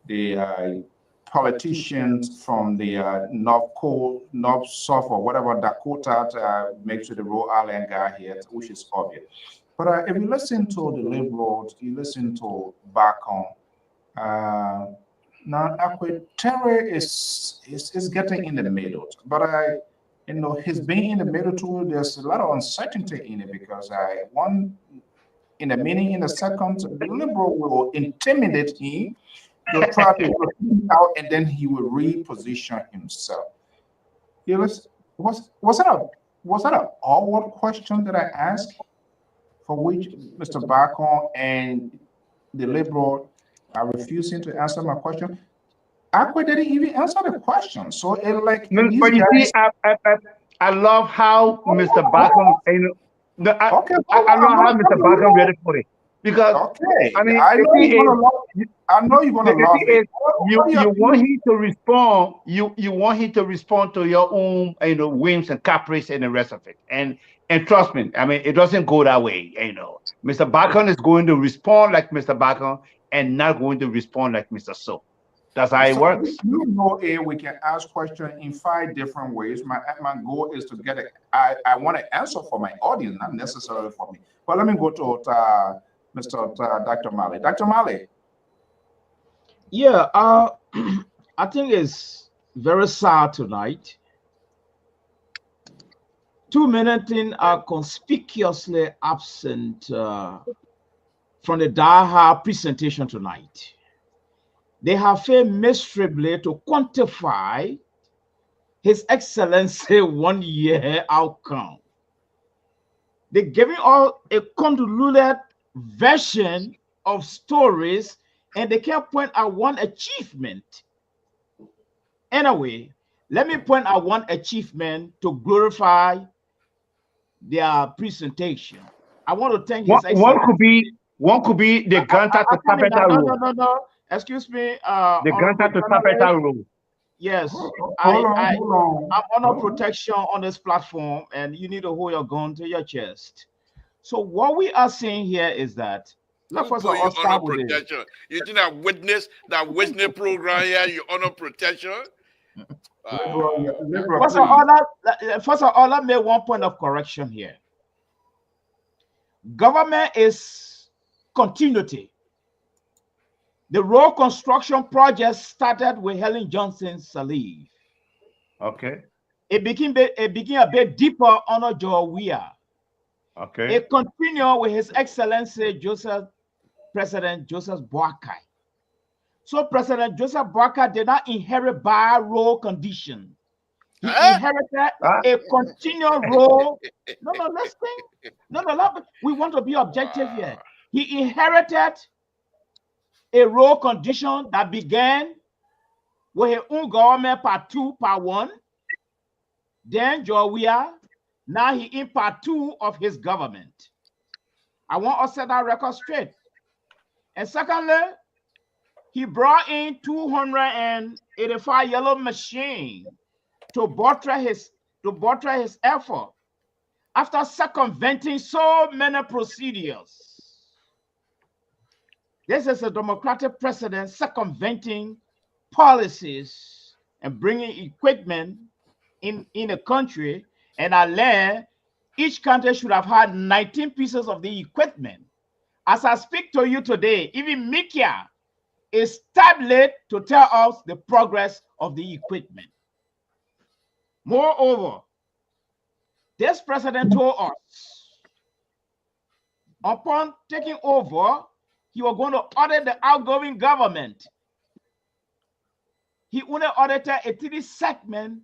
the politicians from the North South or whatever Dakota makes to the Rhode Island guy here, which is obvious. But if you listen to the Liberals, you listen to Bacon, now Terry is getting in the middle. But his being in the middle too, there's a lot of uncertainty in it, because one in a minute, in a second, the Liberal will intimidate him. They'll try to put him out, and then he will reposition himself. Was that an awkward question that I asked, for which Mr. Bacon and the Liberal are refusing to answer my question? Aqua didn't even answer the question. So it like these But you guys. see, I love how Mr. Bacon, I love how Mr. Bacon really put it. Because Okay, I mean, I know the thing you're is, gonna love. I know you're gonna the love thing is, it. What you want him to respond. You want him to respond to your own, whims and caprice and the rest of it. And trust me, I mean, it doesn't go that way. Mr. Bacon is going to respond like Mr. Bacon and not going to respond like Mr. So. That's how it So works. we can ask questions in 5 different ways. My goal is to get I want to answer for my audience, not necessarily for me. But let me go to Mr. Dr. Mali. Dr. Mali. Yeah, I think it's very sad tonight. 2 minutes are conspicuously absent from the Daha presentation tonight. They have failed miserably to quantify His Excellency 1 year outcome. They're giving all a convoluted version of stories and they can't point out one achievement. Anyway, let me point out one achievement to glorify their presentation. I want to thank His Excellency. One could be the Ganta to Tapeta rule. No. Excuse me. The Ganta to Tapeta rule. Yes, Hold on. I'm under protection on this platform, and you need to hold your gun to your chest. So what we are saying here is that let's first of all start with this. You think that witness program here, you honor protection? First of all, let me make one point of correction here. Government is continuity. The road construction project started with Helen Johnson Sirleaf. Okay. It became a bit deeper under Joe Weah. Okay. It continued with His Excellency President Joseph Boakai. So President Joseph Boakai did not inherit bad road condition. He inherited a continual road. No, we want to be objective here. He inherited a road condition that began with his own government part 2, part 1. Then Joawea, now he in part 2 of his government. I want us to set that record straight. And secondly, he brought in 285 yellow machine to buttress his effort after circumventing so many procedures. This is a democratic precedent circumventing policies and bringing equipment in a country, and I learned each country should have had 19 pieces of the equipment. As I speak to you today, even Mikia is tablet to tell us the progress of the equipment. Moreover, this president told us upon taking over, he was going to audit the outgoing government. He only audited a 3 segment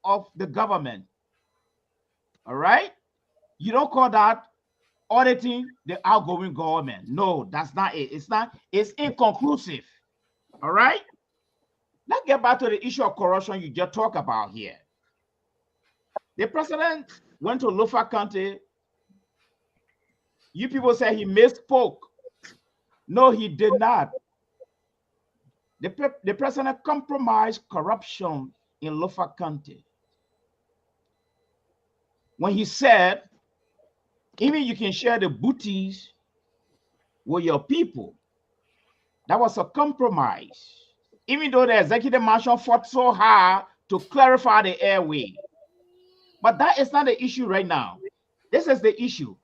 of the government. All right? You don't call that auditing the outgoing government. No, that's not it. It's inconclusive. All right? Let's get back to the issue of corruption you just talked about here. The president went to Lofa County. You people say he misspoke. No, he did not. The president compromised corruption in Lofa County when he said, even you can share the booties with your people. That was a compromise. Even though the executive mansion fought so hard to clarify the airway. But that is not the issue right now. This is the issue.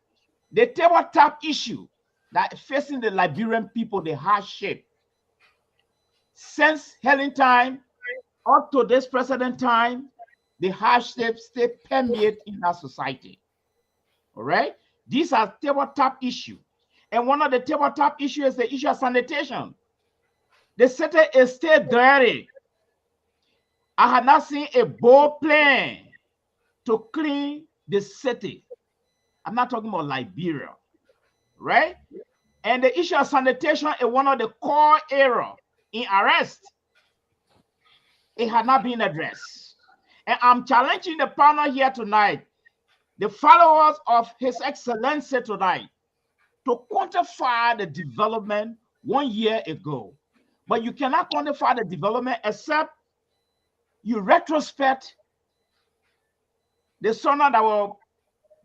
The tabletop issue that facing the Liberian people, the hardship. Since Helen time up to this present time, the hardship still permeate in our society. All right? These are tabletop issues. And one of the tabletop issues is the issue of sanitation. The city is still dirty. I have not seen a bold plan to clean the city. I'm not talking about Liberia, right? And the issue of sanitation is one of the core areas in arrest. It had not been addressed. And I'm challenging the panel here tonight, the followers of His Excellency tonight, to quantify the development 1 year ago. But you cannot quantify the development except you retrospect the sonnet that were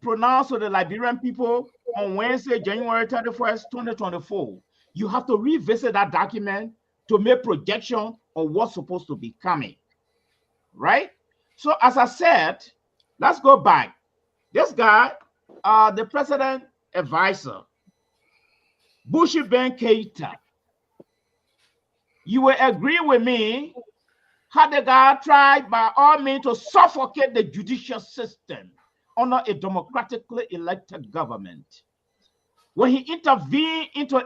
pronounced to the Liberian people on Wednesday, January 31st, 2024. You have to revisit that document to make projection of what's supposed to be coming, right? So as I said, let's go back. This guy, the president advisor, Bushi Ben Keita, you will agree with me, had the guy tried by all means to suffocate the judicial system under a democratically elected government. When he intervened into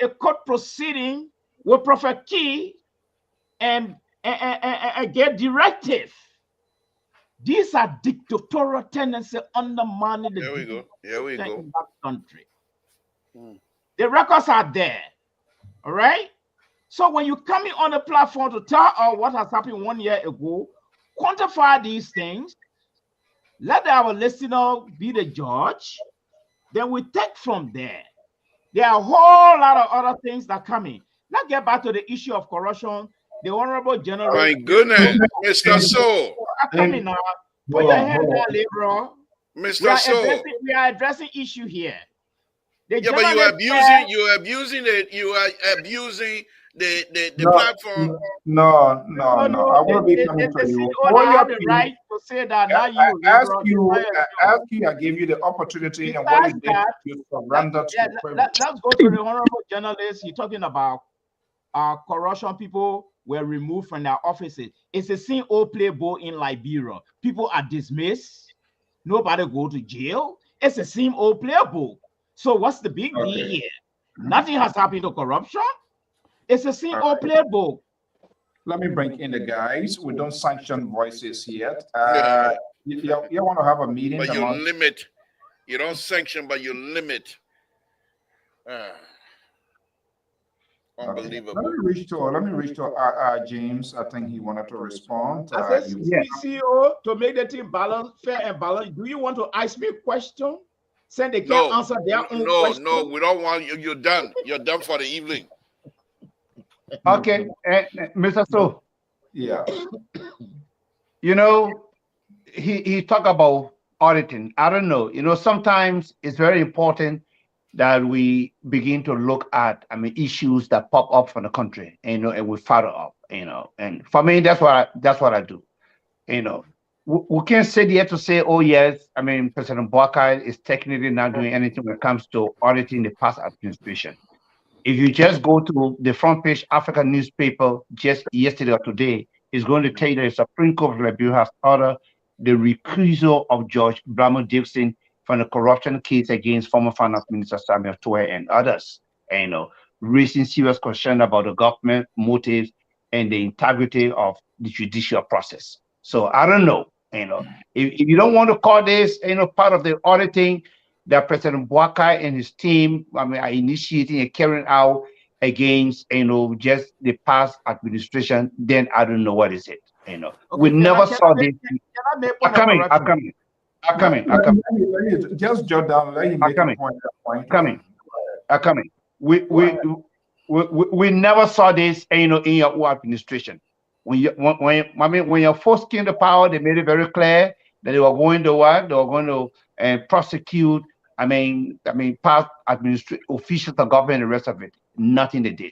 a court proceeding with Prophet Key and get directive. These are dictatorial tendencies undermining the Here we go. in that country. The records are there. All right. So when you come in on the platform to tell us what has happened 1 year ago, quantify these things, let our listener be the judge, then we take from there. There are a whole lot of other things that come in. Let's get back to the issue of corruption. The honorable My journalist. goodness, Mr. So. Come in now. Put your hand hold down, on. Labrador. Mr. So. We are addressing issue here. The Yeah, but you are abusing the platform. No. I will be coming to you. I have the right to say that now you ask you, I give you the opportunity, and what you did, you surrender to the privilege. Let's go to the honorable journalist. You're talking about corruption. People were removed from their offices. It's the same old playboy in Liberia. People are dismissed. Nobody go to jail. It's the same old playboy. So what's the big deal here? Nothing has happened to corruption. It's the same old playbook. Let me bring in the guys. We don't sanction voices yet. You want to have a meeting? But you limit. You don't sanction, but you limit. Unbelievable. Let me reach to James. I think he wanted to respond. I said, CEO, to make the team fair and balanced. Do you want to ask me a question? Saying they can't answer their own question? No, we don't want you. You're done. You're done for the evening. Okay, Mr. So. Yeah. You know, he talked about auditing. I don't know. You know, sometimes it's very important that we begin to look at, issues that pop up from the country, and we follow up, and for me, that's what I do. We can't sit here to say, oh yes, President Boakai is technically not doing anything when it comes to auditing the past administration. If you just go to the front page African newspaper just yesterday or today, it's going to tell you that the Supreme Court of Liberia has ordered the recusal of George Blamo Dixon from the corruption case against former Finance Minister Samuel Toure and others, raising serious concern about the government motives and the integrity of the judicial process. So I don't know, if you don't want to call this, part of the auditing that President Boakai and his team, are initiating and carrying out against, just the past administration, then I don't know what is it. Okay, we never saw this. I'm coming. Just jot down. Let him make a point. Coming. We never saw this, in your administration. When your folks came to power, they made it very clear that they were going to what? They were going to prosecute. Past administrative officials of government and the rest of it. Nothing they did,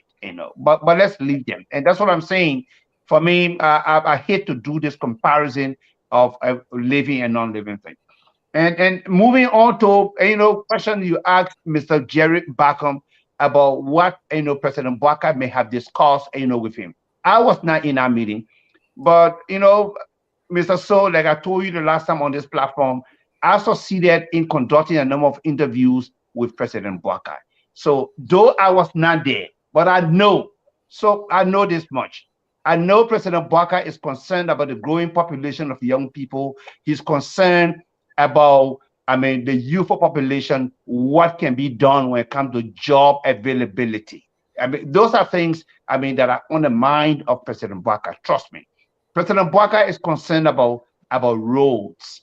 But let's leave them, and that's what I'm saying. For me, I hate to do this comparison of a living and non-living thing. And moving on to question you asked Mr. Jerry Backham about what President Boakai may have discussed with him. I was not in our meeting, but Mr. So, like I told you the last time on this platform, I succeeded in conducting a number of interviews with President Boakai. So though I was not there, but I know this much. I know President Boakai is concerned about the growing population of young people. He's concerned about, the youth population, what can be done when it comes to job availability. Those are things, that are on the mind of President Boakai. Trust me. President Boakai is concerned about roads.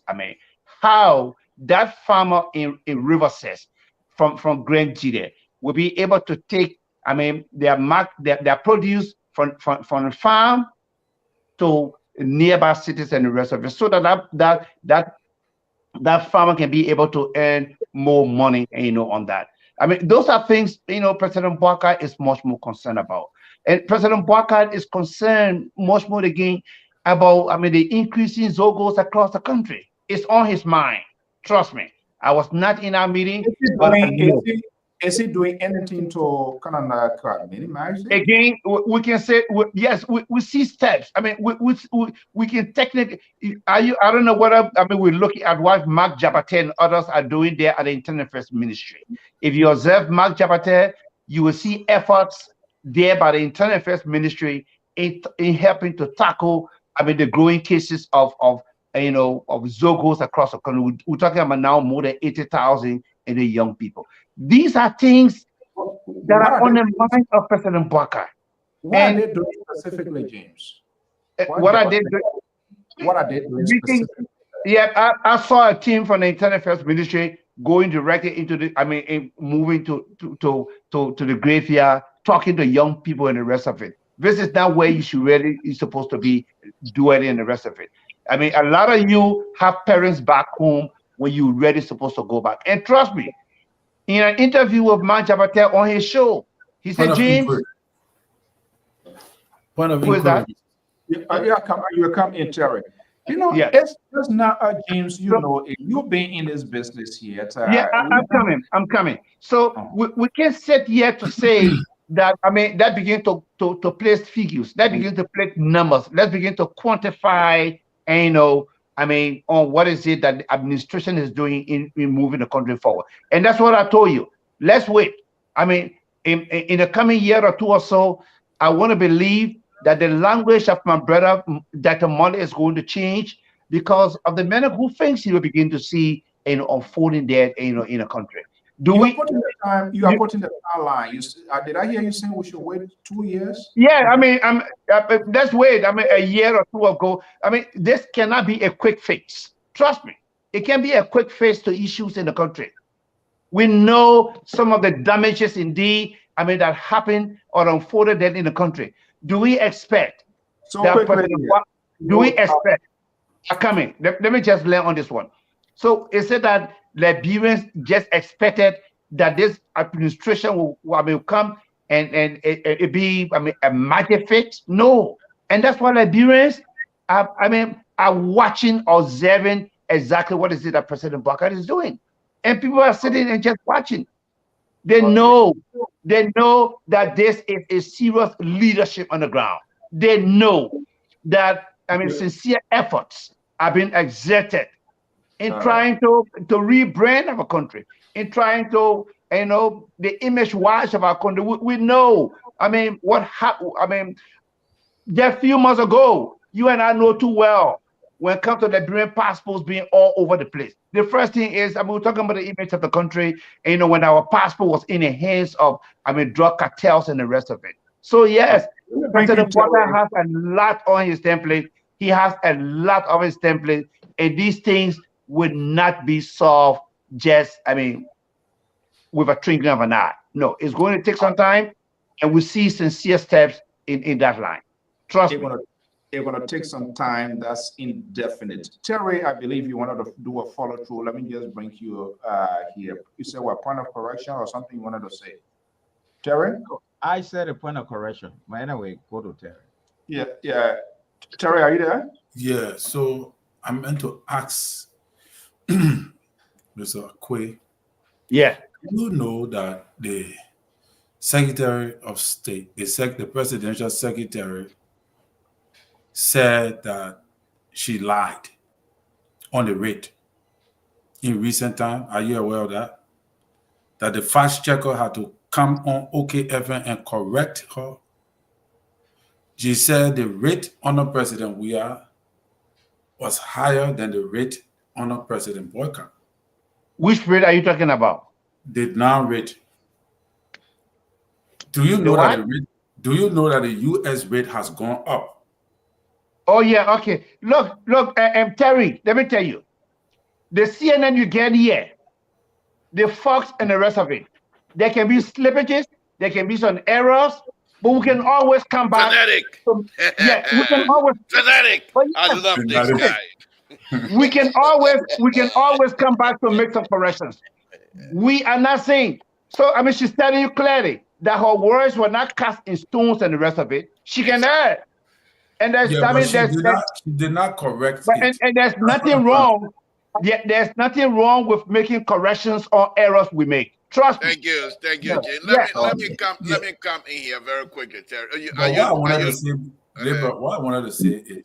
How that farmer in Riverside from Grand Gide will be able to take, their produce from the farm to nearby cities and the rest of it, so that farmer can be able to earn more money, on that. Those are things, President Boakai is much more concerned about. And President Boakai is concerned much more again about, the increasing Zogos across the country. It's on his mind. Trust me. I was not in our meeting, but is he doing anything to kind of minimize it? Again, we can say yes. We see steps. We can technically. I don't know whether we're looking at what Mark Jabate and others are doing there at the Internal Affairs Ministry. If you observe Mark Jabate, you will see efforts there by the Internal Affairs Ministry in helping to tackle the growing cases of Zogos across the country. We're talking about now more than 80,000 in the young people. These are things that are on the mind of President Bouakai. What are they doing specifically, James? What are they doing? What are they doing specifically? Yeah, I saw a team from the Internal Affairs Ministry going directly into moving to the graveyard, talking to young people and the rest of it. This is not where you're supposed to be doing it and the rest of it. I mean, a lot of you have parents back home when you're really supposed to go back. And trust me, in an interview with Man Jabatel on his show, he said, James, point of who is that? You come in, Terry. You know, it's not James, you've been in this business here. I'm coming. So we can't sit here to say that, that begin to place figures, that begin to place numbers, let's begin to quantify, on what is it that the administration is doing in moving the country forward. And that's what I told you. Let's wait. In the coming year or two or so, I want to believe that the language of my brother, Dr. Molly, is going to change because of the manner who things he will begin to see unfolding there, in a country. You are putting the timeline. Did I hear you saying we should wait 2 years? Yeah, let's wait. A year or two ago. This cannot be a quick fix. Trust me, it can be a quick fix to issues in the country. We know some of the damages indeed, that happened or unfolded then in the country. Do we expect that President Bouakai, let me just land on this one. So it said that Liberians just expected that this administration will come and it be a magic fix? No. And that's why Liberians are watching, observing exactly what is it that President Bouakai is doing. And people are sitting and just watching. They know that this is a serious leadership on the ground. They know that sincere efforts have been exerted in trying to rebrand our country, in trying to the image wise of our country. We know what happened. Just a few months ago, you and I know too well when it comes to Liberian passports being all over the place. The first thing is, we're talking about the image of the country, when our passport was in the hands of, drug cartels and the rest of it. So yes, President Bouakai has a lot on his template. He has a lot of his template, and these things would not be solved just, with a twinkling of an eye. No, it's going to take some time, and we see sincere steps in that line. Trust me. It's going to take some time. That's indefinite. Terry, I believe you wanted to do a follow through. Let me just bring you here. You said what, point of correction or something you wanted to say? Terry? I said a point of correction. But anyway, go to Terry. Yeah. Terry, are you there? Yeah. So I meant to ask Mr. Akwe. Yeah. You know that the Secretary of State, the presidential secretary, said that she lied on the rate in recent time. Are you aware of that? That the fact checker had to come on OKFM and correct her. She said the rate under President Weah was higher than the rate under President Bouakai. Which rate are you talking about? The non-rate. Do you know that the U.S. rate has gone up? Oh yeah, okay. Look, Terry, let me tell you. The CNN you get here, the Fox and the rest of it, there can be slippages, there can be some errors, but we can always come back. Genetic. We can always genetic. I love this guy. We can always come back to make some corrections. We are not saying. So she's telling you clearly that her words were not cast in stones and the rest of it. She can add. And there's, she did not correct it. And there's nothing wrong. There's nothing wrong with making corrections on errors we make. Trust me. Thank you, Jay. Let me come in here very quickly, Terry. What I wanted to say is,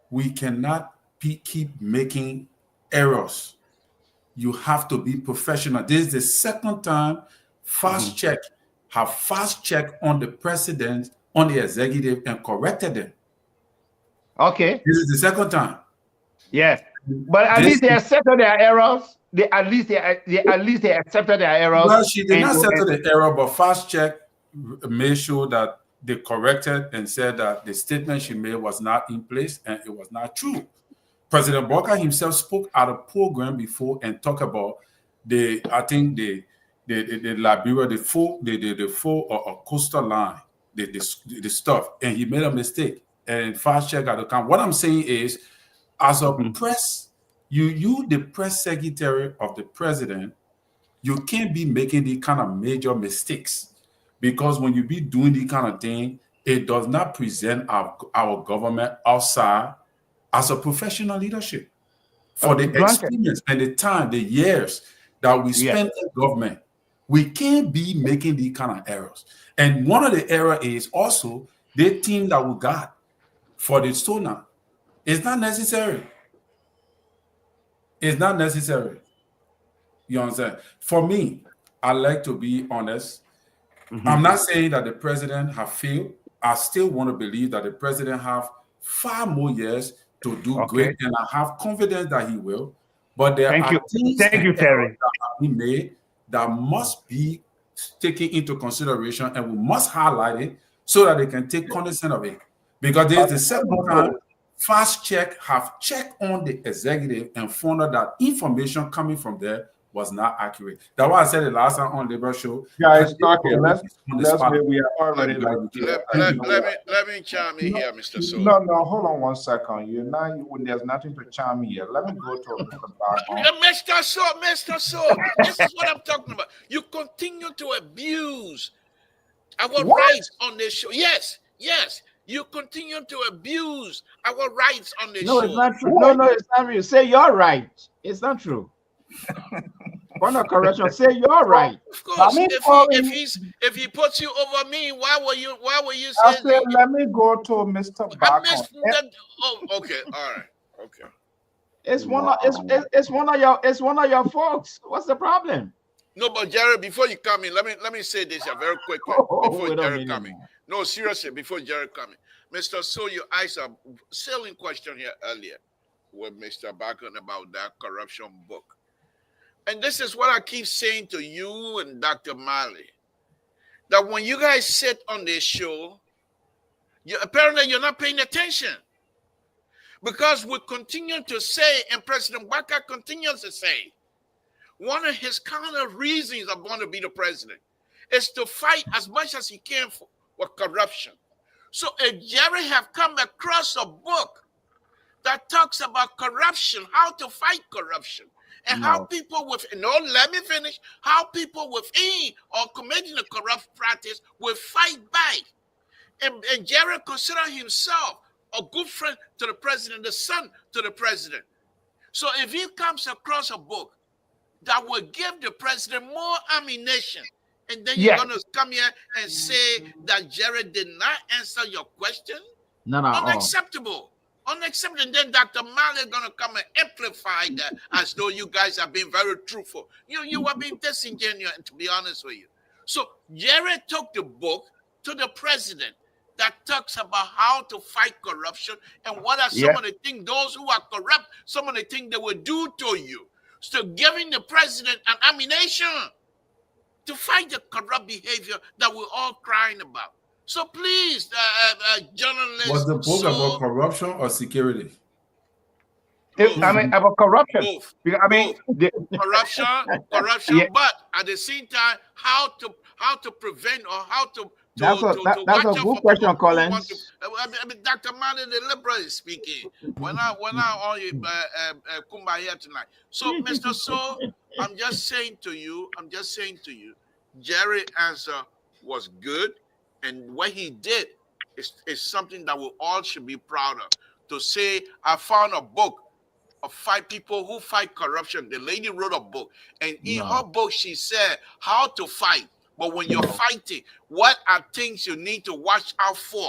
we cannot keep making errors. You have to be professional. This is the second time fast-check have fast-checked on the president, on the executive, and corrected them. Okay. This is the second time. Yes. But at least they accepted their errors. they at least they accepted their errors. Well, she did not and- settle the error, but Fast Check made sure that they corrected and said that the statement she made was not in place and it was not true. President Walker himself spoke at a program before and talked about the Liberia, the full coastal line, the stuff, and he made a mistake. And Fast Check had to come. What I'm saying is, as a press, you the press secretary of the president, you can't be making these kind of major mistakes, because when you be doing these kind of thing, it does not present our government outside as a professional leadership. For the experience and the time, the years that we spend in government, we can't be making these kind of errors. And one of the errors is also the team that we got for the sonar. It's not necessary. It's not necessary. You understand? For me, I like to be honest. I'm not saying that the president have failed. I still want to believe that the president have 5 more years to do great, and I have confidence that he will. But there are things Thank you, Terry, that have been made that must be taken into consideration, and we must highlight it so that they can take cognizance of it. Because there's the second time Fast Check have checked on the executive and found out that information coming from there was not accurate. That's why I said the last time on Labor Show. Guys, talking. Let's we are already like. Let me chime in here, Mr. So. No, hold on 1 second. There's nothing to chime in here. Let me go to Mr. Bagon. Mr. So, this is what I'm talking about. You continue to abuse our rights on this show. Yes. You continue to abuse our rights on this show. No, it's not true. No, it's not true. Say you're right. It's not true. For no correction, say you're right. Of course, if he puts you over me, why were you saying? Let me go to Mr. Bagon. Okay, all right, okay. It's one of your folks. What's the problem? No, but Jared, before you come in, let me say this very quickly before Jared come in. No, seriously, before Jared come in, Mr. So you asked a selling question here earlier with Mr. Bagon about that corruption book. And this is what I keep saying to you and Dr. Mali, that when you guys sit on this show, apparently you're not paying attention. Because we continue to say, and President Waka continues to say, one of his counter reasons of wanting to be the president is to fight as much as he can for corruption. So if Jerry have come across a book that talks about corruption, how to fight corruption, and how people how people within or committing a corrupt practice will fight back. And Jerry considered himself a good friend to the president, the son to the president. So if he comes across a book that will give the president more ammunition, and then you're going to come here and say that Jerry did not answer your question? No. Unacceptable. Unacceptable. And then Dr. Mali is going to come and amplify that as though you guys are being very truthful. You are being disingenuous, to be honest with you. So Jerry took the book to the president that talks about how to fight corruption and what are some of the things, those who are corrupt, some of the things they will do to you. So giving the president an ammunition to fight the corrupt behavior that we're all crying about. So please, journalists. Was the book about corruption or security? About corruption. Both. Corruption, but at the same time, how to prevent or how to that's a good question, Collins. Dr. Mali, the liberal is speaking. We're not on Kumbaya tonight. So, Mr. So, I'm just saying to you, Jerry's answer was good, and what he did is something that we all should be proud of. To say, I found a book of 5 people who fight corruption. The lady wrote a book, and in her book, she said how to fight. But when you're fighting, what are things you need to watch out for?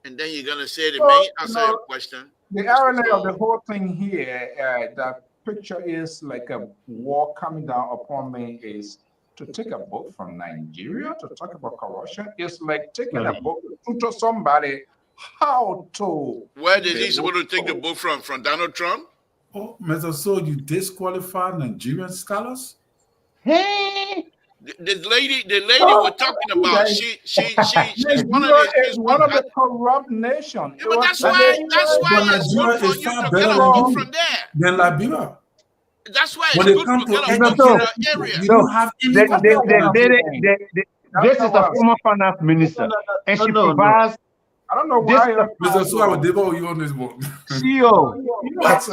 And then you're going to say to me, answer your question. The irony of the whole thing here, that picture is like a war coming down upon me, is to take a book from Nigeria to talk about corruption. It's like taking a book to somebody how to. Where did he supposed to take the book from? From Donald Trump? Oh, Mr. So you disqualify Nigerian scholars? Hey, The lady we're talking about, she's one of Nigeria the is one of the corrupt nations. yeah, but that's why it's good Nigeria for is you far to better get a than book you, from there. than Liberia. That's why When it's it good comes to to get a book from educated the people, area. we don't have any of This is the former finance minister, and she provides. I don't know why. Mr. So I will debate you on this one. CEO. What?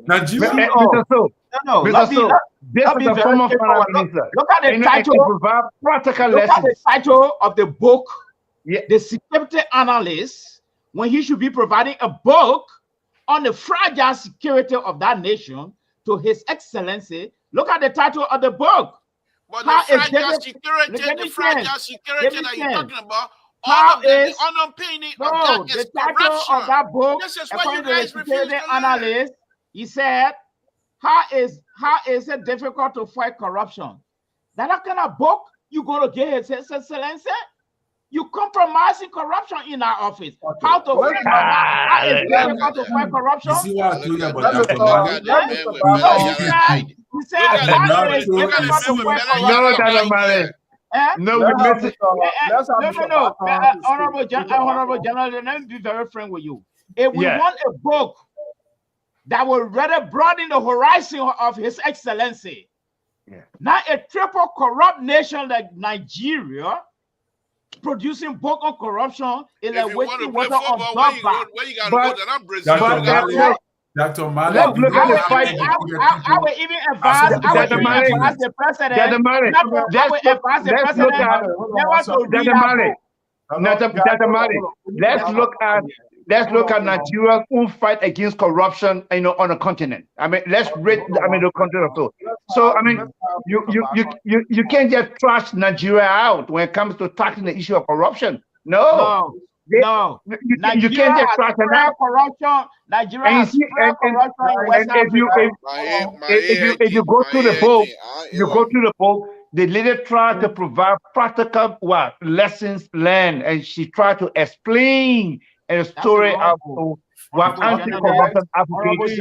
Nigeria? Mr. So, no, Mr. So, this let is me the very former finance straightforward. minister. Look at the And she title. provides practical Look at the lessons. title of the book. Yeah. The security analyst, when he should be providing a book on the fragile security of that nation to His Excellency. Look at the title of the book. But the fragile security that you're talking about, all of them, the underpinning of that is corruption. Of that book, this is what you guys refuse to analyst, he said, how is it difficult to fight corruption? That kind of book you go to get His Excellency? You compromising corruption in our office. Okay. How to how is difficult to fight corruption? You see what I told you about Dr. He said, how is difficult to fight corruption? No, we miss it. No. Honorable General, let me be very frank with you. If we want a book that will rather broaden the horizon of His Excellency, not a triple corrupt nation like Nigeria, producing book on corruption is like wasting water on dog. Where you gotta go to that Brazil? Dr. Mali, I will even advise the president. I will advise the president never to read that book. Let's look at Nigeria's own fight against corruption, on a continent. I mean, let's rate. The continent also. So I mean, you can't just trash Nigeria out when it comes to tackling the issue of corruption. No. You can't just trash corruption. Nigeria has corruption in West Africa. If you go through the book, the lady tried to provide practical lessons learned, and she tried to explain a story of what anti-corruption advocates.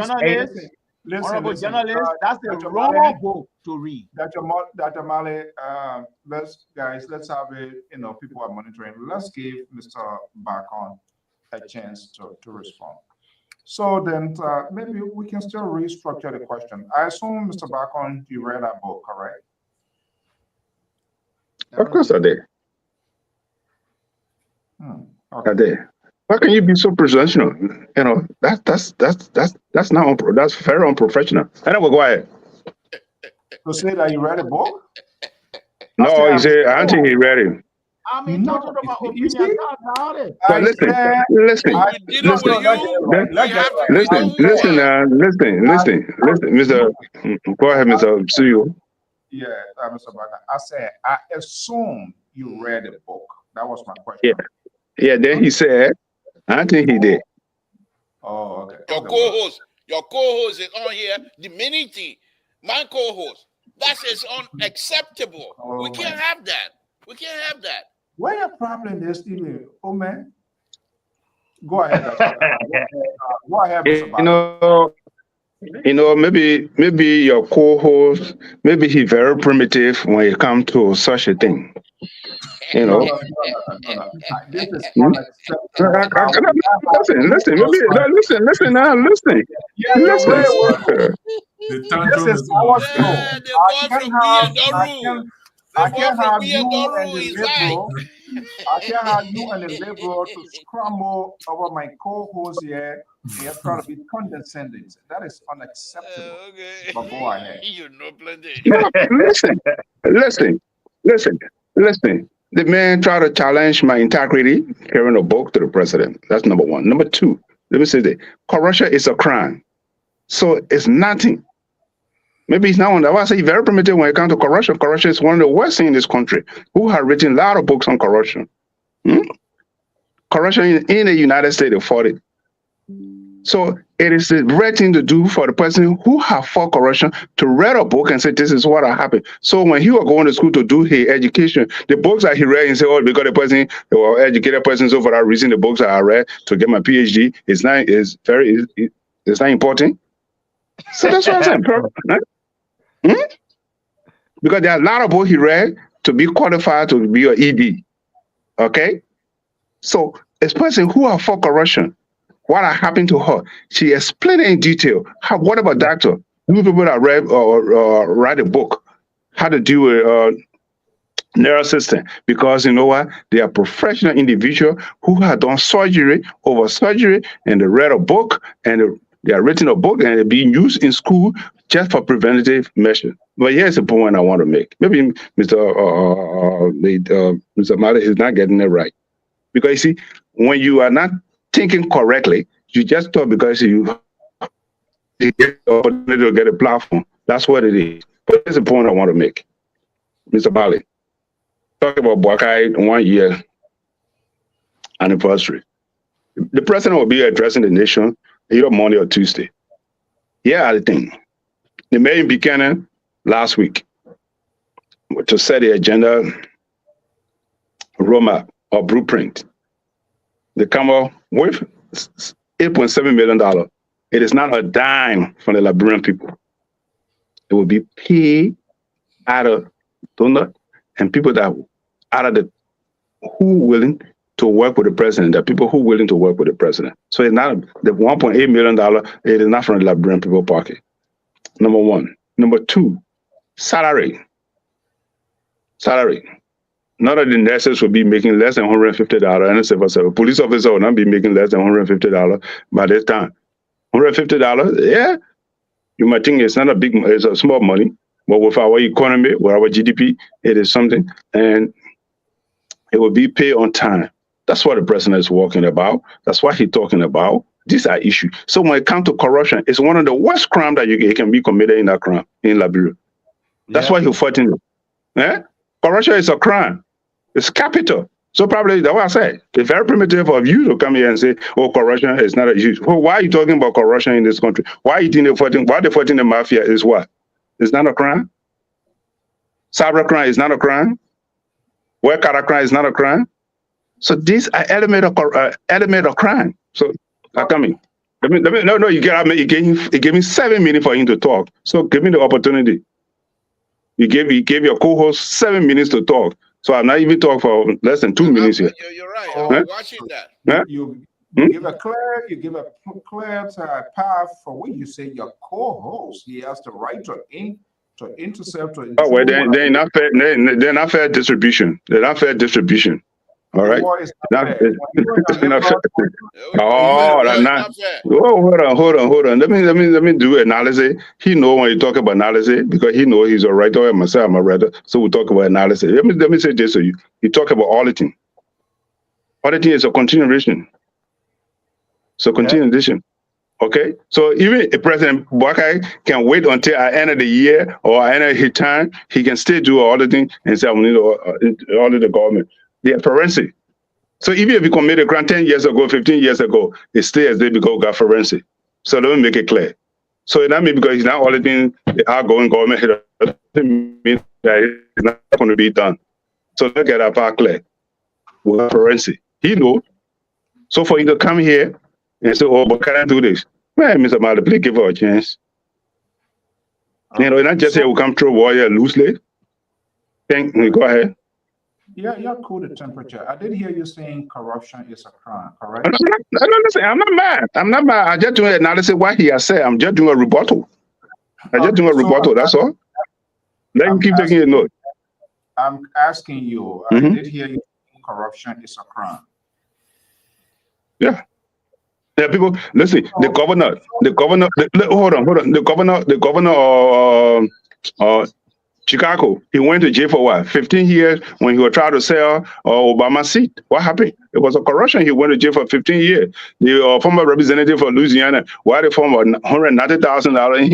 Honorable journalists, that's the wrong book to read. Dr. Mali, let's have people are monitoring. Let's give Mr. Bakon a chance to respond. So then maybe we can still restructure the question. I assume, Mr. Bakon, you read that book, correct? Of course I did. Okay. I did. How can you be so presumptuous? That's very unprofessional. Anyway, go ahead. To say that you read a book? No, he said, I don't think he read it. I mean, talking about opinion about it. But listen, Mr. Go ahead, Mr. CEO. Yeah, Mr. Baga. I said, I assume you read the book. That was my question. Yeah. Then he said, I think he did. Oh, okay. Your co-host is on here demeaning my co-host. That is unacceptable. We can't have that. What your problem is, Stephen? Oh man. Go ahead. Go ahead, Mr. Baga. Maybe your co-host, maybe he's very primitive when it comes to such a thing. No. This is unacceptable. Listen. This is our show. I can't have you and the liberal to scramble over my co-host here. You're trying to be condescending. That is unacceptable. But go ahead. You know plenty. Listen. The man tried to challenge my integrity, carrying a book to the president. That's number one. Number two, let me say that corruption is a crime. So it's nothing. Maybe it's not one that I say very primitive when it comes to corruption. Corruption is one of the worst things in this country. Who have written a lot of books on corruption? Corruption in the United States, they fought it. So it is the right thing to do for the person who have fought corruption to read a book and say, this is what happened. So when he was going to school to do his education, the books that he read and say, oh, because the person, or educated person, so for that reason, the books that I read to get my PhD, it's not important. So that's what I'm saying. Hmm? Because there are a lot of books he read to be qualified to be an ED. Okay? So, especially who are for corruption, what happened to her, she explained in detail. What about doctor? You people that read or write a book, how to deal with nervous system, because you know what? They are professional individuals who have done surgery over surgery, and they read a book, and they are written a book, and they're being used in school just for preventative measures. But here's the point I want to make. Maybe Mr. Mata is not getting it right, because you see, when you are not thinking correctly, you just thought because you get the opportunity to get a platform. That's what it is. But here's the point I want to make, Mr. Bali. Talk about Buakai 1 year anniversary. The president will be addressing the nation either Monday or Tuesday. Yeah, I think the mayor Buchanan last week to set the agenda roadmap or blueprint. They come up with $8.7 million. It is not a dime from the Liberian people. It will be paid out of donor and people that out of the who willing to work with the president, the people who willing to work with the president. So it's not the $1.8 million, it is not from the Liberian people pocket. Number one. Number two, salary. None of the nurses will be making less than $150, and civil service. Police officer will not be making less than $150 by this time. $150, yeah, you might think it's not a big, it's a small money, but with our economy, with our GDP, it is something, and it will be paid on time. That's what the president is talking about. That's what he's talking about. These are issues. So when it comes to corruption, it's one of the worst crimes that you can be committed in that crime in Liberia. That's why he's fighting it. Yeah? Corruption is a crime. It's capital. So probably that's what I say. It's very primitive of you to come here and say, "Oh, corruption is not a issue." Well, why are you talking about corruption in this country? Why are you think they're fighting? Why they're fighting the mafia is what? It's not a crime. Cyber crime is not a crime. Work crime is not a crime. So these are element of crime. So I'm coming. No. You gave me 7 minutes for him to talk. So give me the opportunity. You gave your co-host 7 minutes to talk. So I'm not even talking for less than 2 minutes here. You're right. I'm watching that. You give a clear path for when you say your co-host. He has the right to intercept. Oh well, they're not fair. They're not fair distribution. They're not fair distribution. All right. Oh, that's not. Oh, hold on. Let me do analysis. He know when you talk about analysis because he know he's a writer and myself I'm a writer. So we talk about analysis. Let me say this to you. You talk about auditing. Auditing is a continuation. So continuation. Okay. So even President Buakai can wait until I end of the year or I end of his time. He can still do auditing and say I need to audit the government. They are forensic. So even if you commit a crime 10 years ago, 15 years ago, it stays as they because we got forensic. So let me make it clear. So that means because he's not auditing the outgoing government, it doesn't mean that it's not going to be done. So let's get that part clear. We have forensic. He knows. So for him to come here and say, "Oh, but can I do this?" Man, Mr. Mali, please give her a chance. Not just say we come through warrior loosely. Go ahead. Yeah, you're cool the temperature. I did hear you saying corruption is a crime, correct? I'm not mad. I'm just doing analysis what he has said. I'm just doing a rebuttal. That's all. Let him keep taking a note. I'm asking you, I did hear you saying corruption is a crime. Yeah. Yeah, people, listen, the governor, hold on. The governor Chicago, he went to jail for what? 15 years when he was trying to sell Obama's seat. What happened? It was a corruption. He went to jail for 15 years. The former representative for Louisiana, why the former $190,000 in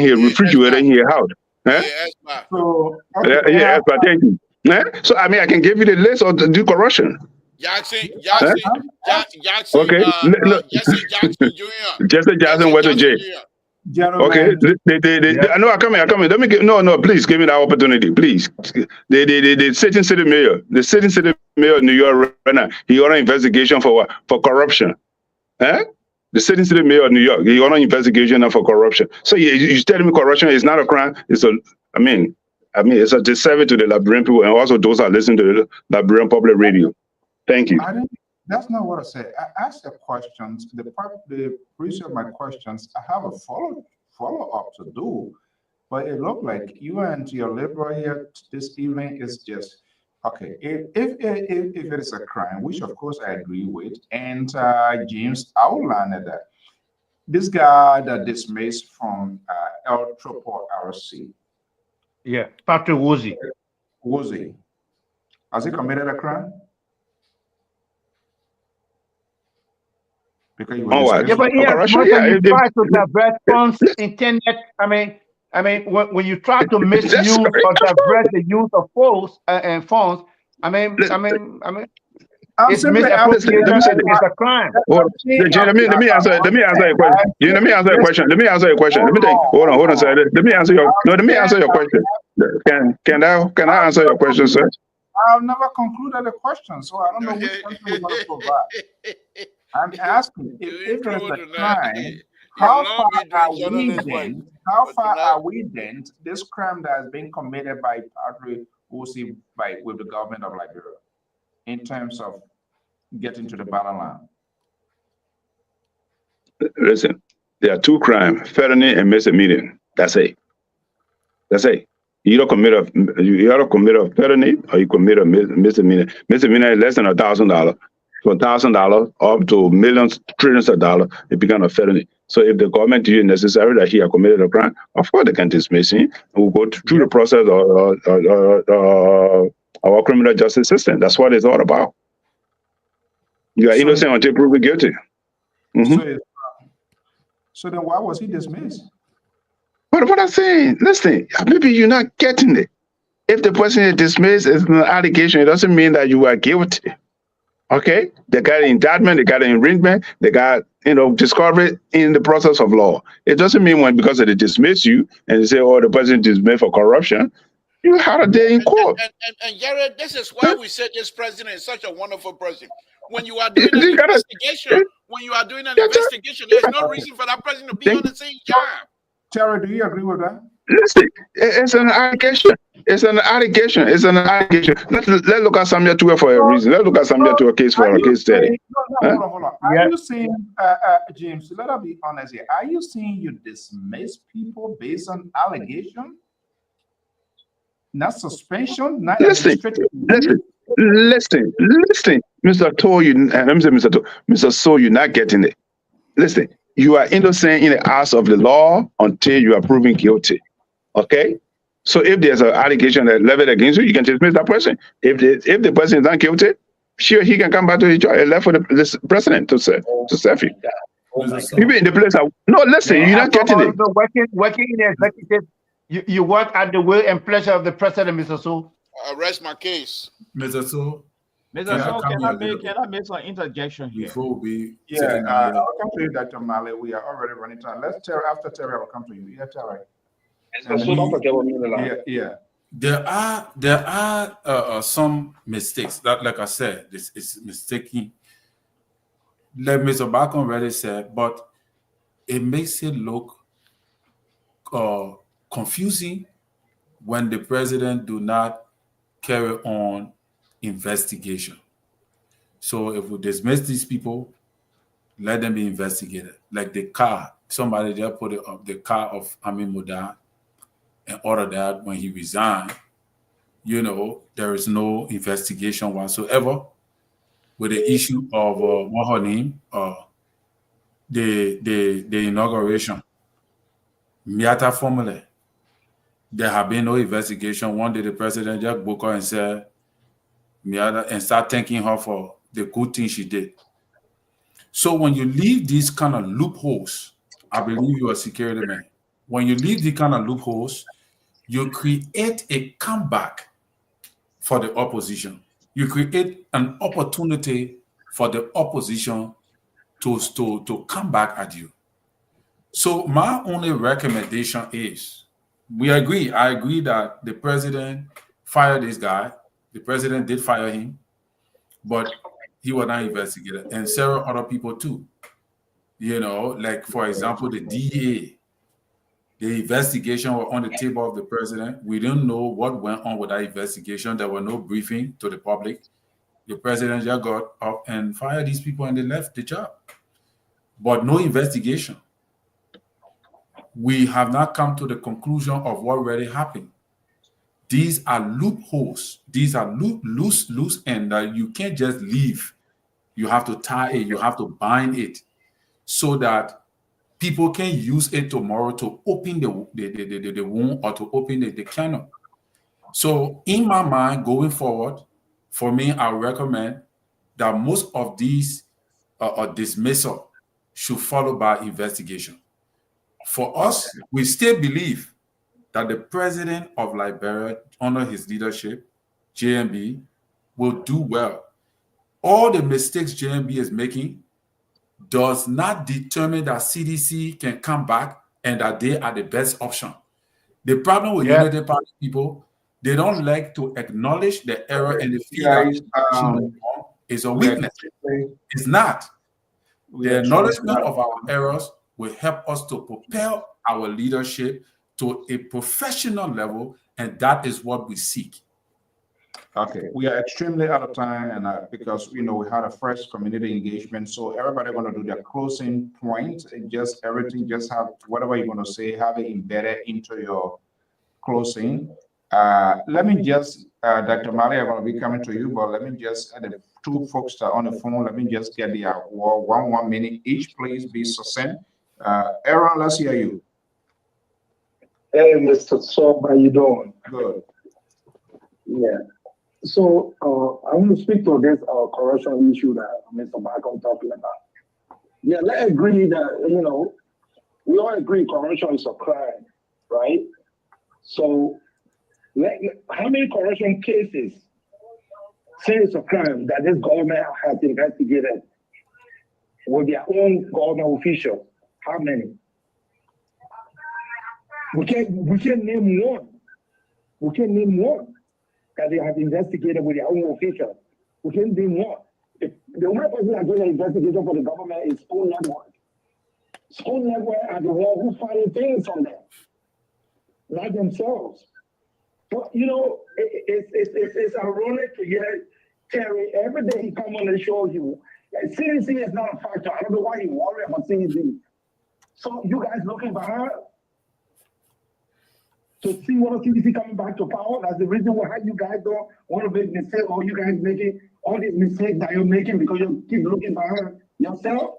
his refrigerator in his house? Thank you. So I mean, I can give you the list of the corruption. Jackson Jackson went to jail. Okay, I know. I come here. Let me get please give me that opportunity, please. The sitting city mayor of New York right now, he on an investigation for what? For corruption. the sitting city mayor of New York. You're on an investigation for corruption. So you telling me corruption is not a crime? It's a, I mean, it's a disservice to the Liberian people and also those that listen to the Liberian public radio. Thank you. That's not what I said. I asked the questions. The reason of my questions, I have a follow up to do, but it looked like you and your liberal here this evening is just okay. If it is a crime, which of course I agree with, and James outlined that this guy that dismissed from Lpr-Tv. Yeah, Patrick Woozy. Has he committed a crime? Because you but you try to divert funds intended. I mean, when you try to misuse or divert the use of funds and funds, it's misappropriation is a crime. Well, let me answer your question. Let me answer your question. Let me take, hold on, sir. Let me answer your question. Can I answer your question, sir? I've never concluded the question, so I don't know which answer you're going to provide. I'm asking if there's a crime, how far are we then this crime that has been committed by Patrick Woozy with the government of Liberia in terms of getting to the bottom line? Listen, there are two crimes: felony and misdemeanor. That's it. You either commit a felony or you commit a misdemeanor. Misdemeanor is less than $1,000. From $1,000 up to millions, trillions of dollars, it becomes a felony. So if the government deems necessary that he has committed a crime, of course they can dismiss him. We'll go through the process of our criminal justice system. That's what it's all about. You are innocent until proven guilty. So then why was he dismissed? What I'm saying, listen, maybe you're not getting it. If the person is dismissed as an allegation, it doesn't mean that you are guilty. Okay? They got indictment, they got arraignment, they got, discovery in the process of law. It doesn't mean because they dismiss you and they say, oh, the person is dismissed for corruption, you had a day in court. And Jared, this is why we said this president is such a wonderful president. When you are doing an investigation, there's no reason for that president to be on the same job. Terry, do you agree with that? Listen, it's an allegation. Let's look at Samuel 2 for a reason. Let's look at Samuel 2 case for a case study. Hold on. Are you saying, James, let us be honest here. Are you saying you dismiss people based on allegation? Not suspension? Not listen, Mr. Toh, Mr. So, you're not getting it. Listen, you are innocent in the eyes of the law until you are proven guilty. Okay? So if there's an allegation that leveled against you, you can dismiss that person. If the person is not guilty, sure, he can come back to his job and left for the president to serve you. People in the place are listen, you're not getting it. Working in the executive, you work at the will and pleasure of the president, Mr. So. Arrest my case. Mr. So. Mr. So, can I make some interjection here? Before we I'll come to you, Dr. Malley. We are already running time. After Terry, I'll come to you. Yeah, Terry. There are some mistakes that, like I said, this is mistaking. Like Mr. Bacon already said, but it makes it look confusing when the president do not carry on investigation. So if we dismiss these people, let them be investigated. Like the car, somebody there put it up, the car of Amin Muda, and order that when he resigned, there is no investigation whatsoever with the issue of what her name, the inauguration. Miata formula. There have been no investigation. One day the president just booked her and said, Miata, and start thanking her for the good thing she did. So when you leave these kind of loopholes, I believe you're a security man. When you leave these kind of loopholes, you create a comeback for the opposition. You create an opportunity for the opposition to come back at you. So my only recommendation is, I agree that the president fired this guy. The president did fire him, but he was not investigated, and several other people too. You know, like for example, the DEA, the investigation was on the table of the president. We don't know what went on with that investigation. There were no briefing to the public. The president just got up and fired these people and they left the job. But no investigation. We have not come to the conclusion of what really happened. These are loopholes. These are loose ends that you can't just leave. You have to tie it. You have to bind it so that people can use it tomorrow to open the wound or to open the canal. So in my mind, going forward, for me, I recommend that most of these dismissal should follow by investigation. For us, we still believe that the president of Liberia, under his leadership, JMB, will do well. All the mistakes JMB is making does not determine that CDC can come back and that they are the best option. The problem with United Party people, they don't like to acknowledge the error and the feel that is a weakness. It's not. The acknowledgement of our errors will help us to propel our leadership to a professional level, and that is what we seek. Okay, we are extremely out of time, and because we had a first community engagement, so everybody going to do their closing point. And just everything, just have whatever you're going to say, have it embedded into your closing. Let me just, Dr. Mali, I'm going to be coming to you, but let me just, the two folks that are on the phone, let me just get the 1 minute each. Please be succinct. Aaron, let's hear you. Hey, Mr. Sob, how you doing? Good. Yeah. So I want to speak to this corruption issue that Mr. Bacon talking about. Yeah, let's agree that, we all agree corruption is a crime, right? So how many corruption cases say it's a crime that this government has investigated with their own government officials? How many? We can't name one. We can't name one that they have investigated with their own officials. We can't name one. The only person that doing an investigation for the government is School Network. School Network are the ones who find things on them, not themselves. But it's ironic to hear Terry every day he come on the show. CDC is not a factor. I don't know why he worry about CDC. So you guys looking for her to see what CDC coming back to power? That's the reason why you guys don't want to make mistakes, or you guys making all these mistakes that you're making because you keep looking for her yourself.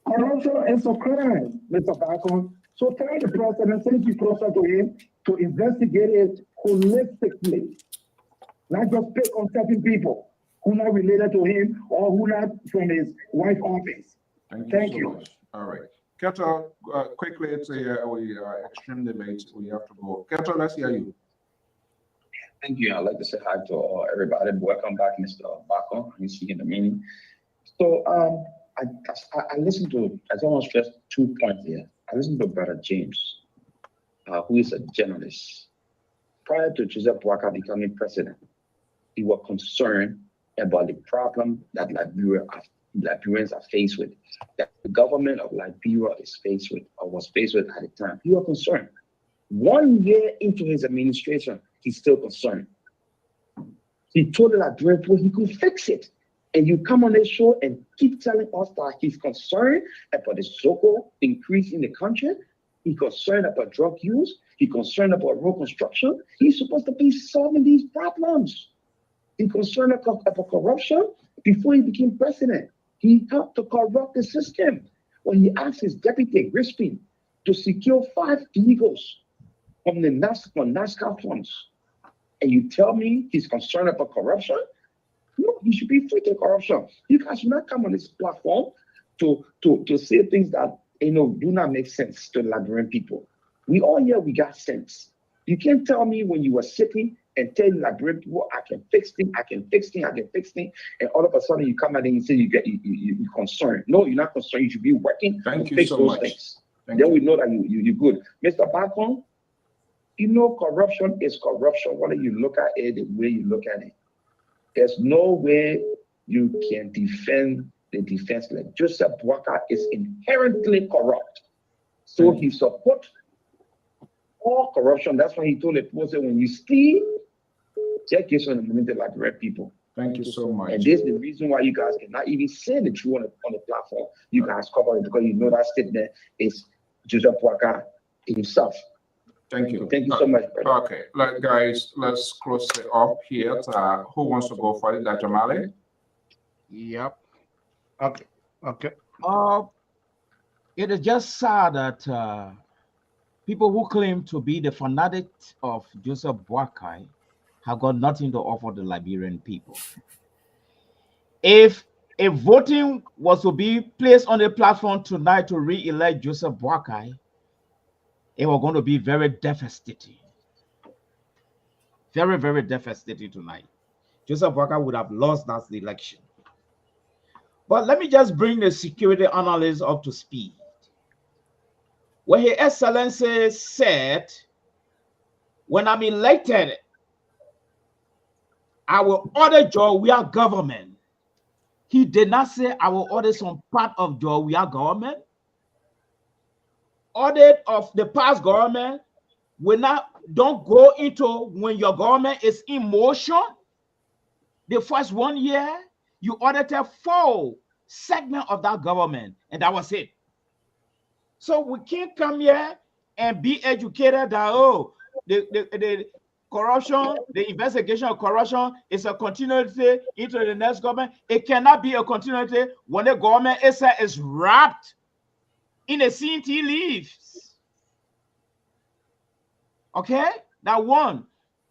Corruption is a crime, Mr. Bacon. So tell the president, send you closer to him to investigate it holistically, not just pick on certain people who not related to him or who not from his wife's office. Thank you. Much. All right. Keto, quickly, we are extremely late. We have to go. Keto, let's hear you. Thank you. I'd like to say hi to everybody. Welcome back, Mr. Bacon. I'm speaking the meeting. So I listened to, I just want to stress 2 points here. I listened to Brother James, who is a journalist. Prior to Joseph Boakai becoming president, he was concerned about the problem that Liberians are faced with, that the government of Liberia is faced with, or was faced with at the time. He was concerned. 1 year into his administration, he's still concerned. He told the Liberian people he could fix it. And you come on this show and keep telling us that he's concerned about the so-called increase in the country. He's concerned about drug use. He's concerned about road construction. He's supposed to be solving these problems. He's concerned about corruption. Before he became president, he helped to corrupt the system when he asked his deputy, Grispin, to secure 5 vehicles from the NASCAR funds. And you tell me he's concerned about corruption? No, he should be free to corruption. You guys should not come on this platform to say things that do not make sense to the Liberian people. We all here, we got sense. You can't tell me when you were sitting and tell the Liberian people, I can fix things, I can fix things, I can fix things, and all of a sudden you come out and you say you're concerned. No, you're not concerned. You should be working to fix those things. Then we know that you're good. Mr. Bacon, corruption is corruption, whether you look at it the way you look at it. There's no way you can defend the defense led. Joseph Boakai is inherently corrupt. So he support all corruption. That's why he told the person, when you steal, check this on the community like red people. Thank you so much. And this is the reason why you guys cannot even say the truth on the platform. You guys cover it because you know that statement is Joseph Boakai himself. Thank you. Thank you so much, brother. Okay, guys, let's close it up here. Who wants to go for it? Dr. Mali? Yep. Okay. Okay. It is just sad that people who claim to be the fanatics of Joseph Boakai have got nothing to offer the Liberian people. If a voting was to be placed on the platform tonight to re-elect Joseph Boakai, it was going to be very devastating. Very, very devastating tonight. Joseph Boakai would have lost that election. But let me just bring the security analyst up to speed. When His Excellency said, when I'm elected, I will order Jowia government. He did not say I will order some part of Jowia government. Audit of the past government don't go into when your government is in motion. The first 1 year, you audited 4 segments of that government, and that was it. So we can't come here and be educated that, oh, the corruption, the investigation of corruption is a continuity into the next government. It cannot be a continuity when the government is wrapped in a CNT leaves. Okay, that one.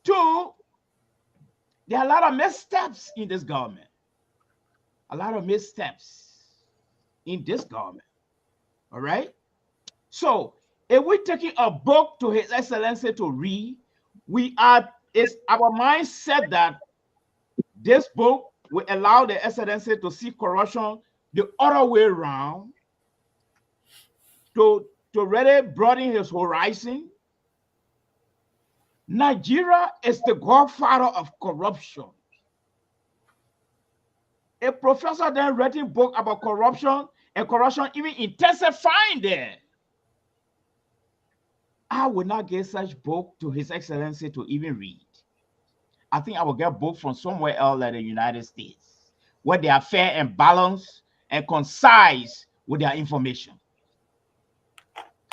2, there are a lot of missteps in this government. A lot of missteps in this government. All right. So if we're taking a book to His Excellency to read, it's our mindset that this book will allow the Excellency to see corruption the other way around, to really broaden his horizon. Nigeria is the godfather of corruption. A professor then writing a book about corruption, and corruption even intensifying there. I will not get such book to His Excellency to even read. I think I will get book from somewhere else like the United States, where they are fair and balanced and concise with their information.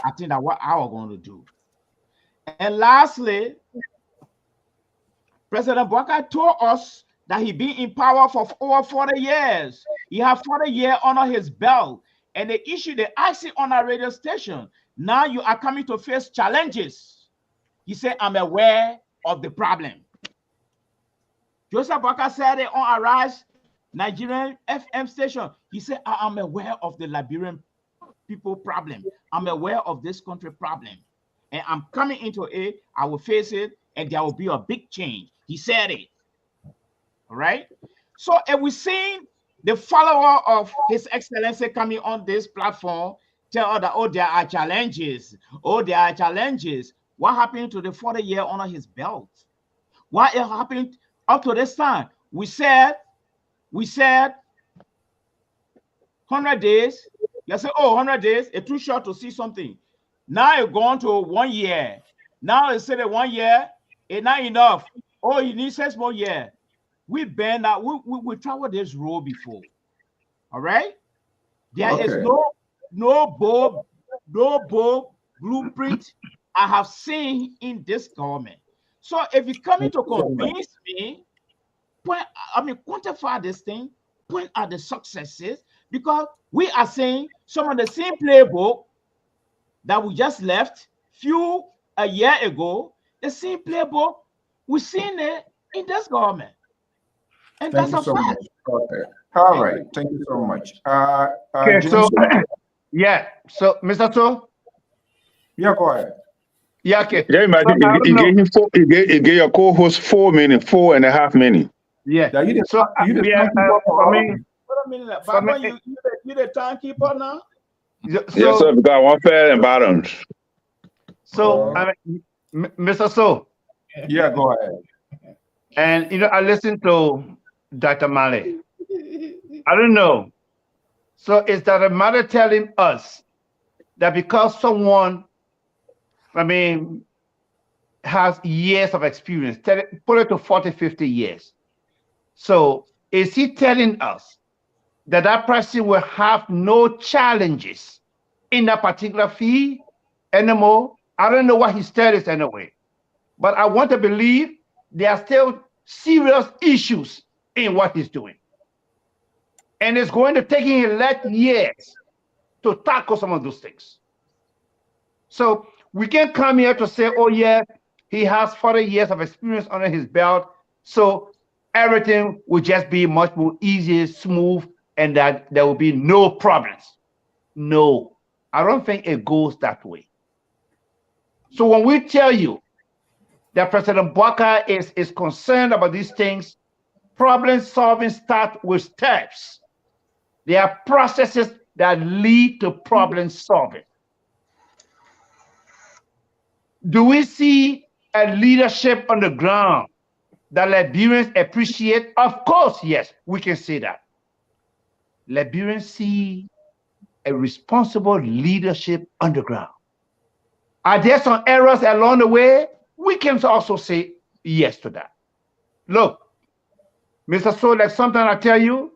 I think that's what I was going to do. And lastly, President Boakai told us that he been in power for over 40 years. He had 40 years under his belt, and they asked him on a radio station, now you are coming to face challenges. He said, I'm aware of the problem. Joseph Boakai said it on Arise Nigerian FM station. He said, I am aware of the Liberian people problem. I'm aware of this country problem. And I'm coming into it, I will face it, and there will be a big change. He said it. All right. So if we see the follower of His Excellency coming on this platform, tell us that, oh, there are challenges. Oh, there are challenges. What happened to the 40 year under his belt? What happened up to this time? We said 100 days. You say, oh, 100 days, it's too short to see something. Now it's gone to 1 year. Now it's said 1 year, it's not enough. Oh, you need 6 more years. We've been that we traveled this road before. All right. There is no bold blueprint I have seen in this government. So if you're coming to convince me, quantify this thing, point out the successes, because we are saying some of the same playbook that we just left a year ago, the same playbook, we've seen it in this government. And Thank that's you a so fact. much. Okay. All right. Thank you so much. Okay, so yeah. So Mr. So. Yeah, go ahead. Yeah, okay. Yeah, imagine he gave him he gave your co-host 4 minutes, 4.5 minutes. Yeah. Yeah, you so you yeah, for me. me. Wait a minute, Baba, you the timekeeper now? Yes, sir. We got one fair and bottoms. So, Mr. So. Yeah, go ahead. And I listened to Dr. Mali. I don't know. So is that a matter telling us that because someone, has years of experience, put it to 40, 50 years. So is he telling us that that person will have no challenges in that particular field anymore? I don't know what his status anyway, but I want to believe there are still serious issues in what he's doing. And it's going to take him years to tackle some of those things. So we can't come here to say, oh yeah, he has 40 years of experience under his belt, so everything will just be much more easy, smooth, and that there will be no problems. No, I don't think it goes that way. So when we tell you that President Bwaka is concerned about these things, problem solving starts with steps. There are processes that lead to problem solving. Do we see a leadership on the ground that Liberians appreciate? Of course, yes, we can say that. Liberians see a responsible leadership on the ground. Are there some errors along the way? We can also say yes to that. Look, Mr. Solek, sometimes I tell you,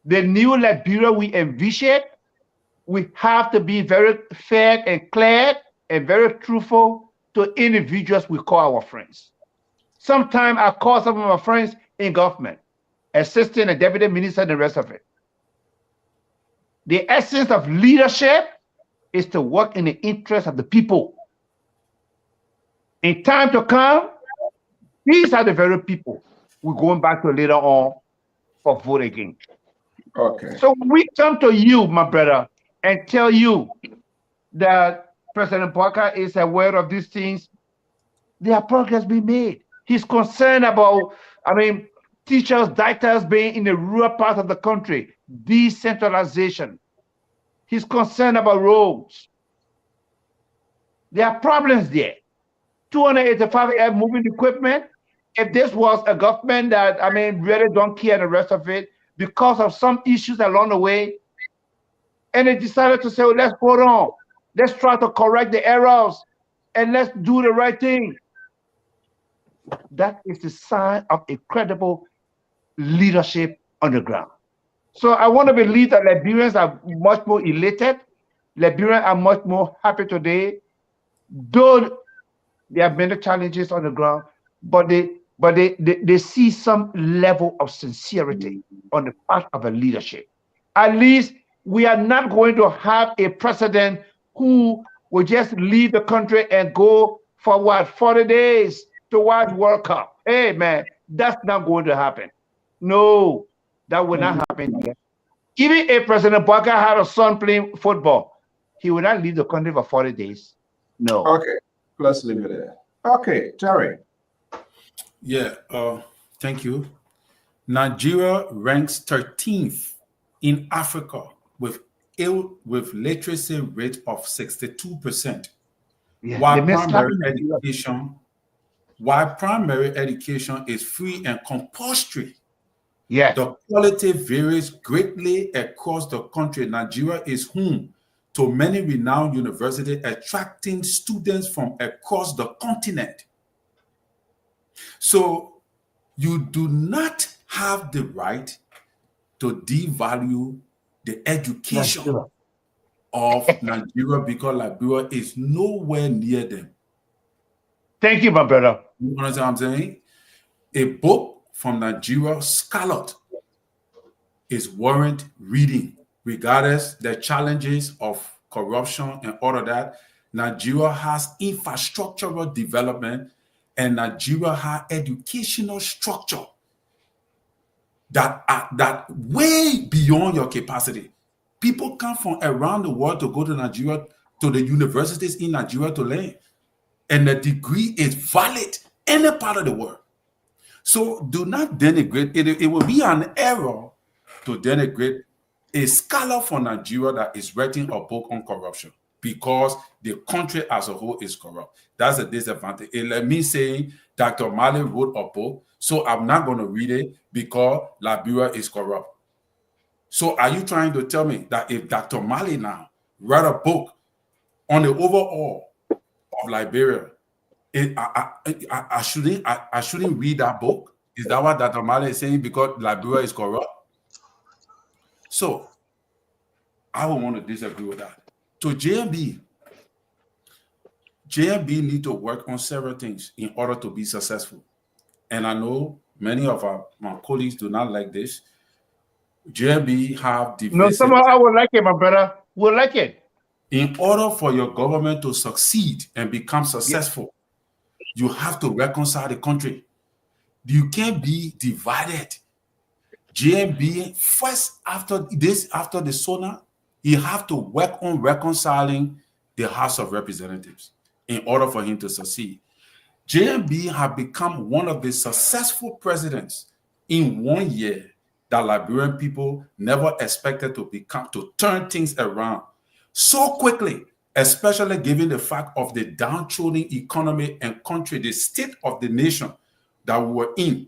the new Liberia we envision, we have to be very fair and clear and very truthful to individuals we call our friends. Sometimes I call some of my friends in government, assistant and deputy minister and the rest of it. The essence of leadership is to work in the interest of the people. In time to come, these are the very people we're going back to later on for vote again. Okay. So we come to you, my brother, and tell you that President Bwaka is aware of these things. There are progress being made. He's concerned about, teachers, doctors being in the rural part of the country, decentralization. He's concerned about roads. There are problems there. 285 air moving equipment. If this was a government that, really don't care the rest of it because of some issues along the way, and they decided to say, well, let's hold on. Let's try to correct the errors and let's do the right thing. That is the sign of a credible leadership on the ground. So I want to believe that Liberians are much more elated. Liberians are much more happy today, though there are many challenges on the ground, but they see some level of sincerity on the part of a leadership. At least we are not going to have a president who will just leave the country and go for 40 days to watch World Cup. Hey man, that's not going to happen. No, that will not happen here. Even if President Bwaka had a son playing football, he would not leave the country for 40 days. No. Okay, let's leave it there. Okay, Terry. Yeah, thank you. Nigeria ranks 13th in Africa with literacy rate of 62%. Yeah, while primary education is free and compulsory, yes, the quality varies greatly across the country. Nigeria is home to many renowned universities, attracting students from across the continent. So you do not have the right to devalue the education of Nigeria because Liberia is nowhere near them. Thank you, my brother. You understand what I'm saying? A book from Nigeria Scarlet is warrant reading, regardless the challenges of corruption and all of that. Nigeria has infrastructural development and Nigeria has educational structure that way beyond your capacity. People come from around the world to go to Nigeria, to the universities in Nigeria to learn. And the degree is valid any part of the world. So do not denigrate. It will be an error to denigrate a scholar from Nigeria that is writing a book on corruption because the country as a whole is corrupt. That's a disadvantage. Let me say Dr. Mali wrote a book, so I'm not going to read it because Liberia is corrupt. So are you trying to tell me that if Dr. Mali now write a book on the overall of Liberia, I shouldn't read that book? Is that what Dr. Mali is saying because Liberia is corrupt? So I would want to disagree with that. To JMB need to work on several things in order to be successful. And I know many of my colleagues do not like this. JMB have divisive. No, somehow I would like it, my brother. Would like it. In order for your government to succeed and become successful, you have to reconcile the country. You can't be divided. JMB first after the SONA, he have to work on reconciling the House of Representatives in order for him to succeed. JMB have become one of the successful presidents in 1 year that Liberian people never expected to turn things around so quickly, especially given the fact of the downtrodden economy and country, the state of the nation that we were in.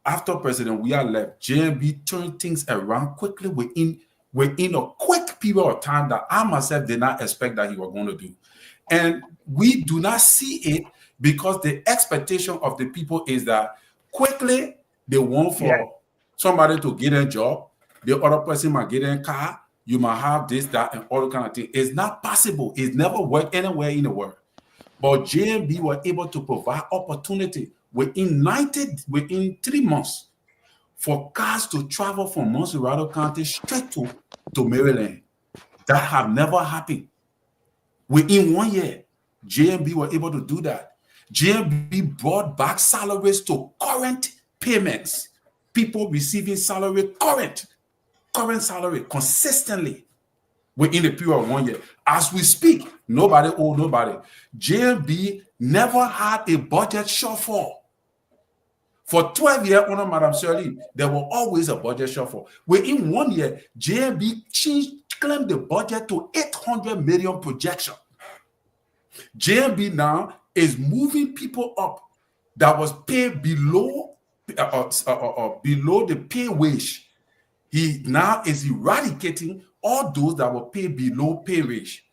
After President Weah left, JMB turned things around quickly within a quick period of time that I myself did not expect that he was going to do. And we do not see it because the expectation of the people is that quickly they want for somebody to get a job, the other person might get a car, you might have this, that, and all kind of thing. It's not possible. It's never worked anywhere in the world. But JMB were able to provide opportunity within 3 months for cars to travel from Monserrado County straight to Maryland. That have never happened. Within 1 year, JMB were able to do that. JMB brought back salaries to current payments. People receiving salary, current salary consistently within the period of 1 year. As we speak, nobody owe nobody. JMB never had a budget shortfall. For 12 years under Madam Shirley, there was always a budget shortfall. Within 1 year, JMB claimed the budget to 800 million projection. JMB now is moving people up that was paid below the pay wage. He now is eradicating all those that were paid below pay wage.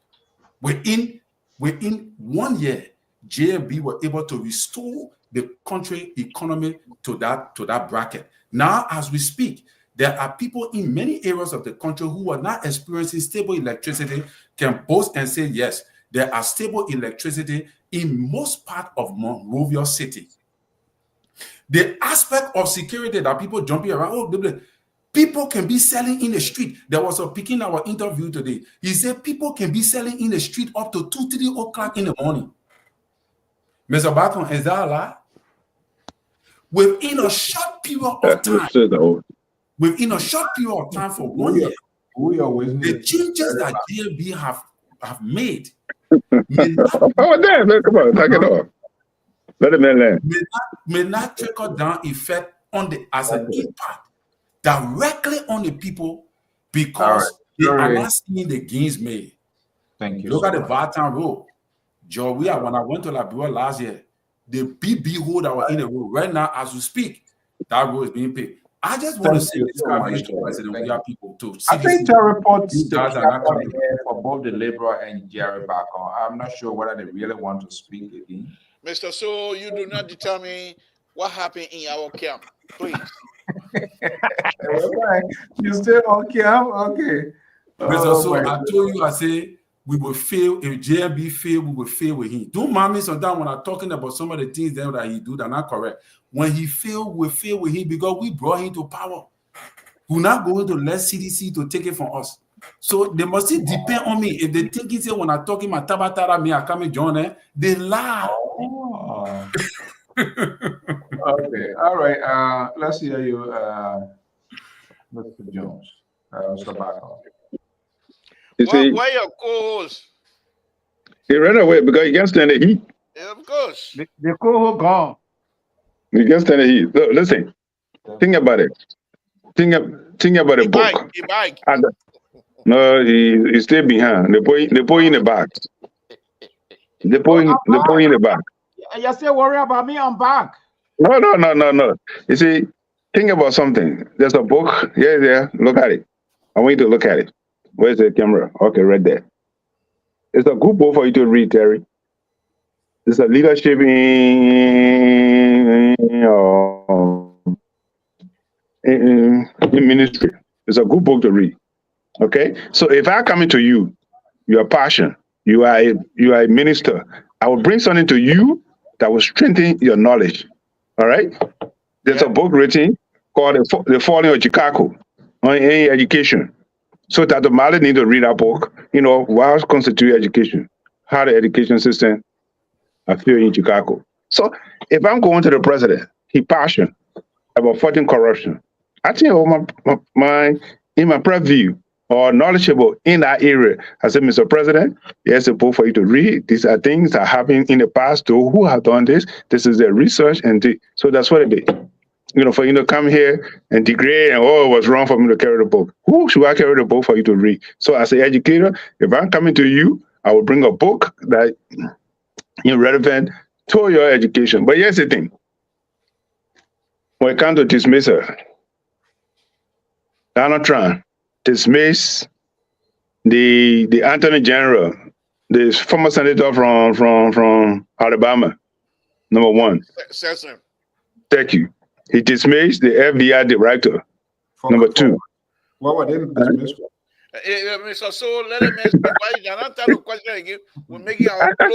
Within 1 year, JMB were able to restore the country economy to that bracket. Now, as we speak, there are people in many areas of the country who are not experiencing stable electricity can boast and say, yes, there are stable electricity in most part of Monrovia City. The aspect of security that people jumping around, people can be selling in the street. There was a picking our interview today. He said people can be selling in the street up to 2-3 o'clock in the morning. Mr. Barton, is that a lie? Within a short period of time, for 1 year, the changes that JMB have made may not trickle down effect as an impact directly on the people because they are not seeing the gains made. Thank you. Look at the Vartan Road. Joria, when I went to Liberia last year, the BB hole that were in the road, right now, as we speak, that road is being paid. I just want to say this to President Weah people too. I think the reports for both the Liberal and Jerry Bacon. I'm not sure whether they really want to speak again. Mr. So, you do not determine what happened in our camp, please. You still on camp? Okay. Mr. So, I told you, I say, we will fail. If JMB fail, we will fail with him. Don't mind me sometimes when I'm talking about some of the things that he do that are not correct. When he fail, we fail with him because we brought him to power. We're not going to let CDC to take it from us. So they must depend on me. If they think it's when I'm talking about Tabatara, me, I come and join, they lie. Oh. Okay. All right. Let's hear you, Mr. Jones. Mr. Bacon. Where your co-host? He ran away because he can't stand the heat. Yeah, of course. The co-host gone. He can't stand the heat. Look, listen, think about it. Think about a book. No, he stayed behind. They put in the back. They put in the back. You say worry about me, I'm back. No. You see, think about something. There's a book. Yeah, look at it. I want you to look at it. Where's the camera? Okay, right there. It's a good book for you to read, Terry. It's a leadership in ministry. It's a good book to read. Okay, so if I come into you, your passion, you are a minister. I will bring something to you that will strengthen your knowledge. All right. There's a book written called The Falling of Chicago on education. So Dr. Mali need to read that book. You know, what constitutes education? How the education system I feel in Chicago. So if I'm going to the president, he passionate about fighting corruption. I think in my preview or knowledgeable in that area, I said, Mr. President, here's a book for you to read. These are things that happened in the past too. Who have done this? This is their research, so that's what it is. You know, for you to come here and degrade and it was wrong for me to carry the book. Who should I carry the book for you to read? So as an educator, if I'm coming to you, I will bring a book that is relevant to your education. But here's the thing. When it comes to dismissal, Donald Trump dismissed the Attorney General, the former senator from Alabama, number one. Cesar. Thank you. He dismissed the FBI director, number two. What were they dismissed? Mr. So let him answer. I don't tell the question again. We're making our I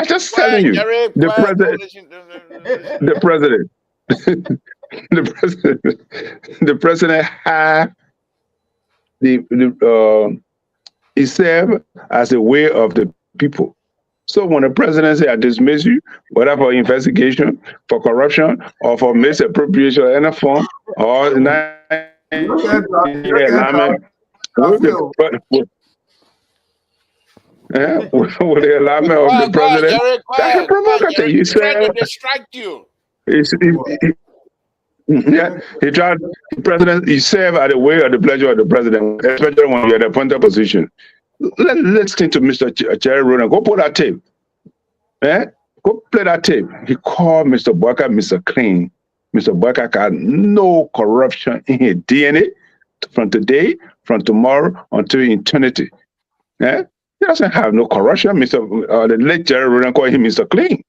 just telling you, the president had he served as a way of the people. So when the president say I dismiss you, whether for investigation, for corruption, or for misappropriation of any form, or with the alignment of the president, that's a provocative. You said distract you. He tried. The president. He served at the way of the pleasure of the president, especially when you're at the appointed position. Let's think to Mr. Cherry Ronan. Go put that tape. Go play that tape. He called Mr. Boyka Mr. Clean. Mr. Boyka got no corruption in his DNA from today, from tomorrow until eternity. He doesn't have no corruption. The late Jerry Ronan called him Mr. Clean.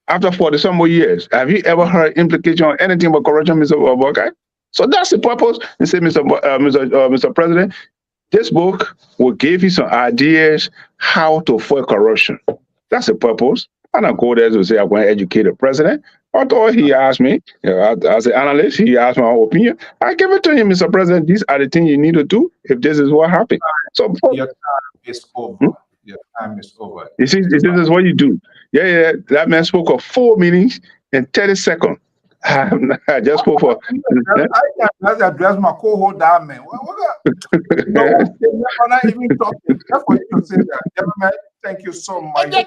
After 40-some more years, have you ever heard implication on anything about corruption, Mr. Boyka? So that's the purpose. And say, Mr. President, this book will give you some ideas how to fight corruption. That's the purpose. I don't go there to say I'm going to educate the president. Although he asked me, as an analyst, he asked my opinion. I give it to him, Mr. President. These are the things you need to do if this is what happened. So your time is over. Your time is over. You see, this is what you do. Yeah. That man spoke of 4 meetings in 30 seconds. I just spoke for. I can address my co-host that man. We're not even talking. Just for you to say that, gentlemen. Thank you so much. Where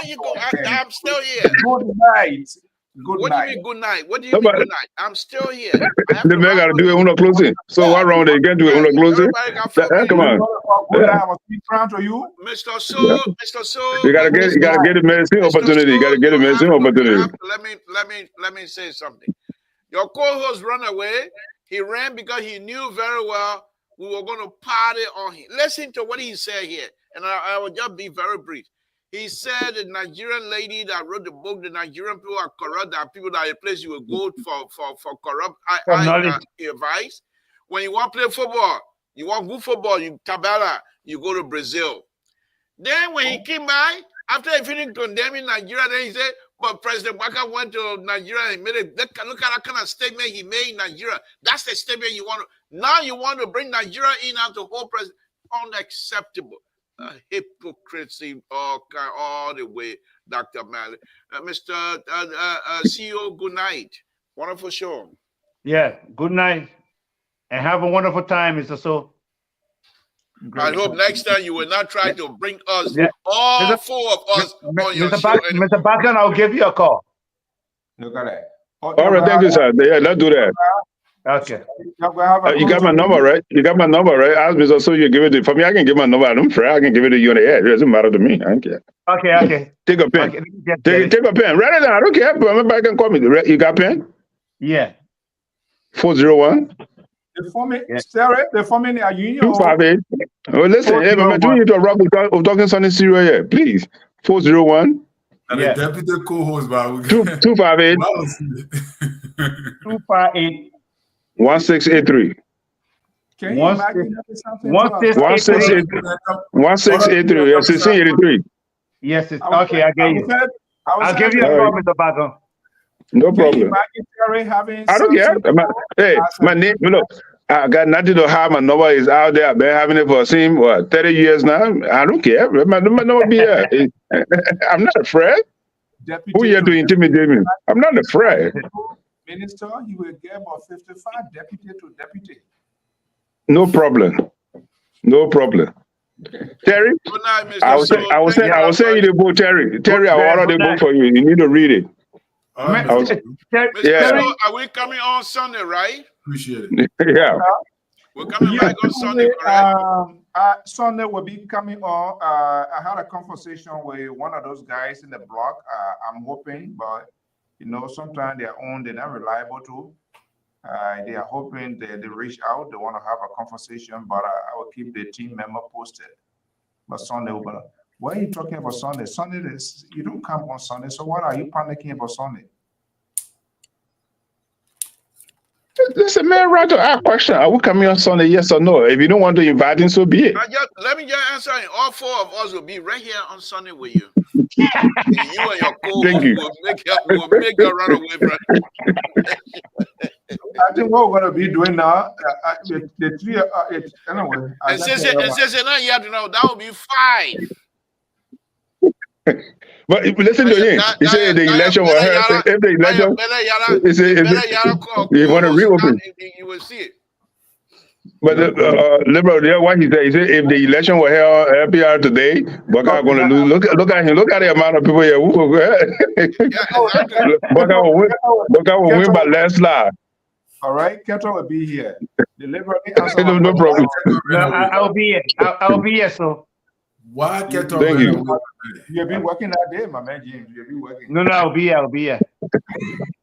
you go? I'm still here. Good night. What do you mean good night? What do you mean good night? I'm still here. The man got to do it on the closing. So what wrong? They can't do it on the closing. Come on. Mr. So. You gotta get the medicine opportunity. You gotta get the medicine opportunity. Let me say something. Your co-host ran away. He ran because he knew very well we were going to party on him. Listen to what he said here, and I will just be very brief. He said the Nigerian lady that wrote the book, the Nigerian people are corrupt, that people that are a place you will go for corrupt advice. When you want to play football, you want good football, you tabala, you go to Brazil. Then when he came by, after he finished condemning Nigeria, then he said, but President Baka went to Nigeria and made it. Look at that kind of statement he made in Nigeria. That's the statement you want to. Now you want to bring Nigeria in as the whole president. Unacceptable. Hypocrisy all the way, Dr. Malley. Mr. CEO, good night. Wonderful show. Yeah, good night. And have a wonderful time, Mr. So. I hope next time you will not try to bring us, all 4 of us, on your show. Mr. Backlund, I'll give you a call. Look at that. All right, thank you, sir. Yeah, let's do that. Okay. You got my number, right? You got my number, right? Ask me so you give it to for me. I can give my number. I don't care. I can give it to you on the air. It doesn't matter to me. I don't care. Okay. Take a pen. Okay, take a pen. Write it down. I don't care. But I can call me. You got a pen? Yeah. 401 The forming, the forming a union. 258. Oh, listen, hey, man, do you need to rock with talking something serious here? Please. 401. And the deputy co-host, 258. 258. 1683. Can you imagine something? 1683. 1683. Yes, 1683. Yes, it's okay. I get you. I'll give you a call, Mr. Bago. No problem. I don't care. Hey, my name, look, I got nothing to have. My number is out there. I've been having it for 30 years now. I don't care. My number be here. I'm not afraid. Who here to intimidate me? I'm not afraid. Minister, he will get about 55 deputy to deputy. No problem. No problem. Terry, Good night, Mr. I will say you the book, Terry. Terry, I will order the book for you. You need to read it. Mr. Yeah. Are we coming on Sunday, right? Appreciate it. Yeah. We're coming back on Sunday, correct? Sunday will be coming on. I had a conversation with one of those guys in the block. I'm hoping, but you know, sometimes they're not reliable too. They are hoping they reach out. They want to have a conversation, but I will keep the team member posted. But Sunday, why are you talking about Sunday? Sunday is, you don't come on Sunday, so what are you panicking about Sunday? Listen, man, right to our question. Are we coming on Sunday, yes or no? If you don't want to invite him, so be it. Let me just answer it. All four of us will be right here on Sunday with you. You and your co-host will make you run away from I think what we're going to be doing now, the three, anyway. And since it's not yet, that will be 5. But listen to him. He said the election will help. If the election, he said if you want to reopen, you will see it. But liberal, what he said, if the election were held Lpr today, Baka going to lose. Look at him. Look at the amount of people here. Baka will win by landslide. All right, Keto will be here. The liberal no problem. No, I'll be here. I'll be here, so. Why Keto? Thank you. You've been working that day, my man James. You've been working. No, I'll be here.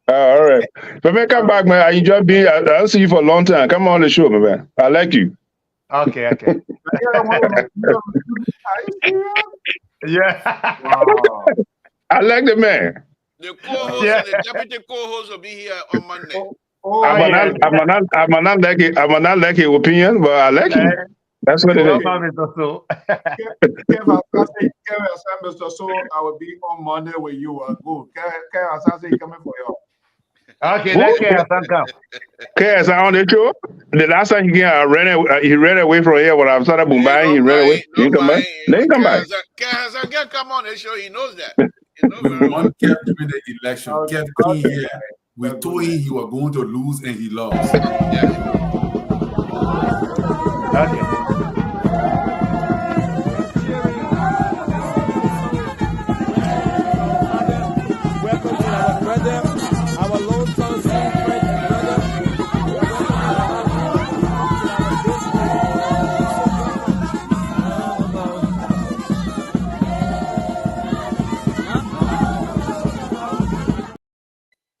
All right. But man, come back, man. I enjoy being. I'll see you for a long time. Come on the show, my man. I like you. Okay. Yeah. Wow. I like the man. The co-host and the deputy co-host will be here on Monday. I'm not like his opinion, but I like him. That's what it is. So I will be on Monday with you. Good. Kevin coming for you. Okay, let's get come. Kevin on the show. The last time he ran away from here when I started Mumbai. He ran away. He come back. Then he come back. Kevin come on the show. He knows that. We won Kev during the election. Kev came here. We told him he was going to lose, and he lost. Okay. Welcome to our brother, our long-term friend and brother.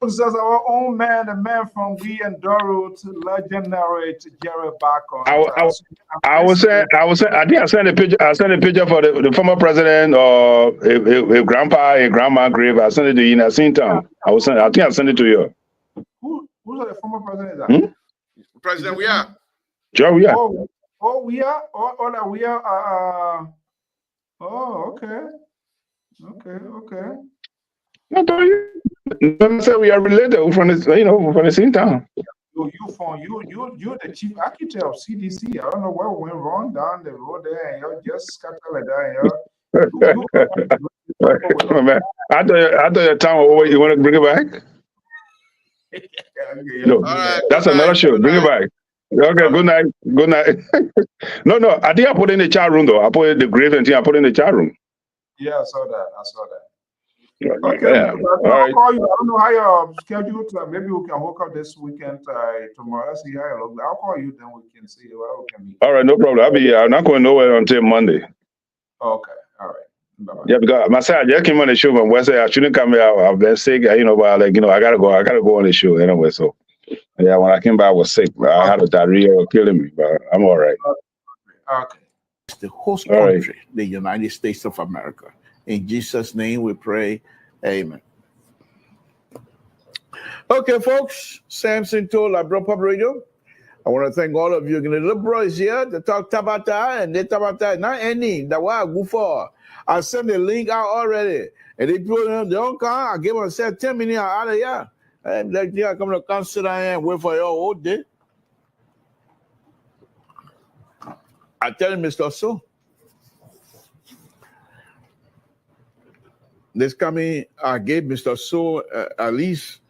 This is our own man, the man from We and Doro to legendary to Jerry Bacon. I think I sent a picture. I sent a picture for the former president or a grandpa, a grandma grave. I sent it to you in a scene town. I think I sent it to you. Who's the former president? President, we are. Joe, we are. We are. We are. Okay. No, say we are related from the same town. You're the chief architect of CDC. I don't know what went wrong down the road there, and you're just scattered like that. Man, I thought your town. You want to bring it back? No, that's another show. Bring it back. Okay, good night. No, I think I put in the chat room though. I put the grave and thing. I put in the chat room. Yeah, I saw that. Okay, yeah. I'll call you. I don't know how your schedule. Maybe we can hook up this weekend tomorrow. Let's see how it looks. I'll call you, then we can see where we can meet. All right, no problem. I'll be here. I'm not going nowhere until Monday. Okay, all right. Bye-bye. Yeah, because myself, I just came on the show from Wednesday. I shouldn't come here. I've been sick. But I gotta go. I gotta go on the show anyway. So Yeah, when I came back, I was sick. I had a diarrhea killing me, but I'm all right. Okay. It's the host All right. country, the United States of America. In Jesus' name we pray. Amen. Okay, folks. Samson told I brought up radio. I want to thank all of you. The little boys here to talk Tabata and they Tabata. Not any. That what I go for. I sent the link out already. And they put them, they don't come. I give them 10 minutes out of here. And like they are coming to consider and wait for you all day. I tell you, Mr. So. This coming, I gave Mr. So at least